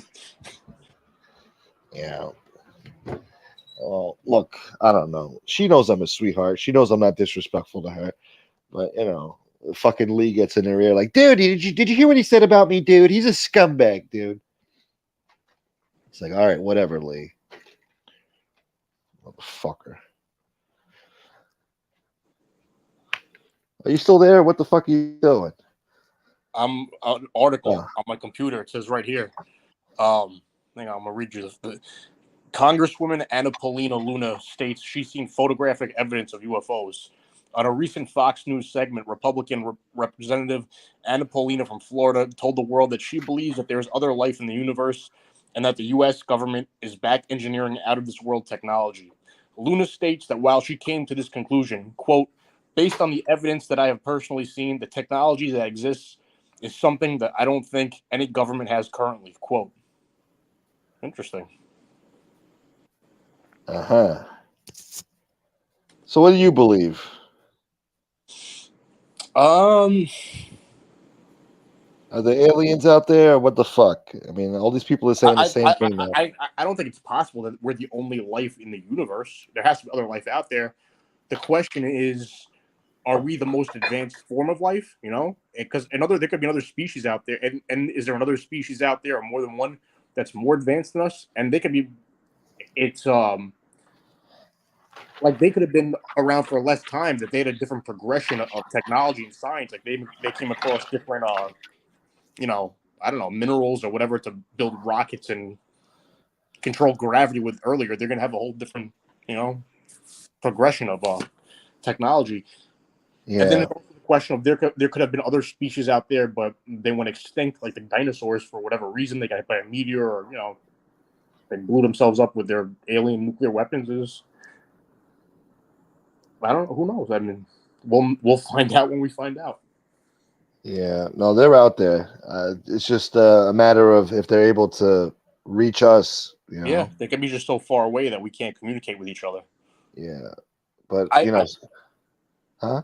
yeah. Well, look, I don't know. She knows I'm a sweetheart. She knows I'm not disrespectful to her, but you know, fucking Lee gets in her ear like, dude, did you hear what he said about me, dude? He's a scumbag, dude. It's like, all right, whatever, Lee. Motherfucker. Are you still there? What the fuck are you doing? I'm an article on my computer. It says right here. Hang on, I'm gonna read you this. Congresswoman Anna Paulina Luna states she's seen photographic evidence of UFOs. On a recent Fox News segment, Republican Representative Anna Paulina from Florida told the world that she believes that there's other life in the universe and that the U.S. government is back engineering out of this world technology. Luna states that while she came to this conclusion, quote, based on the evidence that I have personally seen, the technology that exists is something that I don't think any government has currently, quote. Interesting. Uh-huh. So what do you believe? Are there aliens out there? What the fuck? I mean, all these people are saying the same thing now. I don't think it's possible that we're the only life in the universe. There has to be other life out there. The question is, are we the most advanced form of life? You know, because there could be another species out there, and is there another species out there, or more than one, that's more advanced than us? And they could be. It's like they could have been around for less time, that they had a different progression of technology and science. Like they came across different you know, I don't know, minerals or whatever to build rockets and control gravity with earlier. They're going to have a whole different, you know, progression of technology. Yeah. And then there's also the question of there could have been other species out there, but they went extinct, like the dinosaurs, for whatever reason. They got hit by a meteor, or, you know, They blew themselves up with their alien nuclear weapons. Is I don't know. Who knows? I mean, we'll find out when we find out. Yeah, no, they're out there. It's just a matter of if they're able to reach us. You know. Yeah, they can be just so far away that we can't communicate with each other. Yeah, but I huh?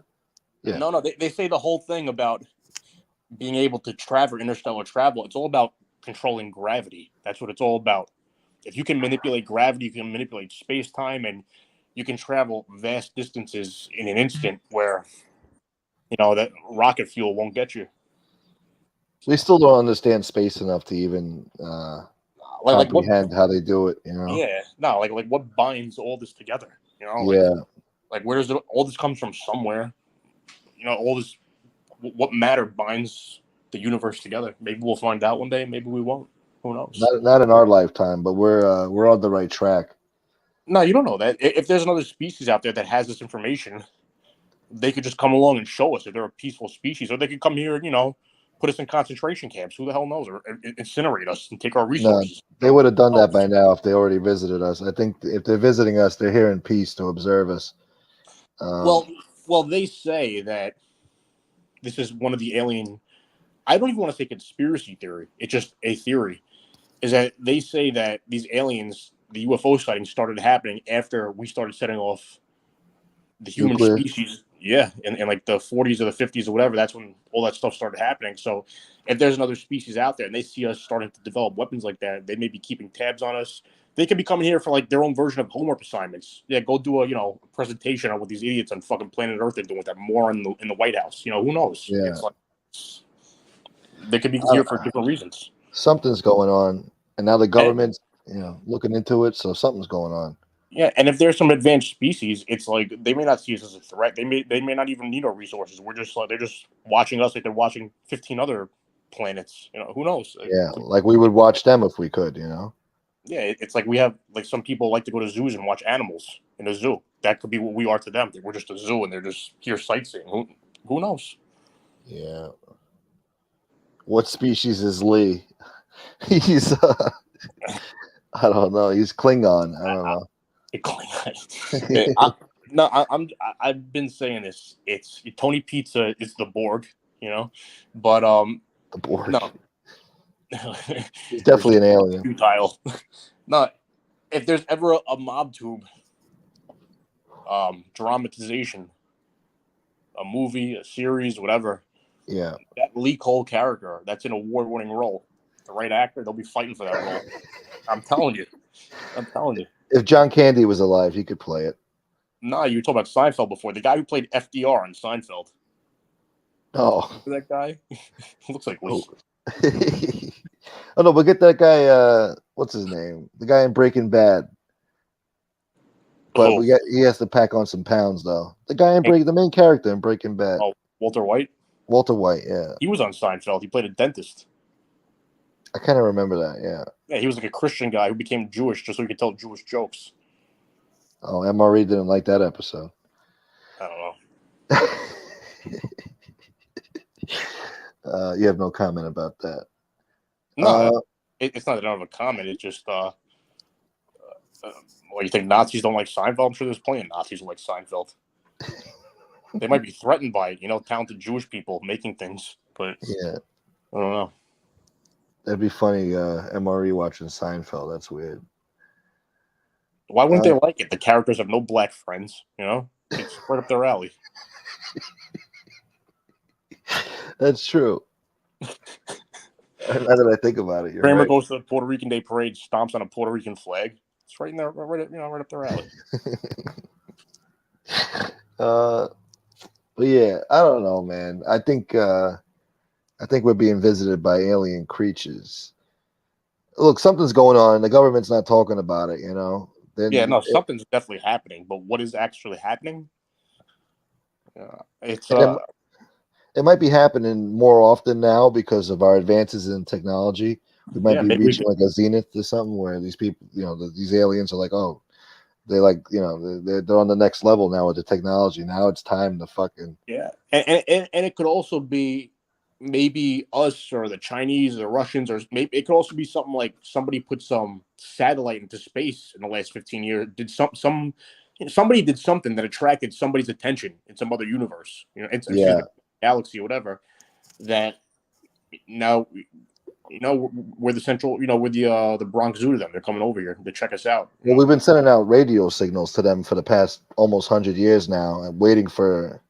Yeah. No. They say the whole thing about being able to travel interstellar travel. It's all about controlling gravity. That's what it's all about. If you can manipulate gravity, you can manipulate space time, and you can travel vast distances in an instant. Where that rocket fuel won't get you. We still don't understand space enough to even Like what? comprehend how they do it. You know. Yeah, no. Like what binds all this together? Yeah. Like where does all this comes from? Somewhere. All this. What matter binds the universe together? Maybe we'll find out one day. Maybe we won't. Who knows? Not in our lifetime, but we're on the right track. No, you don't know that. If there's another species out there that has this information, they could just come along and show us if they're a peaceful species, or they could come here and put us in concentration camps. Who the hell knows? Or incinerate us and take our resources. No, they would have done that by now if they already visited us. I think if they're visiting us, they're here in peace to observe us. Well, they say that this is one of the alien. I don't even want to say conspiracy theory. It's just a theory. Is that they say that these aliens, the UFO sightings, started happening after we started setting off the human species. Yeah, in like the 40s or the 50s or whatever. That's when all that stuff started happening. So if there's another species out there and they see us starting to develop weapons like that, they may be keeping tabs on us. They could be coming here for like their own version of homework assignments. Yeah, go do a presentation on what these idiots on fucking planet Earth are doing with that moron in the White House. Who knows? Yeah. It's like they could be here for different reasons. Something's going on, and now the government's looking into it. So something's going on. Yeah, and if there's some advanced species, it's like they may not see us as a threat. They may not even need our resources. We're just they're just watching us like they're watching 15 other planets. Who knows? Like we would watch them if we could. Yeah, it's like we have like some people like to go to zoos and watch animals in a zoo. That could be what we are to them. We're just a zoo and they're just here sightseeing. Who knows? Yeah. What species is Lee? He's I don't know. He's Klingon. I don't know. I've been saying this. It's Tony Pizza is the Borg, but the Borg. No, he's definitely an alien. Futile. No, if there's ever a mob tube dramatization, a movie, a series, whatever. Yeah, that Lee Cole character, that's an award-winning role. The right actor, they'll be fighting for that role. I'm telling you. If John Candy was alive, he could play it. No, you were talking about Seinfeld before. The guy who played FDR on Seinfeld. Oh. That guy? Looks like Lee. Oh, no, but get that guy, what's his name? The guy in Breaking Bad. But he has to pack on some pounds, though. The guy in the main character in Breaking Bad. Oh, Walter White? Walter White, yeah. He was on Seinfeld. He played a dentist. I kind of remember that, yeah. Yeah, he was like a Christian guy who became Jewish just so he could tell Jewish jokes. Oh, MRE didn't like that episode. I don't know. You have no comment about that. No, it's not that I don't have a comment. It's just, well, you think Nazis don't like Seinfeld? I'm sure there's plenty of Nazis who like Seinfeld. They might be threatened by talented Jewish people making things, but yeah, I don't know. That'd be funny. MRE watching Seinfeld. That's weird. Why wouldn't they like it? The characters have no black friends. It's right up their alley. That's true. Now that I think about it, Kramer right. goes to the Puerto Rican Day Parade, stomps on a Puerto Rican flag. It's right in there, right up their alley. But yeah, I don't know, man. I think we're being visited by alien creatures. Look, something's going on. The government's not talking about it. Something's definitely happening. But what is actually happening? It's it might be happening more often now because of our advances in technology. We might be reaching like a zenith or something where these people, these aliens are like, oh, they like, they're on the next level now with the technology. Now it's time to fucking and it could also be maybe us or the Chinese or the Russians, or maybe it could also be something like somebody put some satellite into space in the last 15 years. Did somebody did something that attracted somebody's attention in some other universe, excuse Yeah. me, galaxy or whatever. That now, we're the central, we're the Bronx Zoo to them. They're coming over here to check us out. Well, we've been sending out radio signals to them for the past almost 100 years now, and waiting for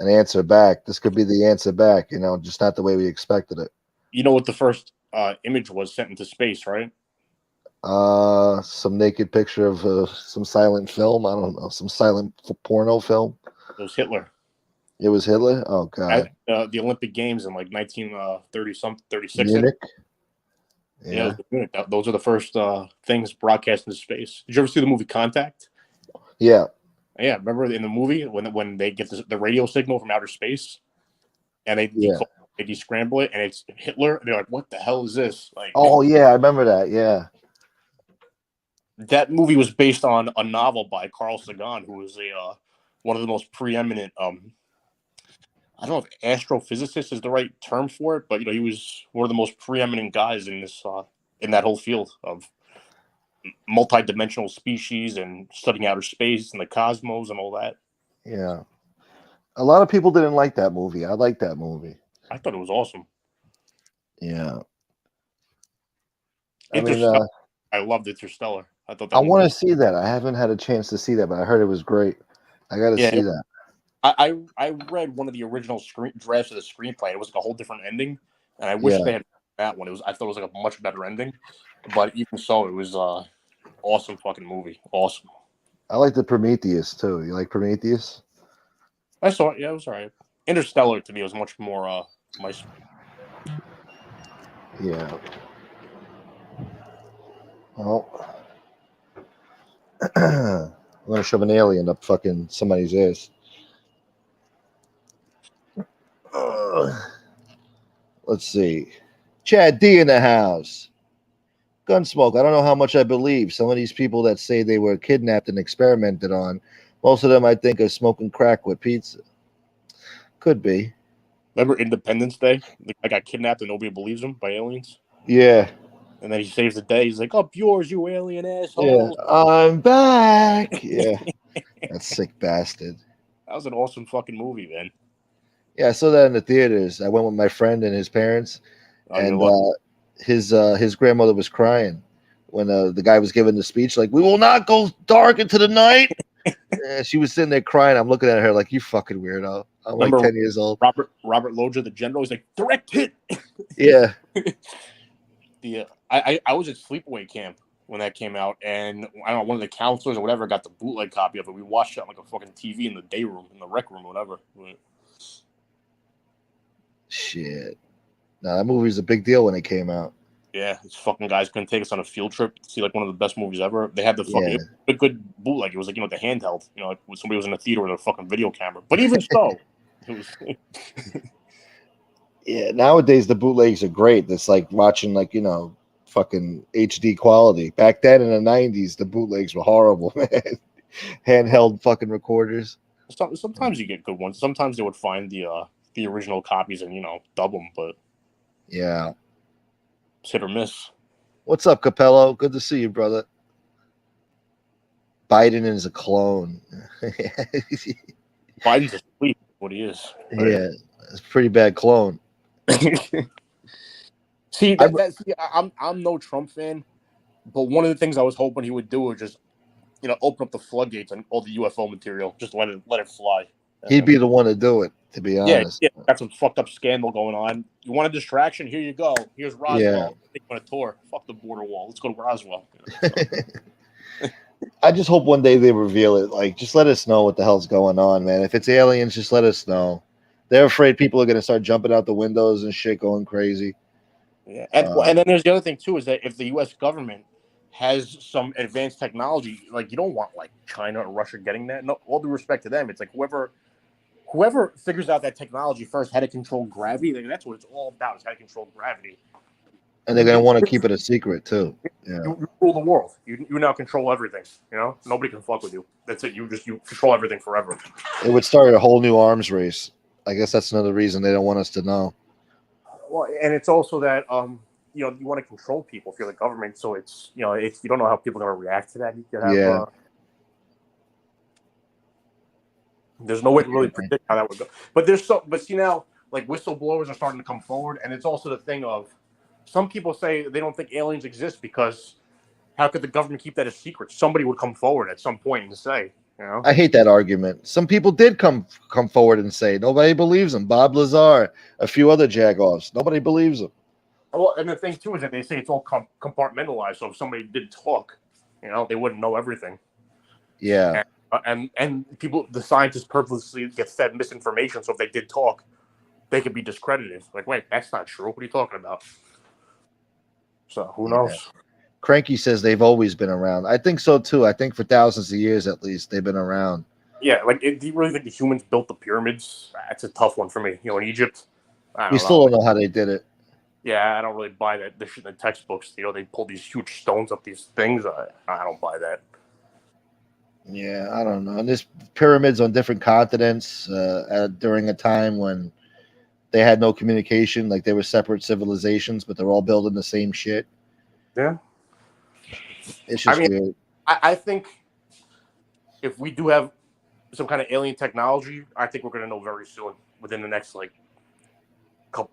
an answer back. This could be the answer back, just not the way we expected it. You know what the first image was sent into space, right? Some naked picture of some silent film. I don't know, some silent porno film. It was Hitler. It was Hitler. Oh God. At the Olympic Games in like 1936. Munich. Yeah, those are the first things broadcast into space. Did you ever see the movie Contact? Yeah. Yeah, remember in the movie when they get the radio signal from outer space, and they descramble it, and it's Hitler. And they're like, "What the hell is this?" Like, oh yeah, I remember that. Yeah, that movie was based on a novel by Carl Sagan, who was one of the most preeminent. I don't know if astrophysicist is the right term for it, but he was one of the most preeminent guys in this in that whole field of multi-dimensional species and studying outer space and the cosmos and all that. Yeah. A lot of people didn't like that movie. I liked that movie. I thought it was awesome. Yeah. I loved Interstellar. I thought that I want to see that. I haven't had a chance to see that, but I heard it was great. I got to see that. I read one of the original drafts of the screenplay. It was like a whole different ending, and I wish they had that one. I thought it was like a much better ending, but even so, it was awesome fucking movie. Awesome. I like the Prometheus too. You like Prometheus? I saw it. Yeah, it was alright. Interstellar to me was much more my. Yeah. Well, I'm gonna shove an alien up fucking somebody's ass. Let's see. Chad D in the house. Gunsmoke. I don't know how much I believe. Some of these people that say they were kidnapped and experimented on, most of them I think are smoking crack with pizza. Could be. Remember Independence Day? The guy got kidnapped and nobody believes him by aliens? Yeah. And then he saves the day. He's like, up yours, you alien asshole. Yeah. I'm back. Yeah. That sick bastard. That was an awesome fucking movie, man. Yeah, I saw that in the theaters. I went with my friend and his parents, and his grandmother was crying when the guy was giving the speech, like, "We will not go dark into the night." She was sitting there crying. I'm looking at her like, "You fucking weirdo." I'm like 10 years old. Robert Loggia, the general, he's like, "Direct hit." Yeah. I was at sleepaway camp when that came out, and I don't know, one of the counselors or whatever got the bootleg copy of it. We watched it on like a fucking TV in the day room, in the rec room, or whatever. Shit. No, that movie was a big deal when it came out. Yeah, these fucking guys couldn't take us on a field trip to see like one of the best movies ever. They had the fucking a good bootleg. It was like, the handheld, like when somebody was in a theater with a fucking video camera. But even so, it was. Yeah, nowadays the bootlegs are great. It's like watching fucking HD quality. Back then in the 90s, the bootlegs were horrible, man. Handheld fucking recorders. Sometimes you get good ones. Sometimes they would find the original copies and dub them, but yeah, it's hit or miss. What's up, Capello? Good to see you, brother. Biden is a clone. Biden's asleep. What he is. Right? Yeah, it's a pretty bad clone. See, I'm no Trump fan, but one of the things I was hoping he would do was just open up the floodgates on all the UFO material. Just let it fly. He'd be the one to do it, to be honest. Yeah, got some fucked up scandal going on. You want a distraction? Here you go. Here's Roswell. Take on a tour. Fuck the border wall. Let's go to Roswell. I just hope one day they reveal it. Like, just let us know what the hell's going on, man. If it's aliens, just let us know. They're afraid people are going to start jumping out the windows and shit, going crazy. Yeah, and then there's the other thing too, is that if the U.S. government has some advanced technology, like, you don't want like China or Russia getting that. No, all due respect to them, it's like whoever figures out that technology first, how to control gravity, like, that's what it's all about, is how to control gravity. And they're going to want to keep it a secret too. Yeah. You rule the world. You now control everything. Nobody can fuck with you. That's it. You control everything forever. It would start a whole new arms race. I guess that's another reason they don't want us to know. Well, and it's also that you know, you want to control people if you're the government, so it's, you know, it's, you don't know how people are going to react to that. You could have Yeah. there's no way to really predict how that would go. But but see now, like whistleblowers are starting to come forward, and it's also the thing of some people say they don't think aliens exist because how could the government keep that a secret? Somebody would come forward at some point and say, you know. I hate that argument. Some people did come forward and say nobody believes them. Bob Lazar, a few other jagoffs, nobody believes them. Well, and the thing too is that they say it's all compartmentalized. So if somebody did talk, you know, they wouldn't know everything. Yeah. And people, the scientists purposely get fed misinformation. So if they did talk, they could be discredited. Like, wait, that's not true. What are you talking about? So who knows? Cranky says they've always been around. I think so too. I think for thousands of years at least they've been around. Yeah, like do you really think the humans built the pyramids? That's a tough one for me. You know, in Egypt, We still don't know how they did it. Yeah, I don't really buy that. The shit in the textbooks, you know, they pull these huge stones up these things. I don't buy that. Yeah, I don't know. And there's pyramids on different continents during a time when they had no communication, like they were separate civilizations, but they're all building the same shit. Yeah. It's just weird. I think if we do have some kind of alien technology, I think we're going to know very soon, within the next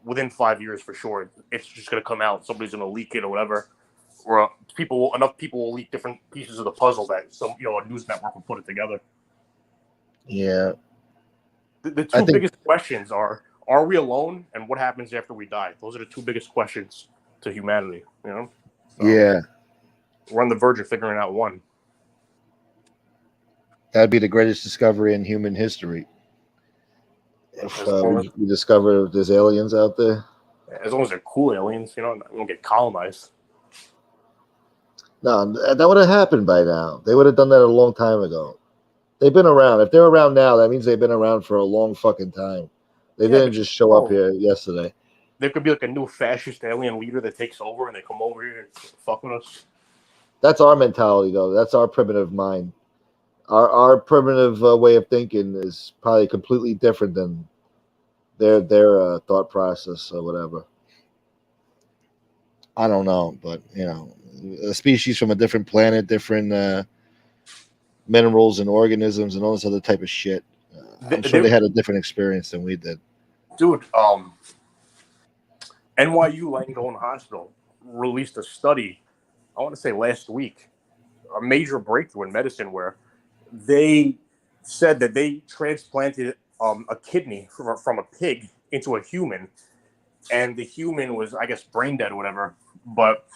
within 5 years for sure. It's just going to come out. Somebody's going to leak it or whatever. Or enough people will leak different pieces of the puzzle that a news network will put it together. Yeah. The two biggest questions are we alone, and what happens after we die? Those are the two biggest questions to humanity, you know? So yeah. We're on the verge of figuring out one. That'd be the greatest discovery in human history. If we discover there's aliens out there. As long as they're cool aliens, you know, we don't get colonized. No, that would have happened by now. They would have done that a long time ago. They've been around. If they're around now, that means they've been around for a long fucking time. They didn't just show up here yesterday. There could be like a new fascist alien leader that takes over and they come over here and fuck with us. That's our mentality, though. That's our primitive mind. Our primitive way of thinking is probably completely different than their thought process or whatever. I don't know, but you know, a species from a different planet, different minerals and organisms and all this other type of shit. I'm sure they had a different experience than we did. Dude, NYU Langone Hospital released a study, I want to say last week, a major breakthrough in medicine where they said that they transplanted a kidney from a pig into a human, and the human was, I guess, brain dead or whatever. But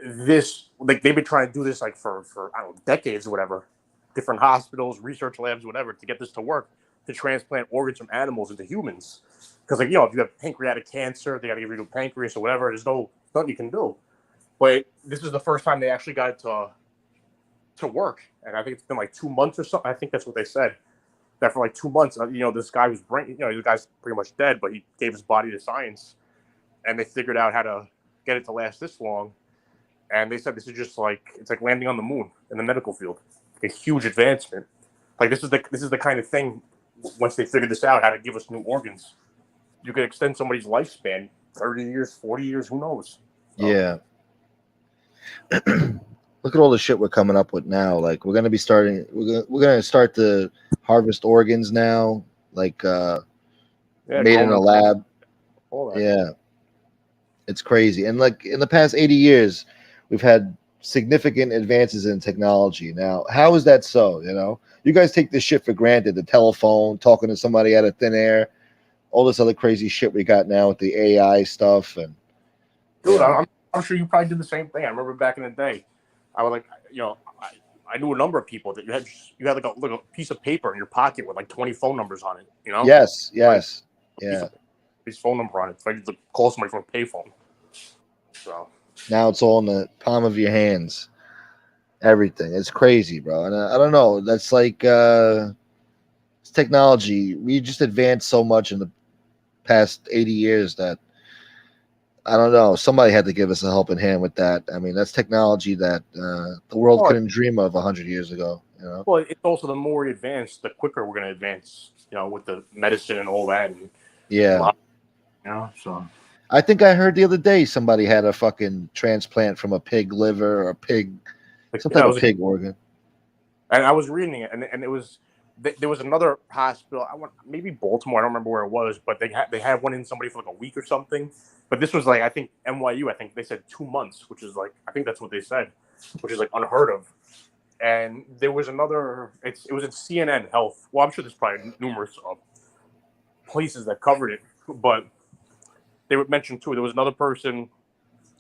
this, like, they've been trying to do this like for I don't know, decades or whatever, different hospitals, research labs, whatever, to get this to work, to transplant organs from animals into humans. Because, like, you know, if you have pancreatic cancer, they got to give you a pancreas or whatever. There's nothing you can do. But this is the first time they actually got it to work, and I think it's been like 2 months or something. I think that's what they said. That for like 2 months, you know, this guy was the guy's pretty much dead, but he gave his body to science, and they figured out how to get it to last this long. And they said this is just like, it's like landing on the moon in the medical field, like a huge advancement. Like this is the kind of thing. Once they figured this out, how to give us new organs, you could extend somebody's lifespan 30 years, 40 years, who knows? Yeah. Look at all the shit we're coming up with now. Like we're gonna start to harvest organs now, like made in a lab. Yeah, it's crazy. And like in the past 80 years, we've had significant advances in technology. Now, how is that so? You know, you guys take this shit for granted. The telephone, talking to somebody out of thin air, all this other crazy shit we got now with the AI stuff. And dude, I'm sure you probably did the same thing. I remember back in the day, I would I knew a number of people that you had like a piece of paper in your pocket with like 20 phone numbers on it. You know? Yes. Like, yeah. His phone number on it. So I could call somebody from a payphone. So now it's all in the palm of your hands. Everything. It's crazy, bro. And I don't know. That's like it's technology. We just advanced so much in the past 80 years that I don't know. Somebody had to give us a helping hand with that. I mean, that's technology that the world couldn't dream of 100 years ago. You know. Well, it's also the more we advance, the quicker we're going to advance. You know, with the medicine and all that. And yeah. You know, so I think I heard the other day somebody had a fucking transplant from a pig liver or a pig, some type of pig organ. And I was reading it, and it was there was another hospital. Maybe Baltimore. I don't remember where it was, but they had one in somebody for like a week or something. But this was like, I think NYU. I think they said 2 months, which is like, I think that's what they said, which is like unheard of. And there was another. It was at CNN Health. Well, I'm sure there's probably numerous places that covered it, but they would mention too. There was another person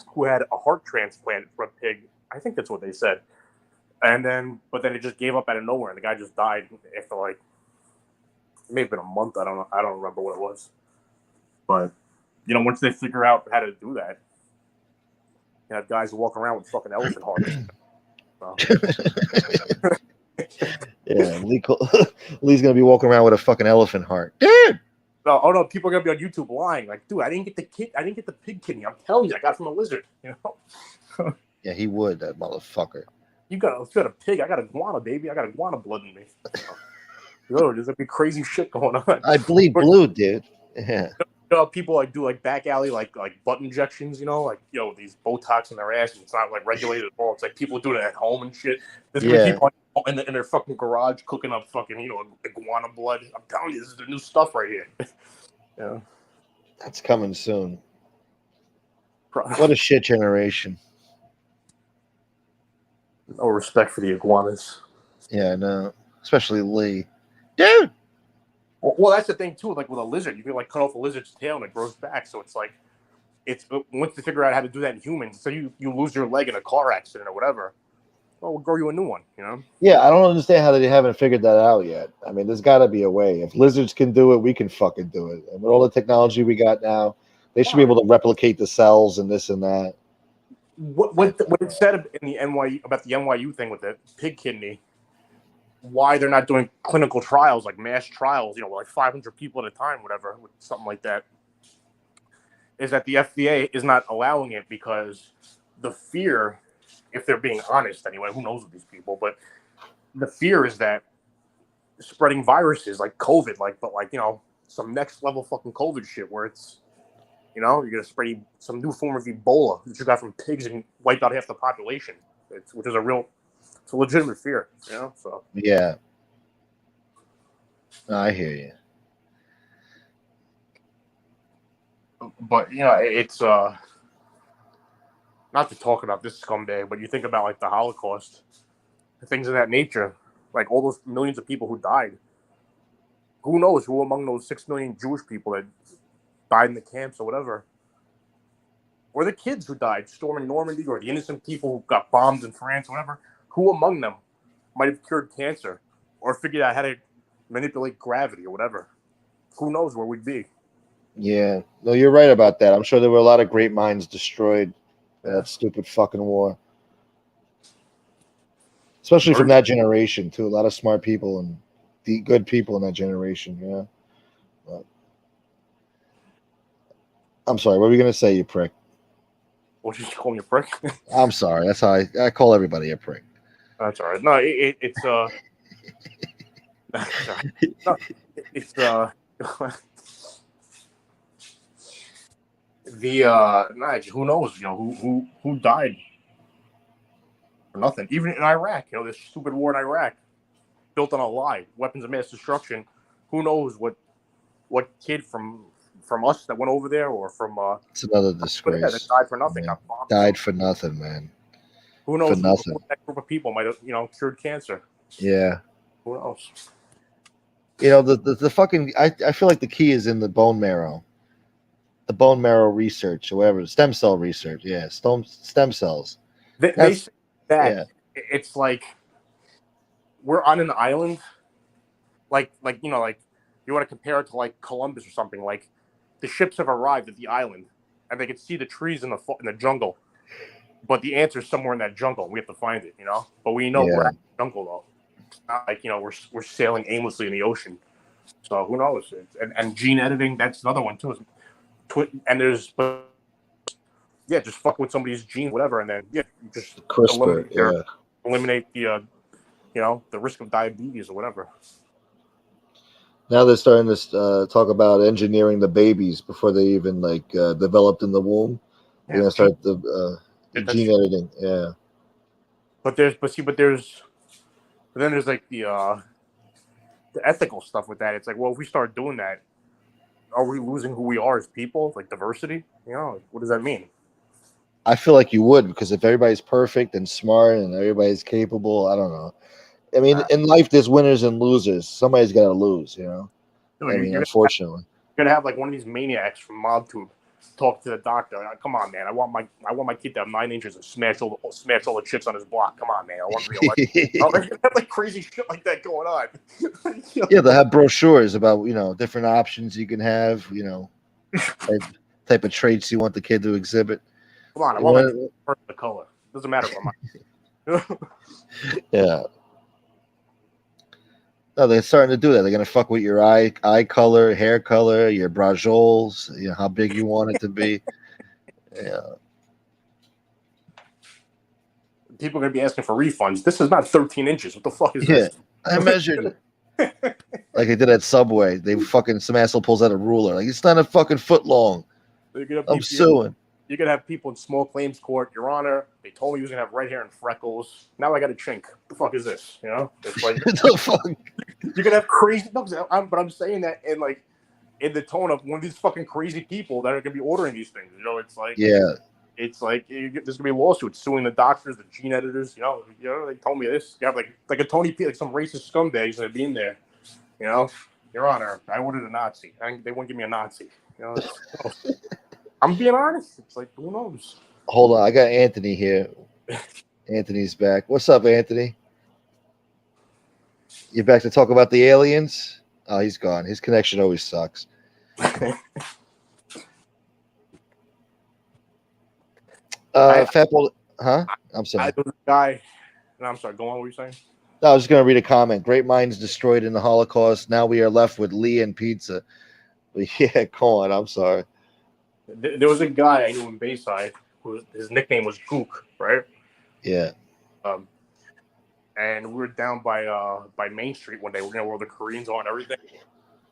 who had a heart transplant from a pig. I think that's what they said. But then it just gave up out of nowhere, and the guy just died after like, it may have been a month. I don't know. I don't remember what it was. But once they figure out how to do that, you have guys who walk around with fucking elephant hearts. Yeah, Lee's gonna be walking around with a fucking elephant heart, dude. No, people are gonna be on YouTube lying, like, dude, I didn't get the pig kidney. I'm telling you, I got it from a lizard. Yeah, he would, that motherfucker. You got a pig. I got iguana, baby. I got iguana blood in me. There's gonna be crazy shit going on. I bleed blue, dude. Yeah. People like do like back alley like butt injections, these Botox in their ass, and it's not like regulated at all. It's like people do it at home and shit. There's gonna be people in their fucking garage cooking up fucking iguana blood. I'm telling you, this is the new stuff right here. Yeah, that's coming soon. What a shit generation. No respect for the iguanas. Yeah, no, especially Lee, dude. Well, that's the thing too. Like with a lizard, you can like cut off a lizard's tail and it grows back. So it's like, once they figure out how to do that in humans, so you lose your leg in a car accident or whatever, well, we'll grow you a new one. Yeah, I don't understand how they haven't figured that out yet. I mean, there's got to be a way. If lizards can do it, we can fucking do it. And with all the technology we got now, they should be able to replicate the cells and this and that. What it said in the NYU about the NYU thing with the pig kidney, why they're not doing clinical trials, like mass trials, like 500 people at a time, whatever, something like that, is that the FDA is not allowing it because the fear, if they're being honest anyway, who knows with these people, but the fear is that spreading viruses like COVID, but some next level fucking COVID shit where it's, you're going to spread some new form of Ebola that you got from pigs and wiped out half the population, which is it's a legitimate fear, so. Yeah. No, I hear you. But, it's, not to talk about this scumbag, but you think about, like, the Holocaust, things of that nature, like all those millions of people who died. Who knows who among those 6 million Jewish people that died in the camps or whatever, or the kids who died storming Normandy, or the innocent people who got bombed in France or whatever, who among them might have cured cancer or figured out how to manipulate gravity or whatever? Who knows where we'd be? Yeah. No, you're right about that. I'm sure there were a lot of great minds destroyed in that stupid fucking war. Especially from that generation, too. A lot of smart people and the good people in that generation, yeah. But, I'm sorry, what were you going to say, you prick? What did you call me, a prick? I'm sorry. That's how I call everybody a prick. That's all right. No, it's no, it's who knows? Who died for nothing? Even in Iraq, this stupid war in Iraq, built on a lie, weapons of mass destruction. Who knows what kid from us that went over there, or from it's another disgrace. That died for nothing. Yeah. Died for nothing, man. Who knows? For nothing. That group of people might have, cured cancer. Yeah. Who knows? The fucking. I feel like the key is in the bone marrow research, or whatever, stem cell research. Yeah, stem cells. They say that it's like we're on an island, like you want to compare it to like Columbus or something. Like the ships have arrived at the island, and they can see the trees in the jungle. But the answer is somewhere in that jungle. We have to find it, But we know we're at the jungle, though. It's not like, we're sailing aimlessly in the ocean. So who knows? And gene editing, that's another one, too. And there's, just fuck with somebody's gene, whatever, and then, just CRISPR, eliminate the, the risk of diabetes or whatever. Now they're starting to talk about engineering the babies before they even developed in the womb. They're gonna start the gene editing. Yeah. But then there's like the ethical stuff with that. It's like, well, if we start doing that, are we losing who we are as people? Like diversity? You know, like, what does that mean? I feel like you would, because if everybody's perfect and smart and everybody's capable, I don't know. I mean, in life, there's winners and losers. Somebody's got to lose, you know. Dude, I mean, unfortunately. You're gonna have like one of these maniacs from MobTube talk to the doctor. Come on, man. I want my kid to have 9 inches and smash all the chips on his block. Come on, man. I want real life. You're gonna have like crazy shit like that going on. Yeah, they'll have brochures about different options you can have. Type of traits you want the kid to exhibit. Come on, I want my kid the color. Doesn't matter for my. Yeah. No, they're starting to do that. They're gonna fuck with your eye color, hair color, your brajoles, how big you want it to be. Yeah. People are gonna be asking for refunds. This is not 13 inches. What the fuck is this? I measured it. Like they did at Subway. Some asshole pulls out a ruler. Like, it's not a fucking foot long. I'm suing. You're gonna have people in small claims court. Your Honor, they told me he was gonna have red hair and freckles. Now I got a chink. What the fuck is this? You know? It's like, the fuck? You're gonna have crazy. No, but I'm saying that in the tone of one of these fucking crazy people that are gonna be ordering these things. You know, it's like there's gonna be lawsuits suing the doctors, the gene editors. You know, they told me this. You have like a Tony P, like some racist scumbags that be in there. You know, Your Honor, I ordered a Nazi. They won't give me a Nazi. You know. I'm being honest. It's like, who knows? Hold on, I got Anthony here. Anthony's back. What's up, Anthony? You back to talk about the aliens? Oh, he's gone. His connection always sucks. Fatbull, huh? I'm sorry. I'm sorry. Go on. What were you saying? No, I was just going to read a comment. Great minds destroyed in the Holocaust. Now we are left with Lee and pizza. But yeah, go on. I'm sorry. There was a guy I knew in Bayside who his nickname was Gook, right? Yeah. And we were down by Main Street one day. We're where all the Koreans are and everything.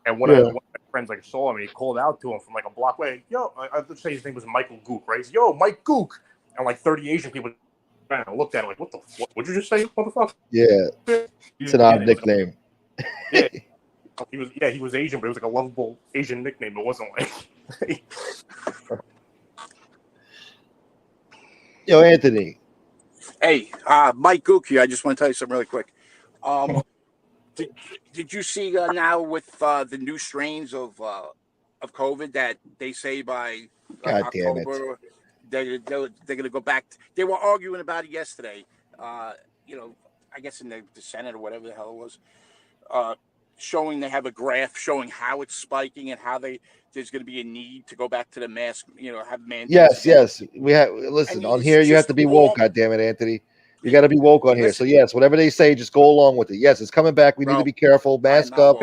And one of my friends saw him and he called out to him from like a block away. Yo, let's say his name was Michael Gook, right? He's, yo, Mike Gook. And like 30 Asian people looked at him like, what the fuck? What'd you just say, motherfucker? Yeah. It's an odd nickname. Yeah. He was Asian, but it was like a lovable Asian nickname. It wasn't like Yo, Anthony. Hey, Mike Gook here. I just want to tell you something really quick. Did you see now with the new strains of COVID that they say by October they're going to go back? They were arguing about it yesterday. I guess in the Senate or whatever the hell it was. Showing they have a graph showing how it's spiking and how there's going to be a need to go back to the mask, have mandates. Yes. We have on here. You have to be woke. God damn it, Anthony. You got to be woke on here. So yes, whatever they say, just go along with it. Yes, it's coming back. We need to be careful. Mask up.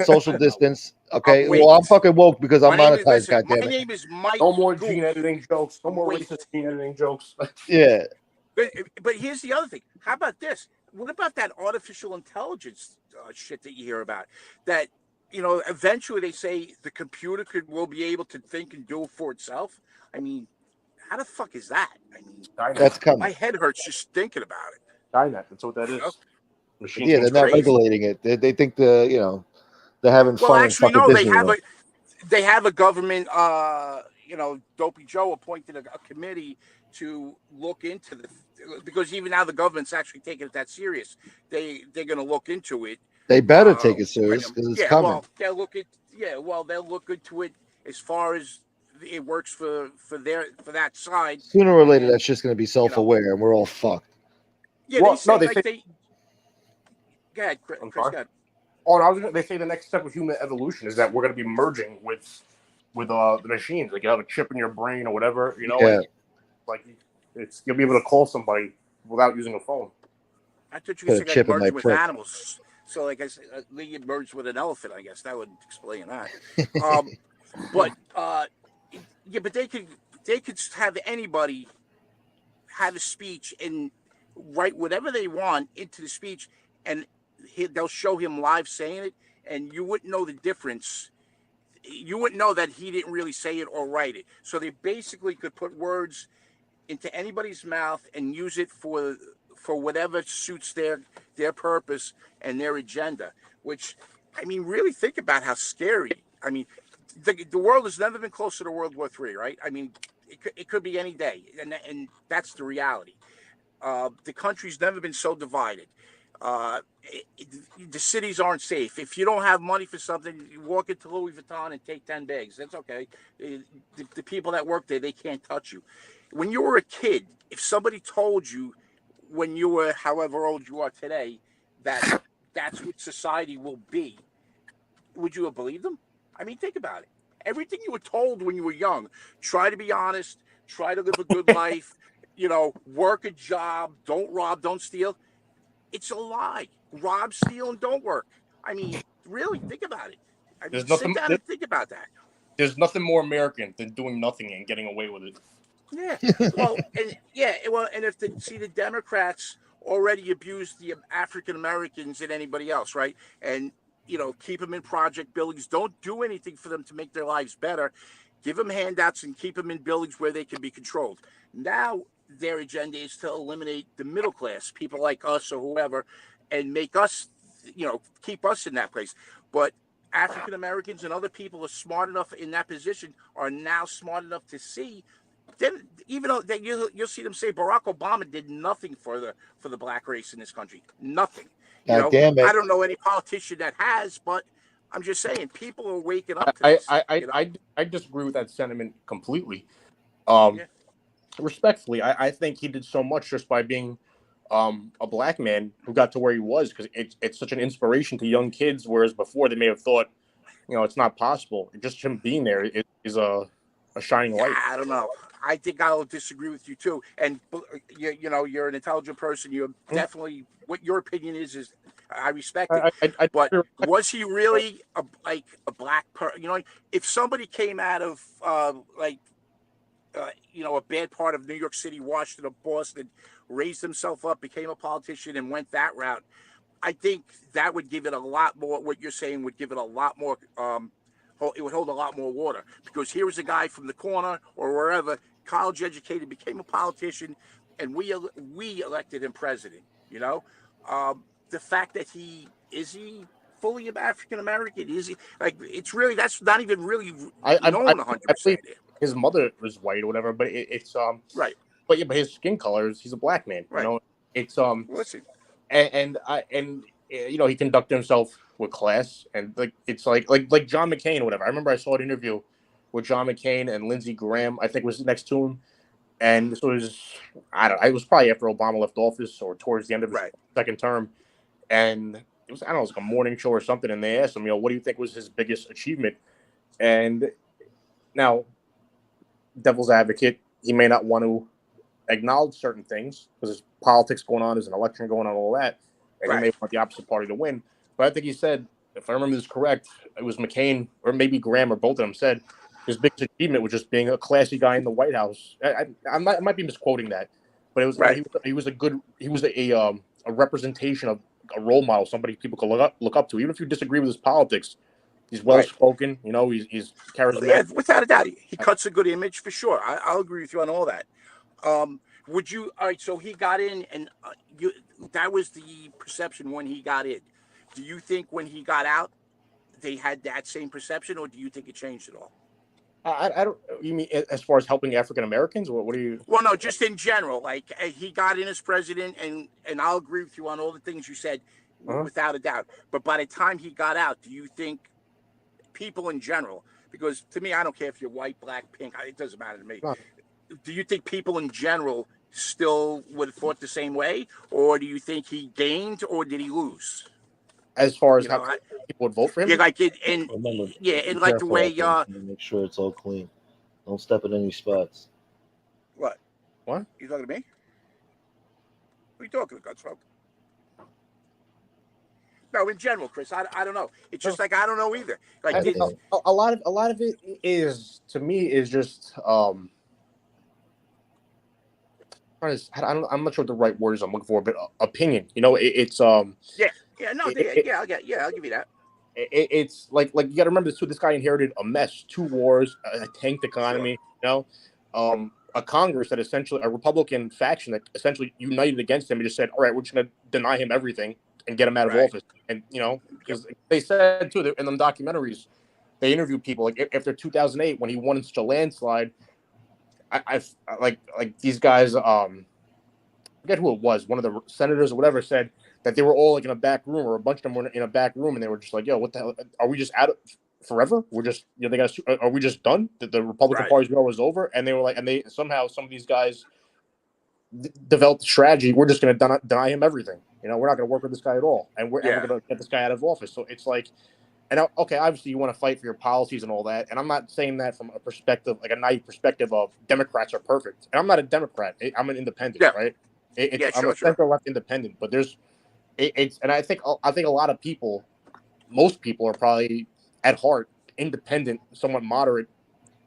Social distance. Okay. Well, I'm fucking woke because I'm monetized. God damn it. My name is Mike. No more gene editing jokes. No more racist gene editing jokes. Yeah. But here's the other thing. How about this? What about that artificial intelligence shit that you hear about? That, eventually they say the computer will be able to think and do it for itself. I mean, how the fuck is that? I mean, that's coming. My head hurts just thinking about it. Skynet, that's what that is. Yeah, they're not regulating it. They think they're having fun. Well, actually, no. They have a government. Dopey Joe appointed a committee to look into because even now the government's actually taking it that serious. They're going to look into it. They better take it serious because it's coming. Well, they'll look into it as far as it works for that side. Sooner or later, that shit's going to be self-aware, and we're all fucked. Yeah, go ahead, Chris. Go ahead. They say the next step of human evolution is that we're going to be merging with the machines. Like you have a chip in your brain or whatever, you'll be able to call somebody without using a phone. I thought you could say merge with animals. So, like I said, Lee merged with an elephant. I guess that would explain that. But they could have anybody have a speech and write whatever they want into the speech, and they'll show him live saying it, and you wouldn't know the difference. You wouldn't know that he didn't really say it or write it. So they basically could put words into anybody's mouth and use it for whatever suits their purpose and their agenda. Which, I mean, really think about how scary. I mean, the world has never been closer to World War III, right? I mean, it could be any day, and that's the reality. The country's never been so divided. Uh, the cities aren't safe. If you don't have money for something, you walk into Louis Vuitton and take 10 bags. That's okay. The people that work there, they can't touch you. When you were a kid, if somebody told you when you were however old you are today that that's what society will be, would you have believed them? I mean, think about it. Everything you were told when you were young, try to be honest, try to live a good life, work a job, don't rob, don't steal. It's a lie. Rob, steal, and don't work. I mean, really, think about it. I mean, sit down and think about that. There's nothing more American than doing nothing and getting away with it. Yeah. And if the Democrats already abuse the African Americans than anybody else, right? And keep them in project buildings. Don't do anything for them to make their lives better. Give them handouts and keep them in buildings where they can be controlled. Now their agenda is to eliminate the middle class, people like us or whoever, and make us, keep us in that place. But African Americans and other people are smart enough in that position, are now smart enough to see. Then, even though you'll see them say Barack Obama did nothing for the black race in this country, nothing. Damn it. I don't know any politician that has, but I'm just saying people are waking up to this. I disagree with that sentiment completely. Yeah. Respectfully, I think he did so much just by being a black man who got to where he was, because it's such an inspiration to young kids, whereas before they may have thought, it's not possible. Just him being there is a shining light. I don't know. I think I'll disagree with you too. And you're an intelligent person. You're definitely, what your opinion is I respect it. But was he really a black person? If somebody came out of a bad part of New York City, Washington, Boston, raised himself up, became a politician, and went that route, I think that would give it a lot more. What you're saying would give it a lot more. It would hold a lot more water, because here was a guy from the corner or wherever, college educated, became a politician, and we elected him president. The fact that he fully African American? Is he it's really, that's not even really known 100%. His mother was white or whatever, but it's right. But his skin color is, he's a black man. Right. It's Listen. And he conducted himself with class, and it's like John McCain or whatever. I remember I saw an interview with John McCain and Lindsey Graham, I think, was next to him, and this was, it was probably after Obama left office or towards the end of his second term, and it was, it was like a morning show or something, and they asked him, what do you think was his biggest achievement? And now, devil's advocate, he may not want to acknowledge certain things because there's politics going on, there's an election going on, all that, and he may want the opposite party to win. But I think he said, if I remember this correct, it was McCain or maybe Graham or both of them said his biggest achievement was just being a classy guy in the White House. I might be misquoting that, but it was he was a representation of a role model, somebody people could look up to, even if you disagree with his politics. He's well spoken, he's charismatic. Yeah, without a doubt, he cuts a good image for sure. I'll agree with you on all that. Would you? All right, so he got in, and that was the perception when he got in. Do you think when he got out, they had that same perception, or do you think it changed at all? I don't. You mean as far as helping African Americans? What do you? Well, no, just in general. He got in as president, and I'll agree with you on all the things you said, without a doubt. But by the time he got out, do you think people in general? Because to me, I don't care if you're white, black, pink. It doesn't matter to me. No. Do you think people in general still would have thought the same way, or do you think he gained, or did he lose? As far as how people would vote for him, yeah, the way. Make sure it's all clean. Don't step in any spots. What? You talking to me? What are you talking to, Gunsmoke? No, in general, Chris, I don't know. It's just I don't know either. A lot of it is, to me, is just I'm not sure what the right word is I'm looking for, but opinion. It's I'll give you that. it's like you got to remember this too. This guy inherited a mess, 2 wars, a tanked economy, a Congress that essentially a Republican faction that essentially united against him and just said, all right, we're just going to deny him everything and get him out of office. And because they said too in them documentaries, they interviewed people like after 2008 when he won in such a landslide. I like these guys. I forget who it was. One of the senators or whatever said that they were all like in a back room, or a bunch of them were in a back room, and they were just like, "Yo, what the hell? Are we just out of forever? We're just they got. Are we just done? The Republican Party's war is over?" And they were like, and they somehow some of these guys developed a strategy. We're just going to deny him everything. We're not going to work with this guy at all, and we're going to get this guy out of office. So it's like. And okay, obviously you want to fight for your policies and all that, and I'm not saying that from a perspective, like a naive perspective of Democrats are perfect. And I'm not a Democrat; I'm an independent, right? I'm a center left independent, but and I think a lot of people, most people are probably at heart independent, somewhat moderate.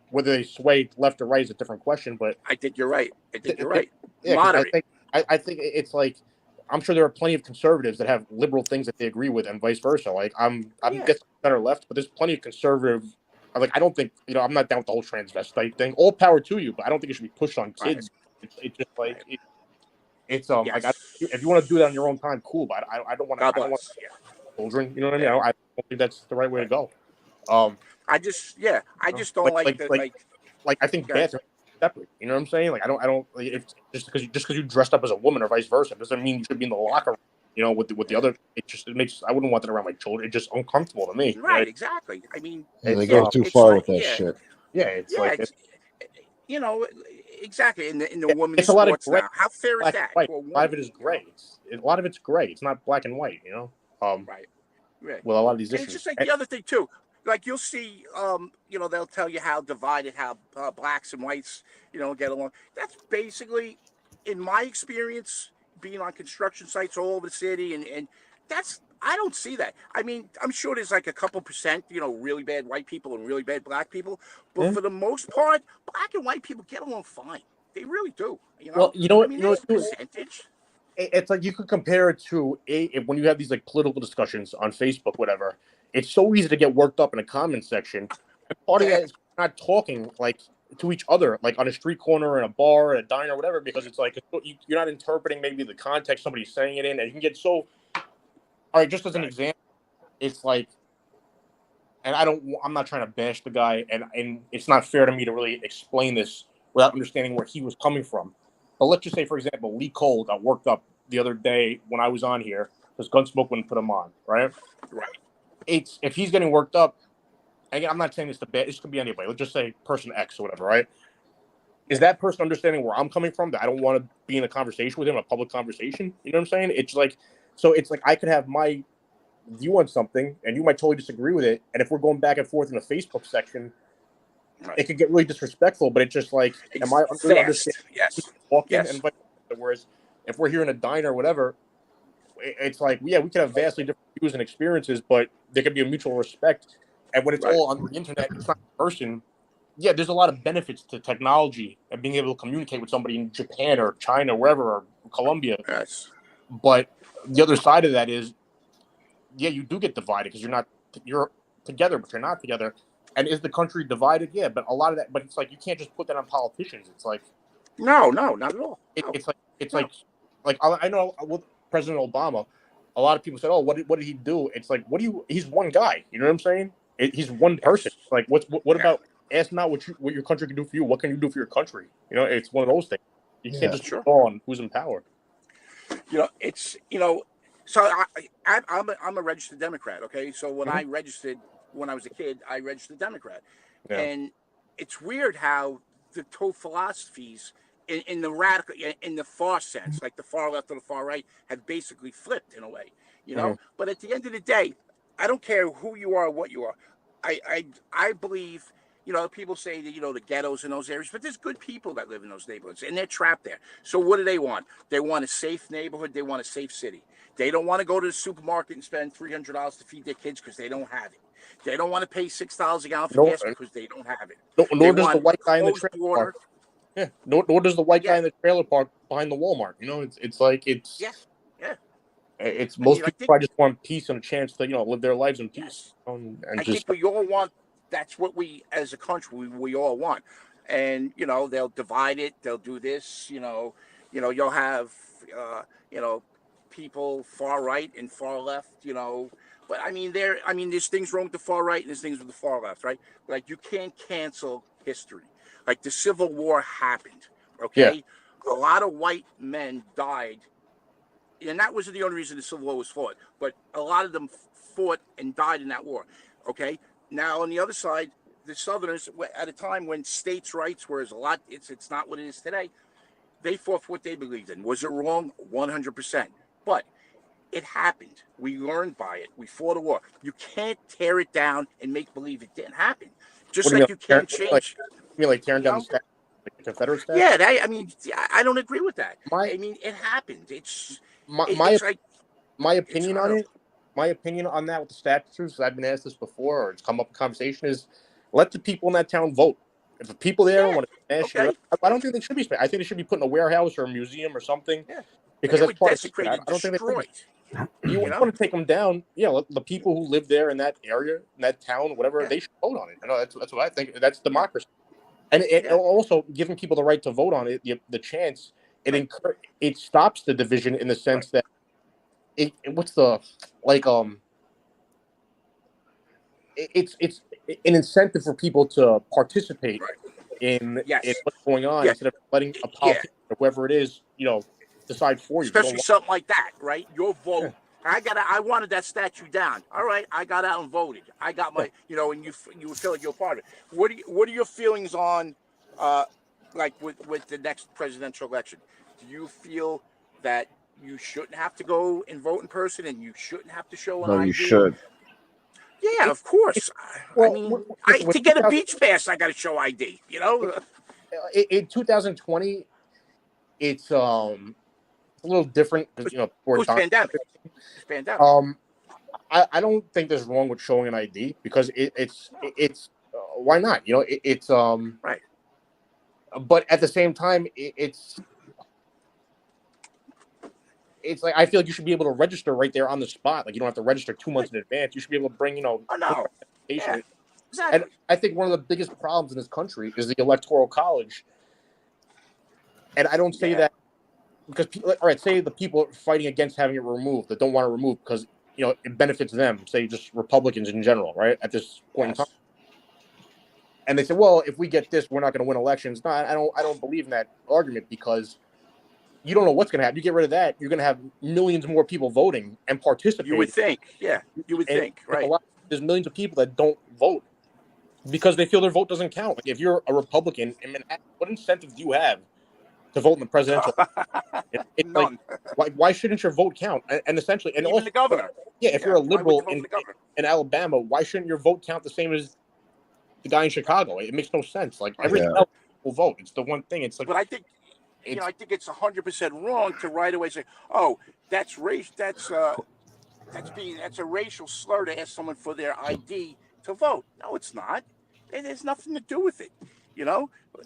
Whether they sway left or right is a different question, but I think you're right. Yeah, moderate. I think it's like. I'm sure there are plenty of conservatives that have liberal things that they agree with, and vice versa. Like I'm guessing center left, but there's plenty of conservative. I don't think I'm not down with the whole transvestite thing. All power to you, but I don't think it should be pushed on kids. It's just like if you want to do that on your own time, cool. But I don't want to. Children, you know what I mean? I don't think that's the right way to go. I just don't like I think bathrooms separate. You know what I'm saying? Like I don't. If just because you dressed up as a woman or vice versa doesn't mean you should be in the locker room. With the other. It makes. I wouldn't want that around my children. It's just uncomfortable to me. Right? Exactly. I mean, they go too far with that shit. Yeah, it's exactly. In the women's it's a lot of gray. Now. How fair is that? A lot of it is gray. A lot of it's gray. It's not black and white. Right. Well, a lot of these issues. It's just like the other thing too. Like you'll see, they'll tell you how divided, how blacks and whites, get along. That's basically, in my experience, being on construction sites all over the city, and I don't see that. I mean, I'm sure there's like a couple percent, really bad white people and really bad black people, but for the most part, black and white people get along fine. They really do. Well, percentage. It's like you could compare it to when you have these like political discussions on Facebook, whatever. It's so easy to get worked up in a comment section. And part of that is not talking like to each other, like on a street corner, in a bar, in a diner, whatever, because it's like you're not interpreting maybe the context somebody's saying it in, and you can get so. All right, just as an example, it's like, and I'm not trying to bash the guy, and it's not fair to me to really explain this without understanding where he was coming from. But let's just say, for example, Lee Cole got worked up the other day when I was on here because Gunsmoke wouldn't put him on, right? Right. If he's getting worked up, again, I'm not saying this to bad. This could be anybody. Let's just say person X or whatever, right? Is that person understanding where I'm coming from? That I don't want to be in a conversation with him, a public conversation. You know what I'm saying? It's like I could have my view on something, and you might totally disagree with it. And if we're going back and forth in the Facebook section, it could get really disrespectful. But it's just like, am I understanding? Yes. And whereas if we're here in a diner or whatever, it's like, we could have vastly different views and experiences, but there could be a mutual respect. And when it's all on the internet, it's not in person. Yeah, there's a lot of benefits to technology and being able to communicate with somebody in Japan or China, wherever, or Colombia. Yes. But the other side of that is, you do get divided because you're together, but you're not together. And is the country divided? Yeah, but a lot of that. But it's like you can't just put that on politicians. It's like no, not at all. It's like I know with President Obama, a lot of people said, "Oh, what did he do?" It's like, he's one guy. You know what I'm saying? He's one person. Like, what about? Ask not what your country can do for you. What can you do for your country? It's one of those things. You can't just go on who's in power. So I'm a registered Democrat. Okay, so when I registered when I was a kid, I registered Democrat, and it's weird how the two philosophies in the radical, in the far sense, like the far left or the far right, have basically flipped in a way. But at the end of the day, I don't care who you are, or what you are. I believe. People say that, the ghettos in those areas, but there's good people that live in those neighborhoods, and they're trapped there. So what do they want? They want a safe neighborhood. They want a safe city. They don't want to go to the supermarket and spend $300 to feed their kids because they don't have it. They don't want to pay $6 a gallon for gas because they don't have it. Nor does the white guy in the trailer park. Yeah. Nor does the white guy in the trailer park behind the Walmart. It's like it's. Yeah. It's most people probably just want peace and a chance to live their lives in peace. And I think we all want. That's what we, as a country, we all want. And they'll divide it. They'll do this. You'll have people far right and far left. But there's things wrong with the far right and there's things with the far left, right? Like you can't cancel history. Like the Civil War happened. Okay, a lot of white men died. And that wasn't the only reason the Civil War was fought, but a lot of them fought and died in that war. Okay. Now on the other side, the Southerners, at a time when states' rights were a lot, it's not what it is today. They fought for what they believed in. Was it wrong? 100%. But it happened. We learned by it. We fought a war. You can't tear it down and make believe it didn't happen. Just like you can't change. You mean like tearing down the statue, like the Confederate statue? Yeah, I don't agree with that. It happened. It's my opinion on it. My opinion on that with the statues, I've been asked this before, or it's come up in conversation, is let the people in that town vote. If the people there want to smash it, I don't think they should be smashed. I think they should be put in a warehouse or a museum or something. Yeah. Because that's part of it. I don't think you want to take them down. Yeah, let the people who live there in that area, in that town, whatever, they should vote on it. That's what I think. That's democracy. And also giving people the right to vote on it, the chance, it stops the division in the sense that it's an incentive for people to participate in what's going on instead of letting a politician or whoever it is, decide for you. Especially something like that, right? Your vote. I wanted that statue down. All right, I got out and voted. I got my, and you would feel like you're part of it. What are your feelings on, like with the next presidential election? Do you feel that you shouldn't have to go and vote in person, and you shouldn't have to show an ID? No, you should. Yeah, of course. To get a beach pass, I got to show ID. In 2020, it's a little different because it was pandemic. It's pandemic. I don't think there's wrong with showing an ID because it's why not? It's right. But at the same time, it's like I feel like you should be able to register right there on the spot. Like you don't have to register 2 months in advance. You should be able to bring, exactly. And I think one of the biggest problems in this country is the Electoral College. And I don't say that because say the people fighting against having it removed that don't want to remove because it benefits them. Say just Republicans in general, right? At this point in time. And they say, well, if we get this, we're not going to win elections. No, I don't believe in that argument because you don't know what's going to happen. You get rid of that, you're going to have millions more people voting and participating. You would think, think, right? There's millions of people that don't vote because they feel their vote doesn't count. Like if you're a Republican, what incentive do you have to vote in the presidential? None. Like, why shouldn't your vote count? And essentially, and even also the governor. Yeah, if you're a liberal in Alabama, why shouldn't your vote count the same as the guy in Chicago? It makes no sense. Like everything else will vote. It's the one thing. It's like, but I think. I think it's 100% wrong to right away say, "Oh, that's race. That's a racial slur to ask someone for their ID to vote." No, it's not. It has nothing to do with it.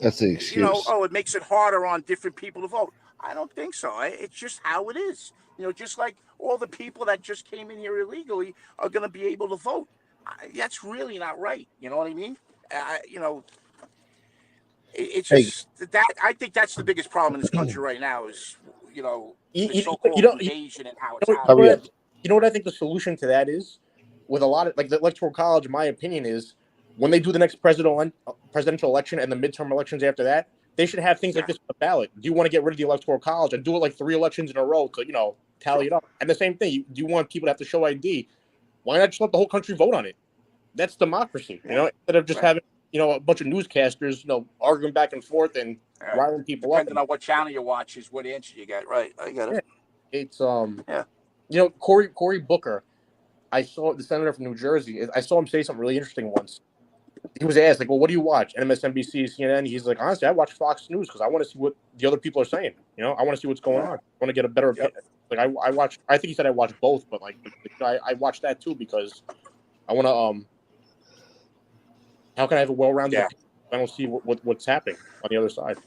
That's the excuse. It makes it harder on different people to vote. I don't think so. It's just how it is. Just like all the people that just came in here illegally are going to be able to vote. That's really not right. You know what I mean? It's just that I think that's the biggest problem in this country right now is the so-called invasion and how it's happening. You know what I think the solution to that is? With a lot of like the Electoral College, my opinion is when they do the next presidential election and the midterm elections after that, they should have things like this on the ballot. Do you want to get rid of the Electoral College and do it like 3 elections in a row to tally it up? And the same thing, do you want people to have to show ID? Why not just let the whole country vote on it? That's democracy, instead of just having a bunch of newscasters, arguing back and forth and riling people up. Depending on what channel you watch is what answer you get. Right. I got it. It's Cory Booker. I saw the senator from New Jersey. I saw him say something really interesting once. He was asked, like, well, what do you watch? MSNBC, CNN. He's like, honestly, I watch Fox News because I want to see what the other people are saying. I want to see what's going on. I want to get a better opinion. Like I think he said I watch both, but like I watch that too because I want to how can I have a well-rounded opinion if I don't see what's happening on the other side?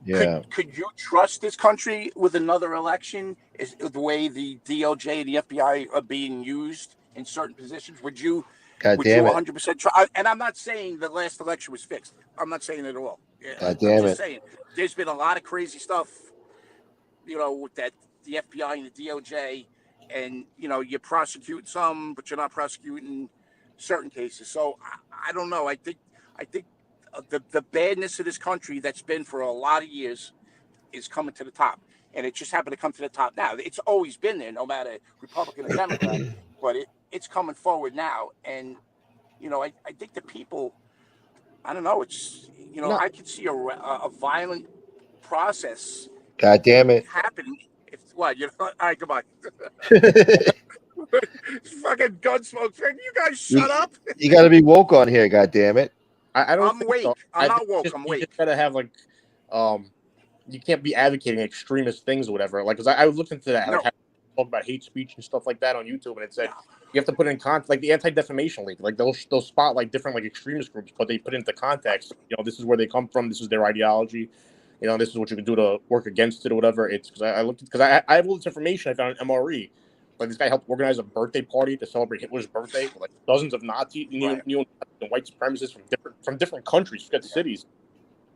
Yeah. Could you trust this country with another election? Is the way the DOJ and the FBI are being used in certain positions? Would you God damn it. 100% try? And I'm not saying the last election was fixed. I'm not saying it at all. God I'm damn just it. saying there's been a lot of crazy stuff, with that the FBI and the DOJ, and you prosecute some, but you're not prosecuting certain cases. So I don't know. I think the badness of this country that's been for a lot of years is coming to the top, and it just happened to come to the top now. It's always been there, no matter Republican or Democrat, but it's coming forward now, and I think the people. I don't know. It's No, I could see a violent process God damn it. happening. If what all right, come on. Fucking Gunsmoke. You guys shut up. You got to be woke on here. God damn it. I don't I'm think awake. so. I'm I not think woke. I'm you awake. just gotta have like, you can't be advocating extremist things or whatever. Like, because I looked into that, like, No. how talk about hate speech and stuff like that on YouTube, and it said Yeah. you have to put in context, like the Anti-Defamation League, like they'll spot like different like extremist groups, but they put it into context. This is where they come from. This is their ideology. This is what you can do to work against it or whatever. It's because I looked because I have all this information I found on MRE. Like, this guy helped organize a birthday party to celebrate Hitler's birthday with like dozens of Nazi neo and white supremacists from different countries, forget cities.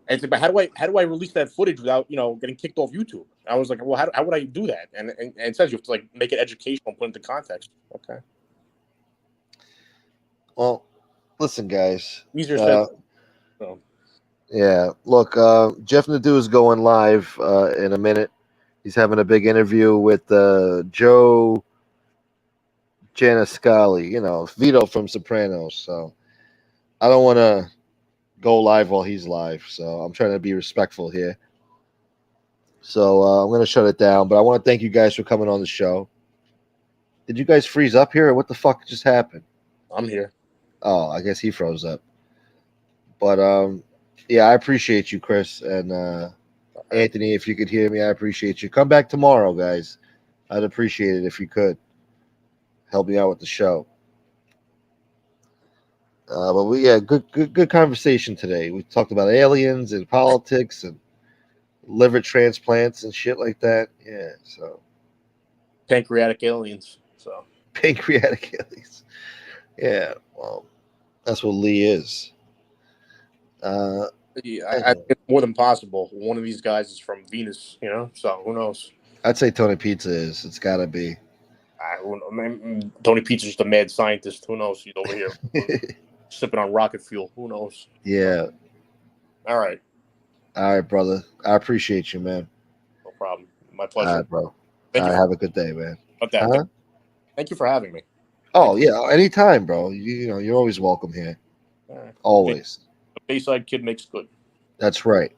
And it's like, but how do I release that footage without getting kicked off YouTube? I was like, well, how would I do that? And it says you have to like make it educational, put it into context. Okay. Well, listen, guys. Easier said. So. Yeah. Look, Jeff Nadeau is going live in a minute. He's having a big interview with Joe Janiscali, Vito from Sopranos. So I don't want to go live while he's live. So I'm trying to be respectful here. So I'm going to shut it down. But I want to thank you guys for coming on the show. Did you guys freeze up here, or what the fuck just happened? I'm here. Oh, I guess he froze up. But yeah, I appreciate you, Chris, and Anthony. If you could hear me, I appreciate you. Come back tomorrow, guys. I'd appreciate it if you could help me out with the show. But good conversation today. We talked about aliens and politics and liver transplants and shit like that. Yeah, so pancreatic aliens. So pancreatic aliens. Yeah, well, that's what Lee is. I think it's more than possible. One of these guys is from Venus, so who knows? I'd say Tony Pizza is. It's got to be. Tony Pizza's just a mad scientist. Who knows? He's over here sipping on rocket fuel. Who knows? Yeah. All right. All right, brother. I appreciate you, man. No problem. My pleasure. All right, bro. Thank you. Have a good day, man. Thank you for having me. Oh, yeah. Anytime, bro. You're always welcome here. Right. Always. A Bayside kid makes good. That's right.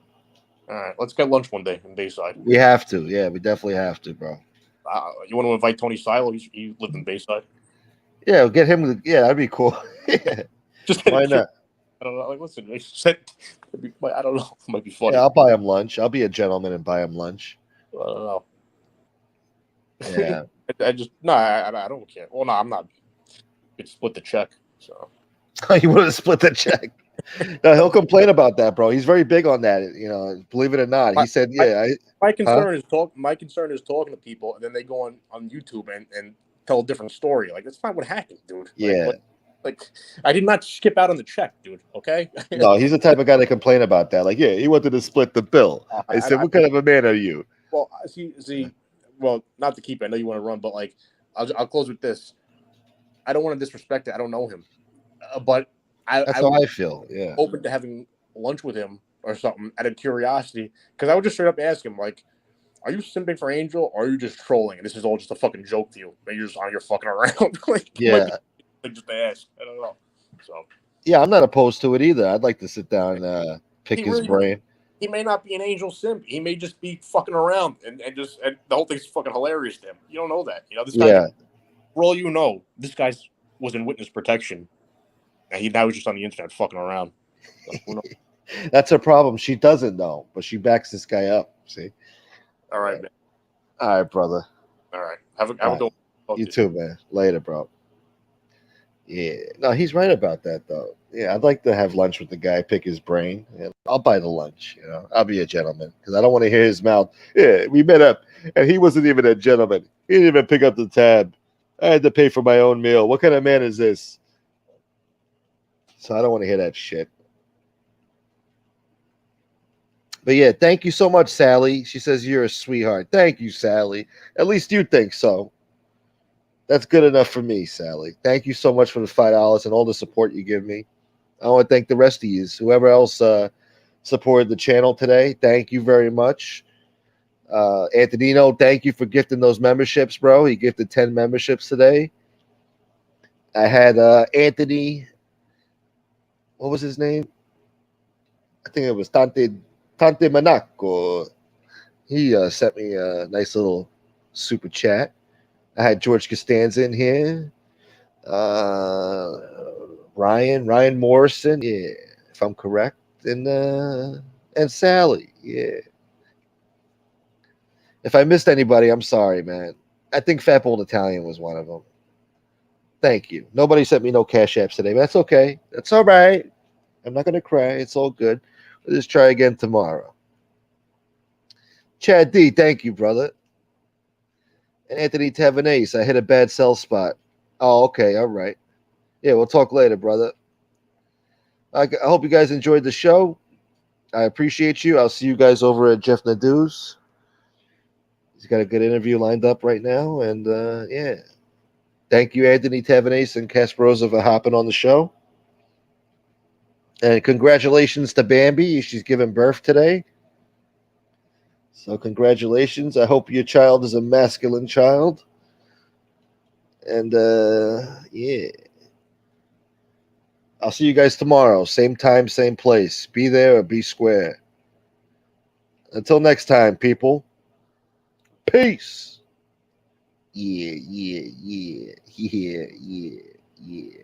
All right. Let's get lunch one day in Bayside. We have to. Yeah, we definitely have to, bro. You want to invite Tony Silo? He lived in Bayside. Yeah, we'll get him. Yeah, that'd be cool. Yeah. Just why not? I don't know. Like, listen, I don't know. It might be funny. Yeah, I'll buy him lunch. I'll be a gentleman and buy him lunch. I don't know. Yeah. I don't care. Well, no, I'm not. It's split the check. So. You want to split the check? No, he'll complain about that, bro. He's very big on that. Believe it or not, he said, "Yeah." My concern is talking to people, and then they go on YouTube and tell a different story. Like, that's not what happened, dude. Yeah. Like, I did not skip out on the check, dude. Okay. No, he's the type of guy to complain about that. Like, yeah, he wanted to split the bill. I said, "What kind of a man are you?" Well, see. Well, not to keep it. I know you want to run, but like, I'll close with this. I don't want to disrespect it. I don't know him, but that's how I feel. Yeah. Open to having lunch with him or something out of curiosity, because I would just straight up ask him, like, are you simping for Angel, or are you just trolling? And this is all just a fucking joke to you. Maybe you're just on your fucking around. Like, yeah. Just to ask. I don't know. So. Yeah, I'm not opposed to it either. I'd like to sit down and pick his brain. He may not be an Angel simp. He may just be fucking around and the whole thing's fucking hilarious to him. You don't know that. This guy. Yeah. For all you know, this guy was in witness protection. And now he's just on the internet fucking around. So, that's her problem. She doesn't know, but she backs this guy up. See? All right, man. All right, brother. All right. Have a good one. You too, man. Later, bro. Yeah, no, he's right about that though. Yeah, I'd like to have lunch with the guy, pick his brain. And I'll buy the lunch. I'll be a gentleman because I don't want to hear his mouth. Yeah, we met up, and he wasn't even a gentleman. He didn't even pick up the tab. I had to pay for my own meal. What kind of man is this? So I don't want to hear that shit. But yeah, thank you so much, Sally. She says you're a sweetheart. Thank you, Sally. At least you think so. That's good enough for me, Sally. Thank you so much for the $5 and all the support you give me. I want to thank the rest of you, whoever else supported the channel today. Thank you very much. Antonino, thank you for gifting those memberships, bro. He gifted 10 memberships today. I had Anthony, what was his name? I think it was Tante Monaco. He sent me a nice little super chat. I had George Costanza in here. Ryan Morrison, yeah, if I'm correct, and Sally, yeah. If I missed anybody, I'm sorry, man. I think Fat Bold Italian was one of them. Thank you. Nobody sent me no cash apps today, but that's okay. That's all right. I'm not gonna cry. It's all good. We'll just try again tomorrow. Chad D, thank you, brother. And Anthony Tavanese, I hit a bad sell spot. Oh, okay, all right. Yeah, we'll talk later, brother. I hope you guys enjoyed the show. I appreciate you. I'll see you guys over at Jeff Nadeau's. He's got a good interview lined up right now. And yeah. Thank you, Anthony Tavanese and Kasparoza, for hopping on the show. And congratulations to Bambi. She's giving birth today. So congratulations. I hope your child is a masculine child. And yeah. I'll see you guys tomorrow. Same time, same place. Be there or be square. Until next time, people. Peace. Yeah, yeah, yeah, yeah, yeah, yeah.